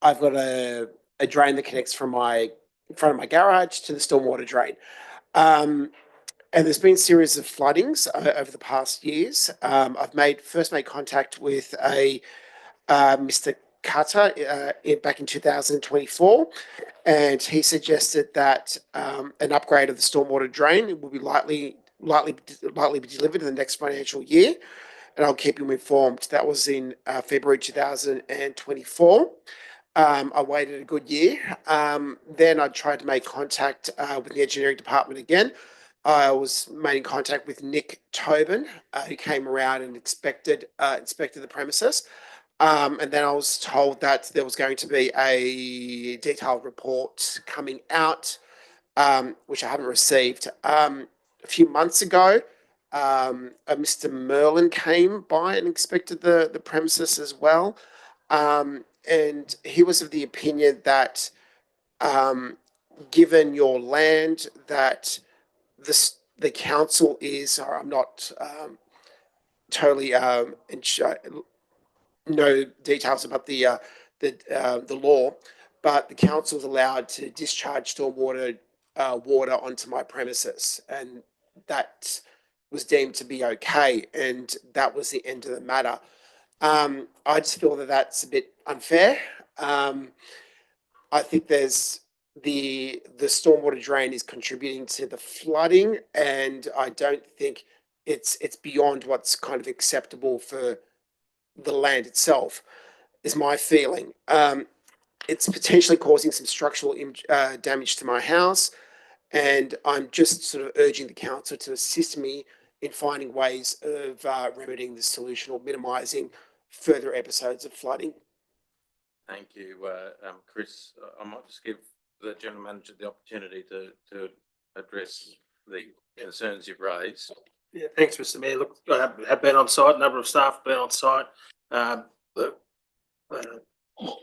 I've got a drain that connects from in front of my garage to the stormwater drain. And there's been a series of floodings over the past years. I've first made contact with Mr. Cutter back in 2024, and he suggested that an upgrade of the stormwater drain will be likely likely be delivered in the next financial year, and I'll keep you informed. That was in February 2024. I waited a good year. Then I tried to make contact with the engineering department again. I was made in contact with Nick Tobin, who came around and inspected the premises. And then I was told that there was going to be a detailed report coming out, which I haven't received. A few months ago, Mr. Merlin came by and inspected the premises as well. And he was of the opinion that, given your land, that the council is, or I'm not totally no details about the law, but the council is allowed to discharge stormwater water onto my premises, and that was deemed to be okay, and that was the end of the matter. I just feel that that's a bit unfair. I think there's the stormwater drain is contributing to the flooding, and I don't think it's beyond what's kind of acceptable for the land itself, is my feeling. It's potentially causing some structural damage to my house, and I'm just sort of urging the council to assist me in finding ways of remedying the solution or minimising further episodes of flooding. Thank you, Chris. I might just give the General Manager the opportunity to address the concerns you've raised. Yeah, thanks, Mr. Mayor. Look, I have been on site, a number of staff have been on site.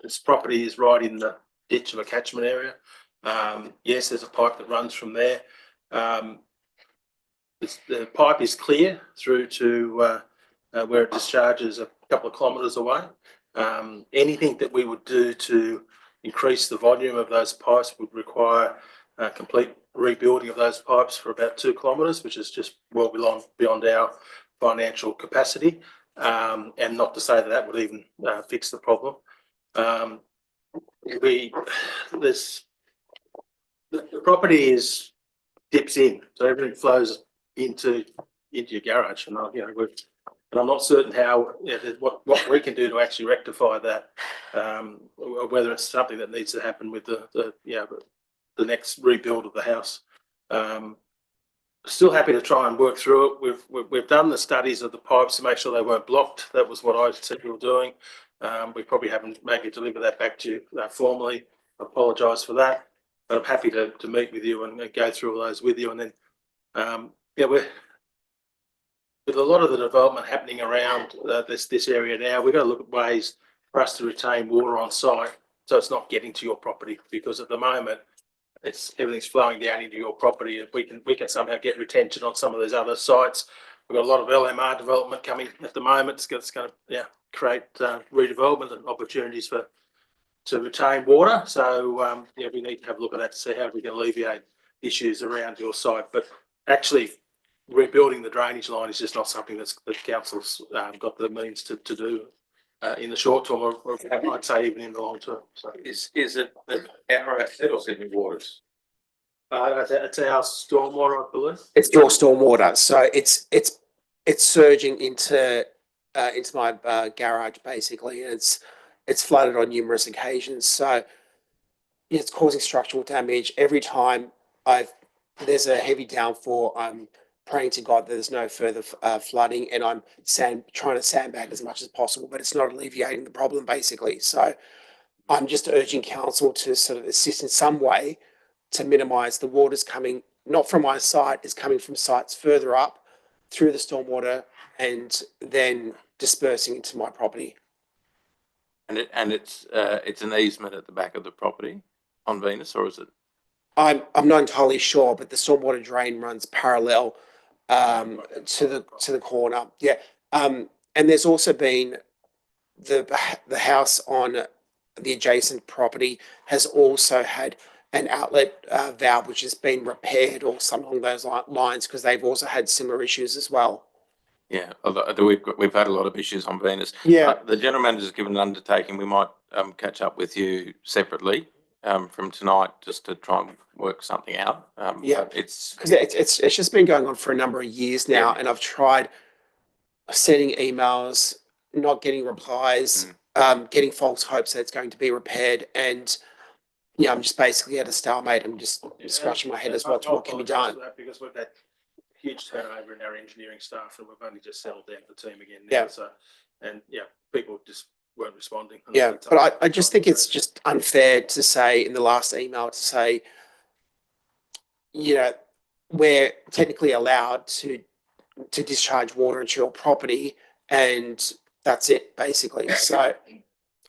This property is right in the ditch of a catchment area. Yes, there's a pipe that runs from there. The pipe is clear through to where it discharges a couple of kilometres away. Anything that we would do to increase the volume of those pipes would require a complete rebuilding of those pipes for about 2 kilometres, which is just well beyond our financial capacity. And not to say that that would even fix the problem. The property dips in, so everything flows into your garage, and I'm not certain how what we can do to actually rectify that, whether it's something that needs to happen with the next rebuild of the house. Still happy to try and work through it. We've done the studies of the pipes to make sure they weren't blocked. That was what I said we were doing. We probably haven't maybe delivered that back to you formally. I apologise for that, but I'm happy to meet with you and go through all those with you. And then, we're with a lot of the development happening around this area now. We've got to look at ways for us to retain water on site, so it's not getting to your property, because at the moment everything's flowing down into your property. If we can somehow get retention on some of those other sites. We've got a lot of LMR development coming at the moment. It's going to create redevelopment and opportunities to retain water. So we need to have a look at that to see how we can alleviate issues around your site. But actually, rebuilding the drainage line is just not something that council's got the means to do in the short term, or I'd say even in the long term. So Is it our asset or Sydney Waters? it's our stormwater, I believe. It's your stormwater, so it's surging into my garage basically, and it's flooded on numerous occasions. So it's causing structural damage every time there's a heavy downpour. I'm praying to God that there's no further flooding, and I'm trying to sandbag as much as possible, but it's not alleviating the problem basically. So I'm just urging council to sort of assist in some way to minimise the water's coming, not from my site, is coming from sites further up through the stormwater and then dispersing into my property. And it's an easement at the back of the property on Venus, or is it? I'm not entirely sure, but the stormwater drain runs parallel to the corner. Yeah. And there's also been the house on the adjacent property has also had an outlet valve which has been repaired or something along those lines, because they've also had similar issues as well. Yeah, we've had a lot of issues on Venus. Yeah. The General Manager's given an undertaking. We might catch up with you separately from tonight just to try and work something out. Yeah. But it's, Because it's just been going on for a number of years now, Yeah. and I've tried sending emails, not getting replies, getting false hopes that it's going to be repaired, and yeah, I'm just basically at a stalemate. I'm just scratching my head as well to what can be done. Because we've had huge turnover in our engineering staff, and we've only just settled down the team again now. Yeah. So, and yeah, people just weren't responding. Yeah, but I just think it's just unfair to say in the last email to say, you know, we're technically allowed to discharge water into your property, and that's it, basically. So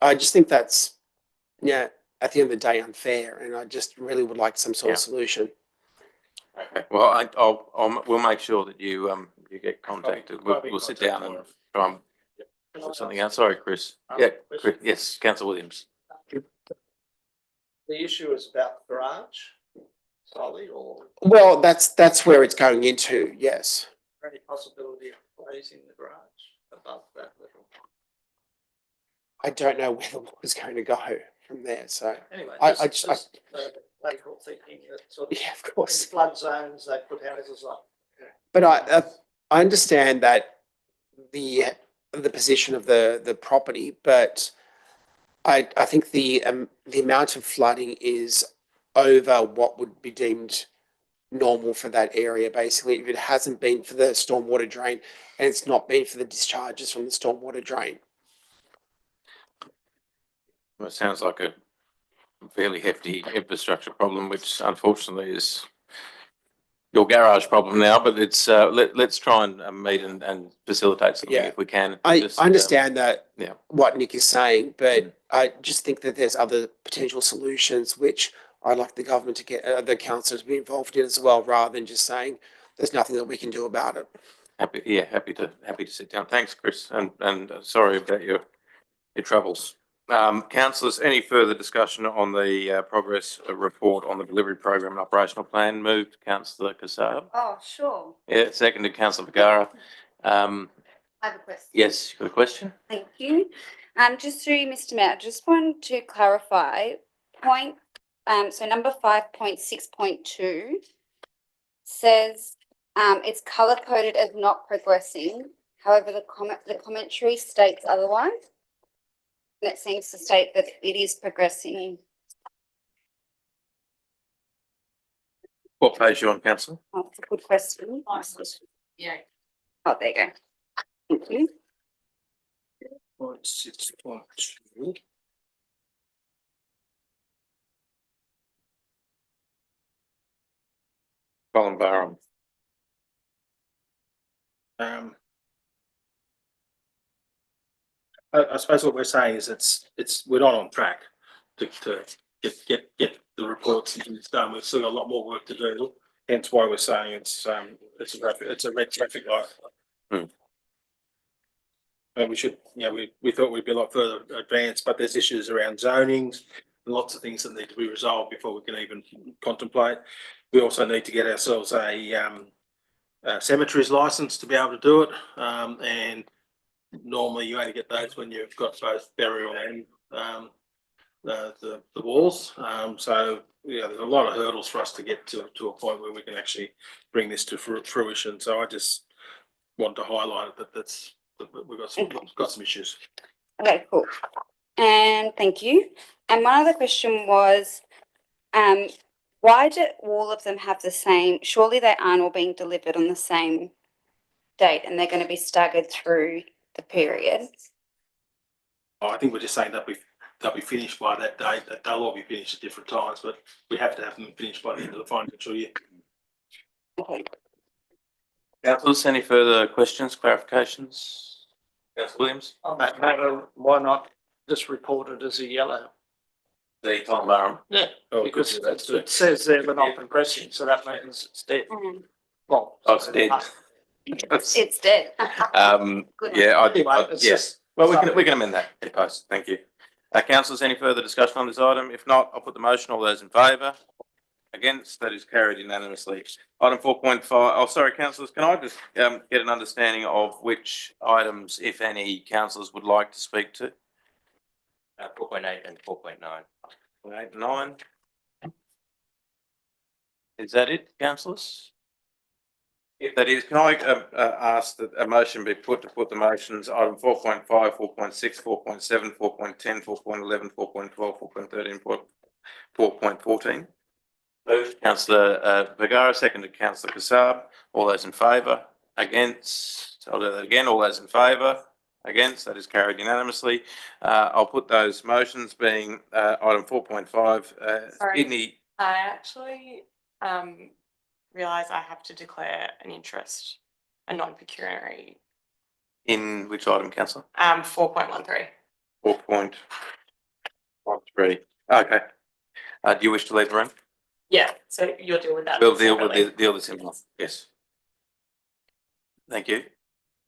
I just think that's, yeah, at the end of the day, unfair, and I just really would like some sort of solution. okay. Well, we'll make sure that you get contacted. We'll sit down and try and put something out. Sorry, Chris. Yeah, Chris, yes, Councillor Williams. The issue is about the garage solely, or Well, that's where it's going into, yes. any possibility of raising the garage above that level? I don't know where the water's going to go from there, so. Anyway, I just lateral thinking that sort of. Yeah, of course. In flood zones, they put houses up. But I understand that the position of the property, but I think the amount of flooding is over what would be deemed normal for that area. Basically, if it hasn't been for the stormwater drain, and it's not been for the discharges from the stormwater drain. Well, it sounds like a fairly hefty infrastructure problem, which unfortunately is your garage problem now, but it's, let's try and meet and facilitate something Yeah. if we can. I Just, understand that yeah. what Nick is saying, but I just think that there's other potential solutions which I'd like the government to get the council to be involved in as well, rather than just saying there's nothing that we can do about it. Happy to sit down. Thanks, Chris, and sorry about your troubles. Councillors, any further discussion on the progress report on the delivery program and operational plan? Moved, Councillor Casale. Oh, sure. Yeah, seconded, Councillor Vergara. I have a question. Yes, you got a question? Thank you. Just through Mr. Mayor, I just want to clarify so number 5.6.2 says it's color coded as not progressing. However, the commentary states otherwise. And it seems to state that it is progressing. What page are you on, Councillor? Oh, that's a good question. Yeah. Oh, there you go. Thank you. 6.2. Colin Barham. I suppose what we're saying is we're not on track to get the reports done. We've still got a lot more work to do. Hence why we're saying it's a red traffic light. And we should, we thought we'd be a lot further advanced, but there's issues around zonings and lots of things that need to be resolved before we can even contemplate. We also need to get ourselves a cemeteries license to be able to do it. And normally you only get those when you've got both burial and the walls. So yeah, there's a lot of hurdles for us to get to a point where we can actually bring this to fruition. So I just want to highlight that we've got some issues. Okay, cool. And thank you. And my other question was, why do all of them have the same? Surely they aren't all being delivered on the same date, and they're going to be staggered through the period. I think we're just saying that they'll be finished by that date. That they'll all be finished at different times, but we have to have them finished by the end of the financial year. Okay. Councillors, any further questions, clarifications? Councillor Williams? On that matter, why not just report it as a yellow? The Colin Barham. Yeah, because it says there we're not progressing, so that means it's dead. Well, it's dead. It's dead. Yeah, Anyway, yes. Well, we can amend that. Thank you. Councillors, any further discussion on this item? If not, I'll put the motion. All those in favour? Against? That is carried unanimously. Item 4.5. Oh, sorry, councillors. Can I just get an understanding of which items, if any, councillors would like to speak to? 4.8 and 4.9. 8 and 9. Is that it, councillors? If that is, can I ask that a motion be put to put the motions item 4.5, 4.6, 4.7, 4.10, 4.11, 4.12, 4.13, 4.14? Moved. Councillor Vergara, seconded Councillor Kassab. All those in favour? Against? I'll do that again. All those in favour? Against? That is carried unanimously. I'll put those motions being item 4.5. Sorry. Sydney. I actually realise I have to declare an interest, a non-pecuniary. In which item, councillor? 4.13. 4.13. Okay. Do you wish to leave the room? Yeah, so you'll deal with that. We'll deal separately. with deal this in one. Yes. Thank you.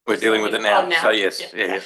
We're dealing with it now. Oh, now. So yes, Yeah. yeah.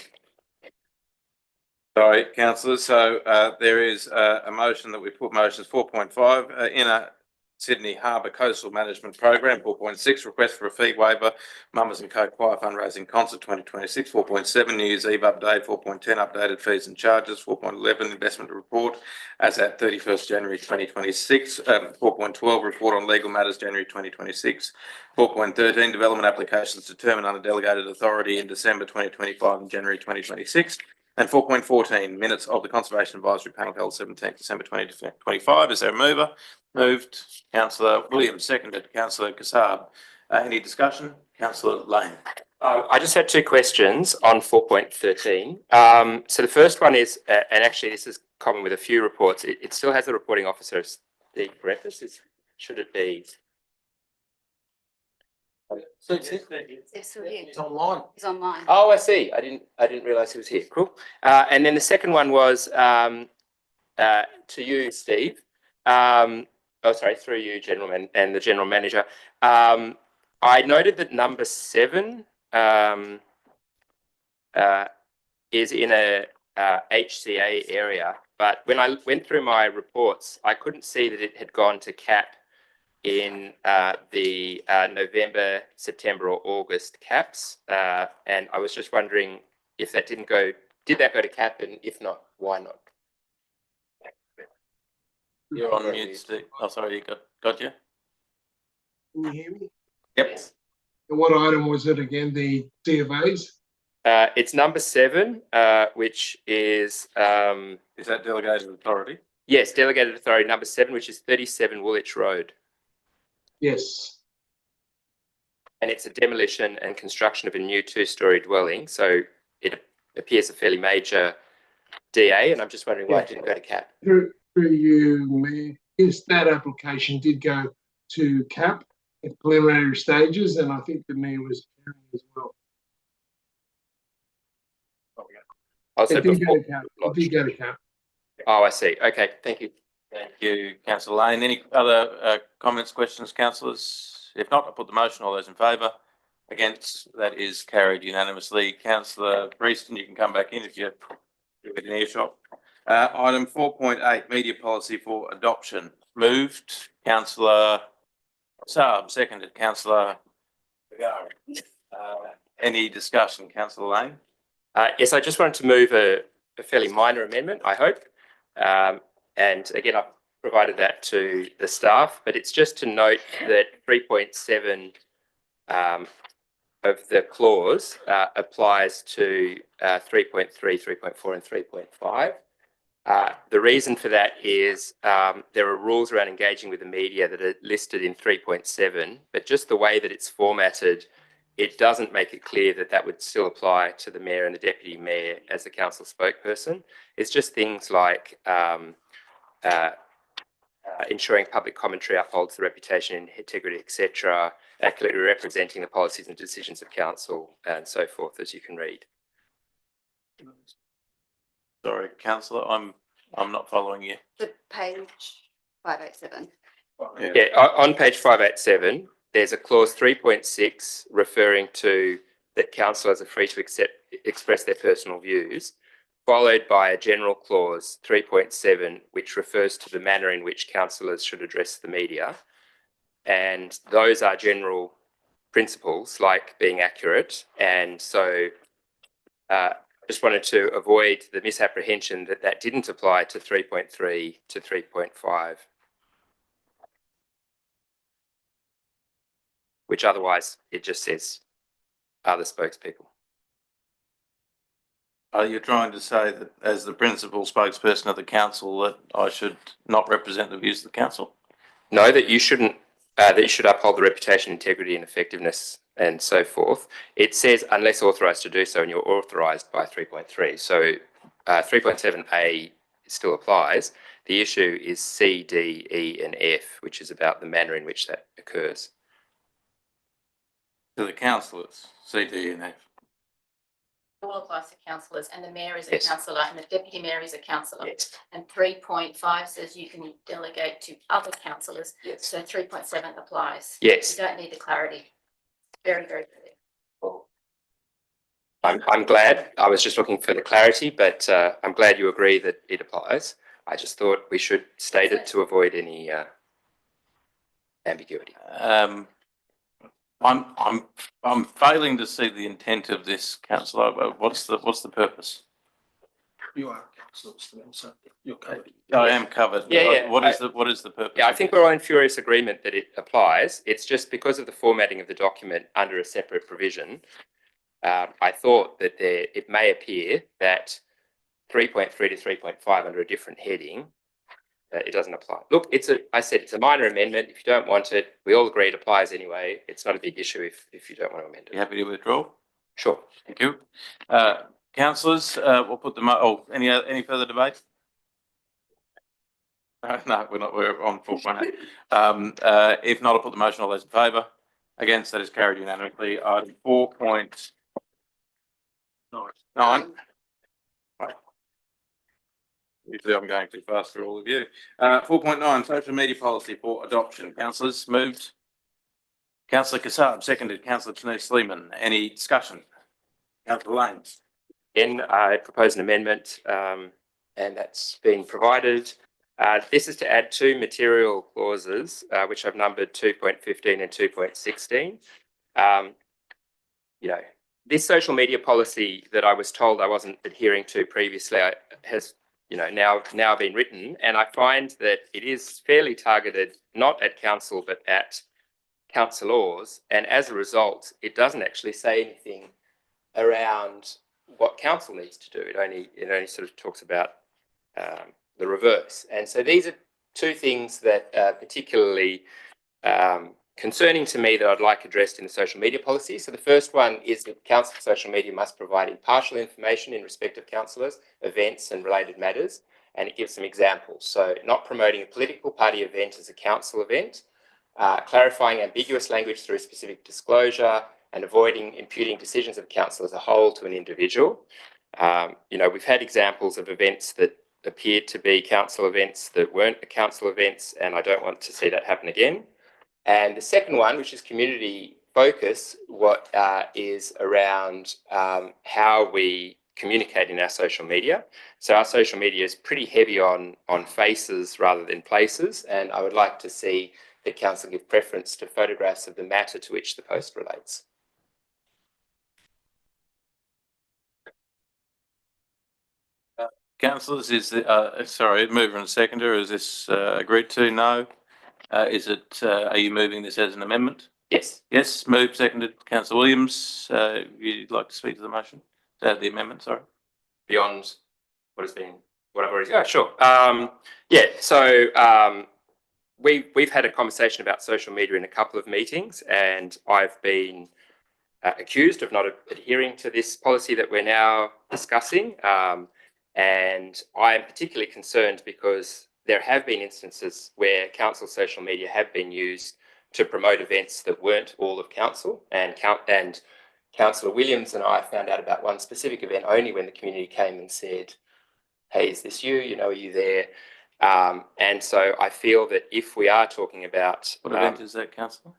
Sorry, councillors. So there is a motion that we put motions 4.5 inner Sydney Harbour Coastal Management Program. 4.6 request for a fee waiver. Mamas and Co Choir fundraising concert 2026. 4.7 New Year's Eve update. 4.10 updated fees and charges. 4.11 investment report as at 31st January 2026. 4.12 report on legal matters January 2026. 4.13 development applications determined under delegated authority in December 2025 and January 2026. And 4.14 minutes of the Conservation Advisory Panel held 17th December 2025. Is there a mover? Moved. Councillor Williams, seconded. Councillor Kassab. Any discussion? Councillor Lane. I just had two questions on 4.13. So the first one is, and actually this is common with a few reports, it still has the reporting officer as the parenthesis. Should it be? So it's online. It's online. Oh, I see. I didn't realise he was here. Cool. And then the second one was to you, Steve. Through you, gentlemen, and the general manager. I noted that number 7 is in a HCA area, but when I went through my reports, I couldn't see that it had gone to CAP in the November, September, or August caps, and I was just wondering if that did that go to CAP, and if not, why not? You're on mute, Steve. Oh, sorry, you got you. Can you hear me? Yep. And what item was it again? The C of A's? It's number 7, which is that delegated authority? Yes, delegated authority number 7, which is 37 Woolwich Road. Yes. And it's a demolition and construction of a new 2-storey dwelling. So it appears a fairly major DA, and I'm just wondering why it didn't go to CAP. Through you, Mayor, yes, that application did go to CAP at preliminary stages, and I think the Mayor was hearing as well. Also it did go to CAP. It did go to CAP. Oh, I see. Okay, thank you. Thank you, Councillor Lane. Any other comments, questions, councillors? If not, I'll put the motion. All those in favour? Against? That is carried unanimously. Councillor Prieston, you can come back in if you're within earshot. Item 4.8, media policy for adoption. Moved. Councillor Saab, seconded. Councillor Vergara. Any discussion, Councillor Lane? Yes, I just wanted to move a fairly minor amendment, I hope. And again, I've provided that to the staff, but it's just to note that 3.7 of the clause applies to 3.3, 3.4 and 3.5. The reason for that is there are rules around engaging with the media that are listed in 3.7, but just the way that it's formatted, it doesn't make it clear that that would still apply to the mayor and the deputy mayor as the council spokesperson. It's just things like ensuring public commentary upholds the reputation and integrity, etc., accurately representing the policies and decisions of council, and so forth, as you can read. Sorry, councillor, I'm not following you. The page 587. Yeah, on page 587, there's a clause 3.6 referring to that councillors are free to express their personal views, followed by a general clause 3.7, which refers to the manner in which councillors should address the media. And those are general principles like being accurate. And so Just wanted to avoid the misapprehension that that didn't apply to 3.3 to 3.5, which otherwise it just says other spokespeople. Are you trying to say that as the principal spokesperson of the council that I should not represent the views of the council? No, that you shouldn't, that you should uphold the reputation, integrity and effectiveness and so forth. It says unless authorised to do so, and you're authorised by 3.3. So 3.7A still applies. The issue is C, D, E and F, which is about the manner in which that occurs. To the councillors, C, D and F. All applies to councillors, and the mayor is a Yes. councillor and the deputy mayor is a councillor. Yes. And 3.5 says you can delegate to other councillors. Yes. So 3.7 applies. Yes. You don't need the clarity. Very, very clear. I'm glad. I was just looking for the clarity, but I'm glad you agree that it applies. I just thought we should state it to avoid any ambiguity. I'm failing to see the intent of this, councillor. What's the purpose? You are councillor, so you're covered. I am covered. Yeah. What is the purpose? Yeah, I think we're all in furious agreement that it applies. It's just because of the formatting of the document under a separate provision. I thought that it may appear that 3.3 to 3.5 under a different heading, it doesn't apply. Look, I said it's a minor amendment. If you don't want it, we all agree it applies anyway. It's not a big issue if you don't want to amend it. You happy to withdraw? Sure. Thank you. Councillors, we'll put them. Any further debate? No, we're not. We're on full front. If not, I'll put the motion. All those in favour? Against? That is carried unanimously. Item 4.9. Usually I'm going too fast for all of you. 4.9, social media policy for adoption. Councillors, moved. Councillor Kassab, seconded. Councillor Denise Sleeman. Any discussion? Councillor Lanes. Again, I propose an amendment, and that's been provided. This is to add two material clauses, which I've numbered 2.15 and 2.16. This social media policy that I was told I wasn't adhering to previously has now been written, and I find that it is fairly targeted not at council but at councillors, and as a result it doesn't actually say anything around what council needs to do. It only sort of talks about the reverse. And so these are two things that are particularly concerning to me that I'd like addressed in the social media policy. So the first one is that council social media must provide impartial information in respect of councillors, events and related matters. And it gives some examples. So not promoting a political party event as a council event, clarifying ambiguous language through specific disclosure, and avoiding imputing decisions of council as a whole to an individual. We've had examples of events that appeared to be council events that weren't council events, and I don't want to see that happen again. And the second one, which is community focus, is around how we communicate in our social media. So our social media is pretty heavy on faces rather than places, and I would like to see the council give preference to photographs of the matter to which the post relates. Councillors, mover and seconder, is this agreed to? No. Are you moving this as an amendment? Yes. Yes, moved, seconded. Councillor Williams, you'd like to speak to the motion? The amendment, sorry. Beyond what has been, what I've already said. Yeah, sure. We've had a conversation about social media in a couple of meetings, and I've been accused of not adhering to this policy that we're now discussing. And I am particularly concerned because there have been instances where council social media have been used to promote events that weren't all of council, and Councillor Williams and I found out about one specific event only when the community came and said, hey, is this you? Are you there? And so I feel that if we are talking about... What event is that, councillor?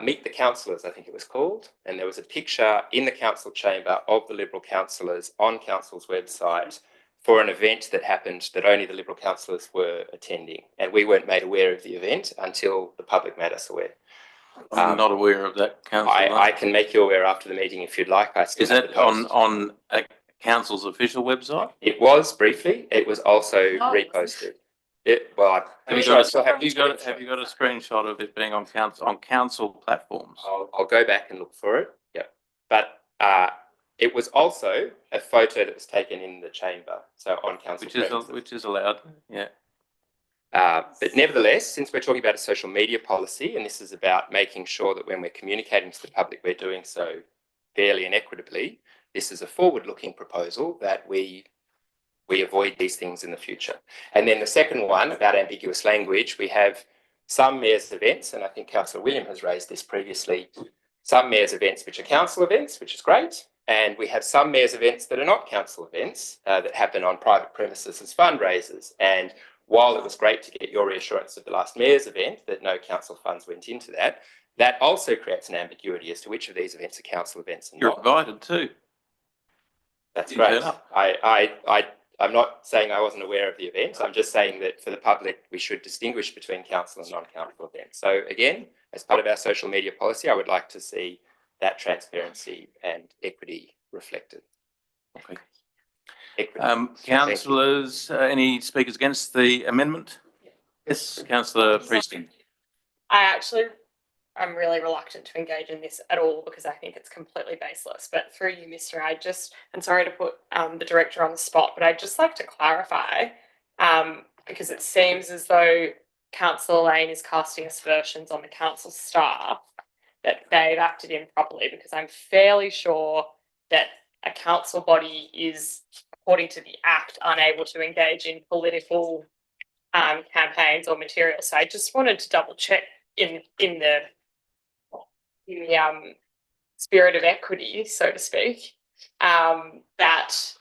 Meet the Councillors, I think it was called. And there was a picture in the council chamber of the Liberal councillors on council's website for an event that happened that only the Liberal councillors were attending. And we weren't made aware of the event until the public made us aware. I'm not aware of that, councillor. I can make you aware after the meeting if you'd like. Is that on council's official website? It was briefly. It was also No. reposted. I'm Have you sure got I still have have you got a screenshot of it being on council platforms? I'll go back and look for it. Yeah, but it was also a photo that was taken in the chamber, so on council premises. Which is allowed. Yeah. But nevertheless, since we're talking about a social media policy, and this is about making sure that when we're communicating to the public, we're doing so fairly and equitably, this is a forward-looking proposal that we avoid these things in the future. And then the second one about ambiguous language, we have some mayor's events, and I think Councillor William has raised this previously, some mayor's events which are council events, which is great, and we have some mayor's events that are not council events that happen on private premises as fundraisers. And while it was great to get your reassurance of the last mayor's event that no council funds went into that, that also creates an ambiguity as to which of these events are council events and You're not. invited too. That's You great. turn up. I'm not saying I wasn't aware of the event. I'm just saying that for the public, we should distinguish between council and non-council events. So again, as part of our social media policy, I would like to see that transparency and equity reflected. Okay. Equity. Councillors, any speakers against the amendment? Yes, Councillor Priestley. I'm really reluctant to engage in this at all because I think it's completely baseless. But through you, Mr. And sorry to put the director on the spot, but I'd just like to clarify because it seems as though Councillor Lane is casting aspersions on the council staff that they've acted improperly, because I'm fairly sure that a council body is, according to the Act, unable to engage in political campaigns or materials. So I just wanted to double check in the spirit of equity, so to speak, that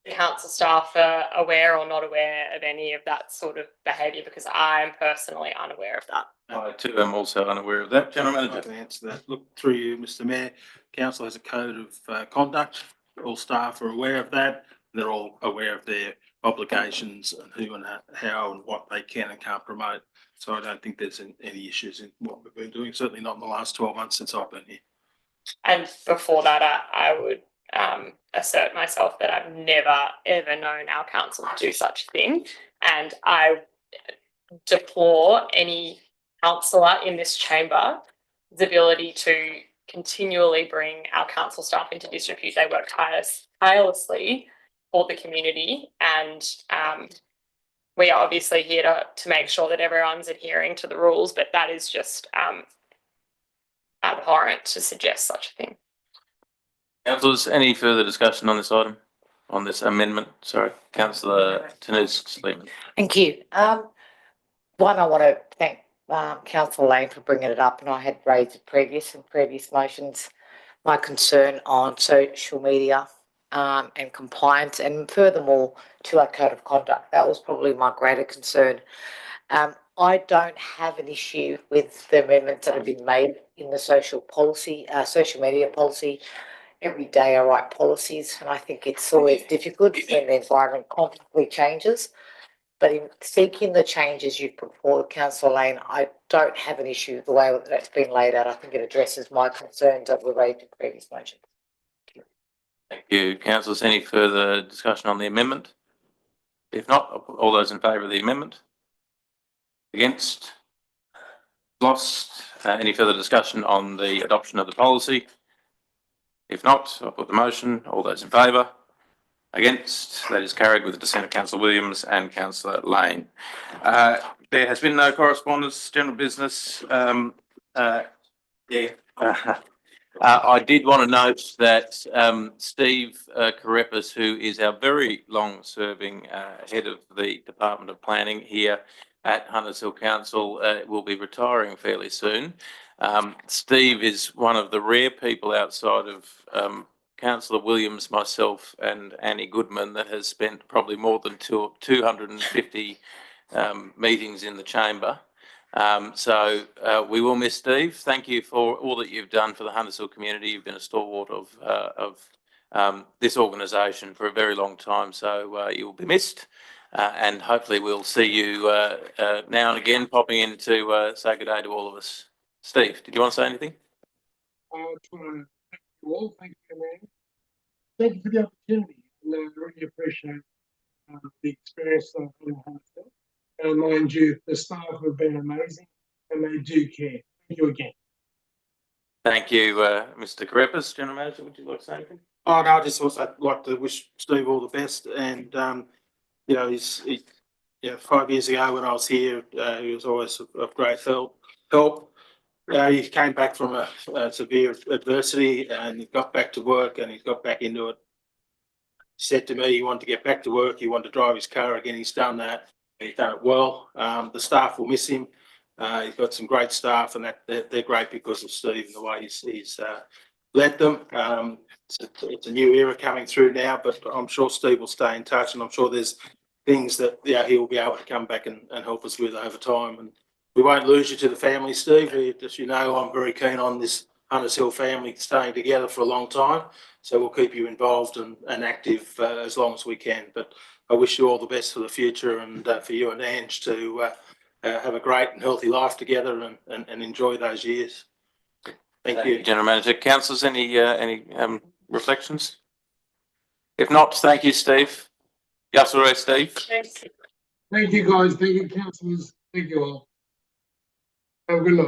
the council staff are aware or not aware of any of that sort of behaviour, because I am personally unaware of that. I too am also unaware of that. General I'd Manager. like to answer that. Look, through you, Mr. Mayor, council has a code of conduct. All staff are aware of that. They're all aware of their obligations and who and how and what they can and can't promote. So I don't think there's any issues in what we've been doing, certainly not in the last 12 months since I've been here. And before that, I would assert myself that I've never, ever known our council to do such a thing. And I deplore any councillor in this chamber's ability to continually bring our council staff into disrepute. They work tirelessly for the community, and we are obviously here to make sure that everyone's adhering to the rules, but that is just abhorrent to suggest such a thing. Councillors, any further discussion on this item, on this amendment? Sorry, Councillor Tanous-Sleeman. Thank you. One, I want to thank Councillor Lane for bringing it up, and I had raised it in previous motions, my concern on social media and compliance, and furthermore to our code of conduct. That was probably my greater concern. I don't have an issue with the amendments that have been made in the social media policy. Every day I write policies, and I think it's always difficult when the environment constantly changes. But in seeking the changes you put forward, Councillor Lane, I don't have an issue with the way that's been laid out. I think it addresses my concerns that were raised in previous motions. Thank you. Councillors, any further discussion on the amendment? If not, all those in favour of the amendment? Against? Lost? Any further discussion on the adoption of the policy? If not, I'll put the motion. All those in favour? Against? That is carried with the dissent of Councillor Williams and Councillor Lane. There has been no correspondence, general business. I did want to note that Steve Carepis, who is our very long-serving head of the Department of Planning here at Hunters Hill Council, will be retiring fairly soon. Steve is one of the rare people outside of Councillor Williams, myself and Annie Goodman that has spent probably more than 250 meetings in the chamber. So we will miss Steve. Thank you for all that you've done for the Hunters Hill community. You've been a stalwart of this organisation for a very long time. So you will be missed, and hopefully we'll see you now and again popping in to say good day to all of us. Steve, did you want to say anything? I just want to thank you all. Thank you, man. Thank you for the opportunity. and I really appreciate the experience that I've had in Huntsville. And mind you, the staff have been amazing and they do care. Thank you again. Thank you, Mr. Karepis. General Manager, would you like to say anything? Oh, no, I just also like to wish Steve all the best. And, you know, yeah, 5 years ago when I was here, he was always of great help. He came back from a severe adversity and he got back to work and he's got back into it. He said to me he wanted to get back to work. He wanted to drive his car again. He's done that. He's done it well. The staff will miss him. He's got some great staff, and they're great because of Steve and the way he's led them. It's a new era coming through now, but I'm sure Steve will stay in touch, and I'm sure there's things that he'll be able to come back and help us with over time. And we won't lose you to the family, Steve. As you know, I'm very keen on this Hunters Hill family staying together for a long time. So we'll keep you involved and active as long as we can. But I wish you all the best for the future and for you and Ange to have a great and healthy life together and enjoy those years. Thank you. General Manager. Councillors, any reflections? If not, thank you, Steve. Yes, all right, Steve. Thanks. Thank you, guys. Thank you, councillors. Thank you all. Have a good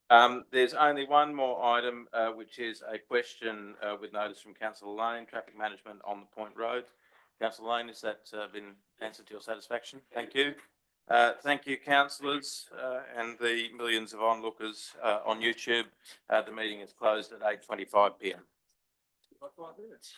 night. There's only one more item, which is a question with notice from Councillor Lane, traffic management on the Point Road. Councillor Lane, has that been answered to your satisfaction? Thank you. Thank you, councillors, and the millions of onlookers on YouTube. The meeting is closed at 8:25 p.m. 5 minutes.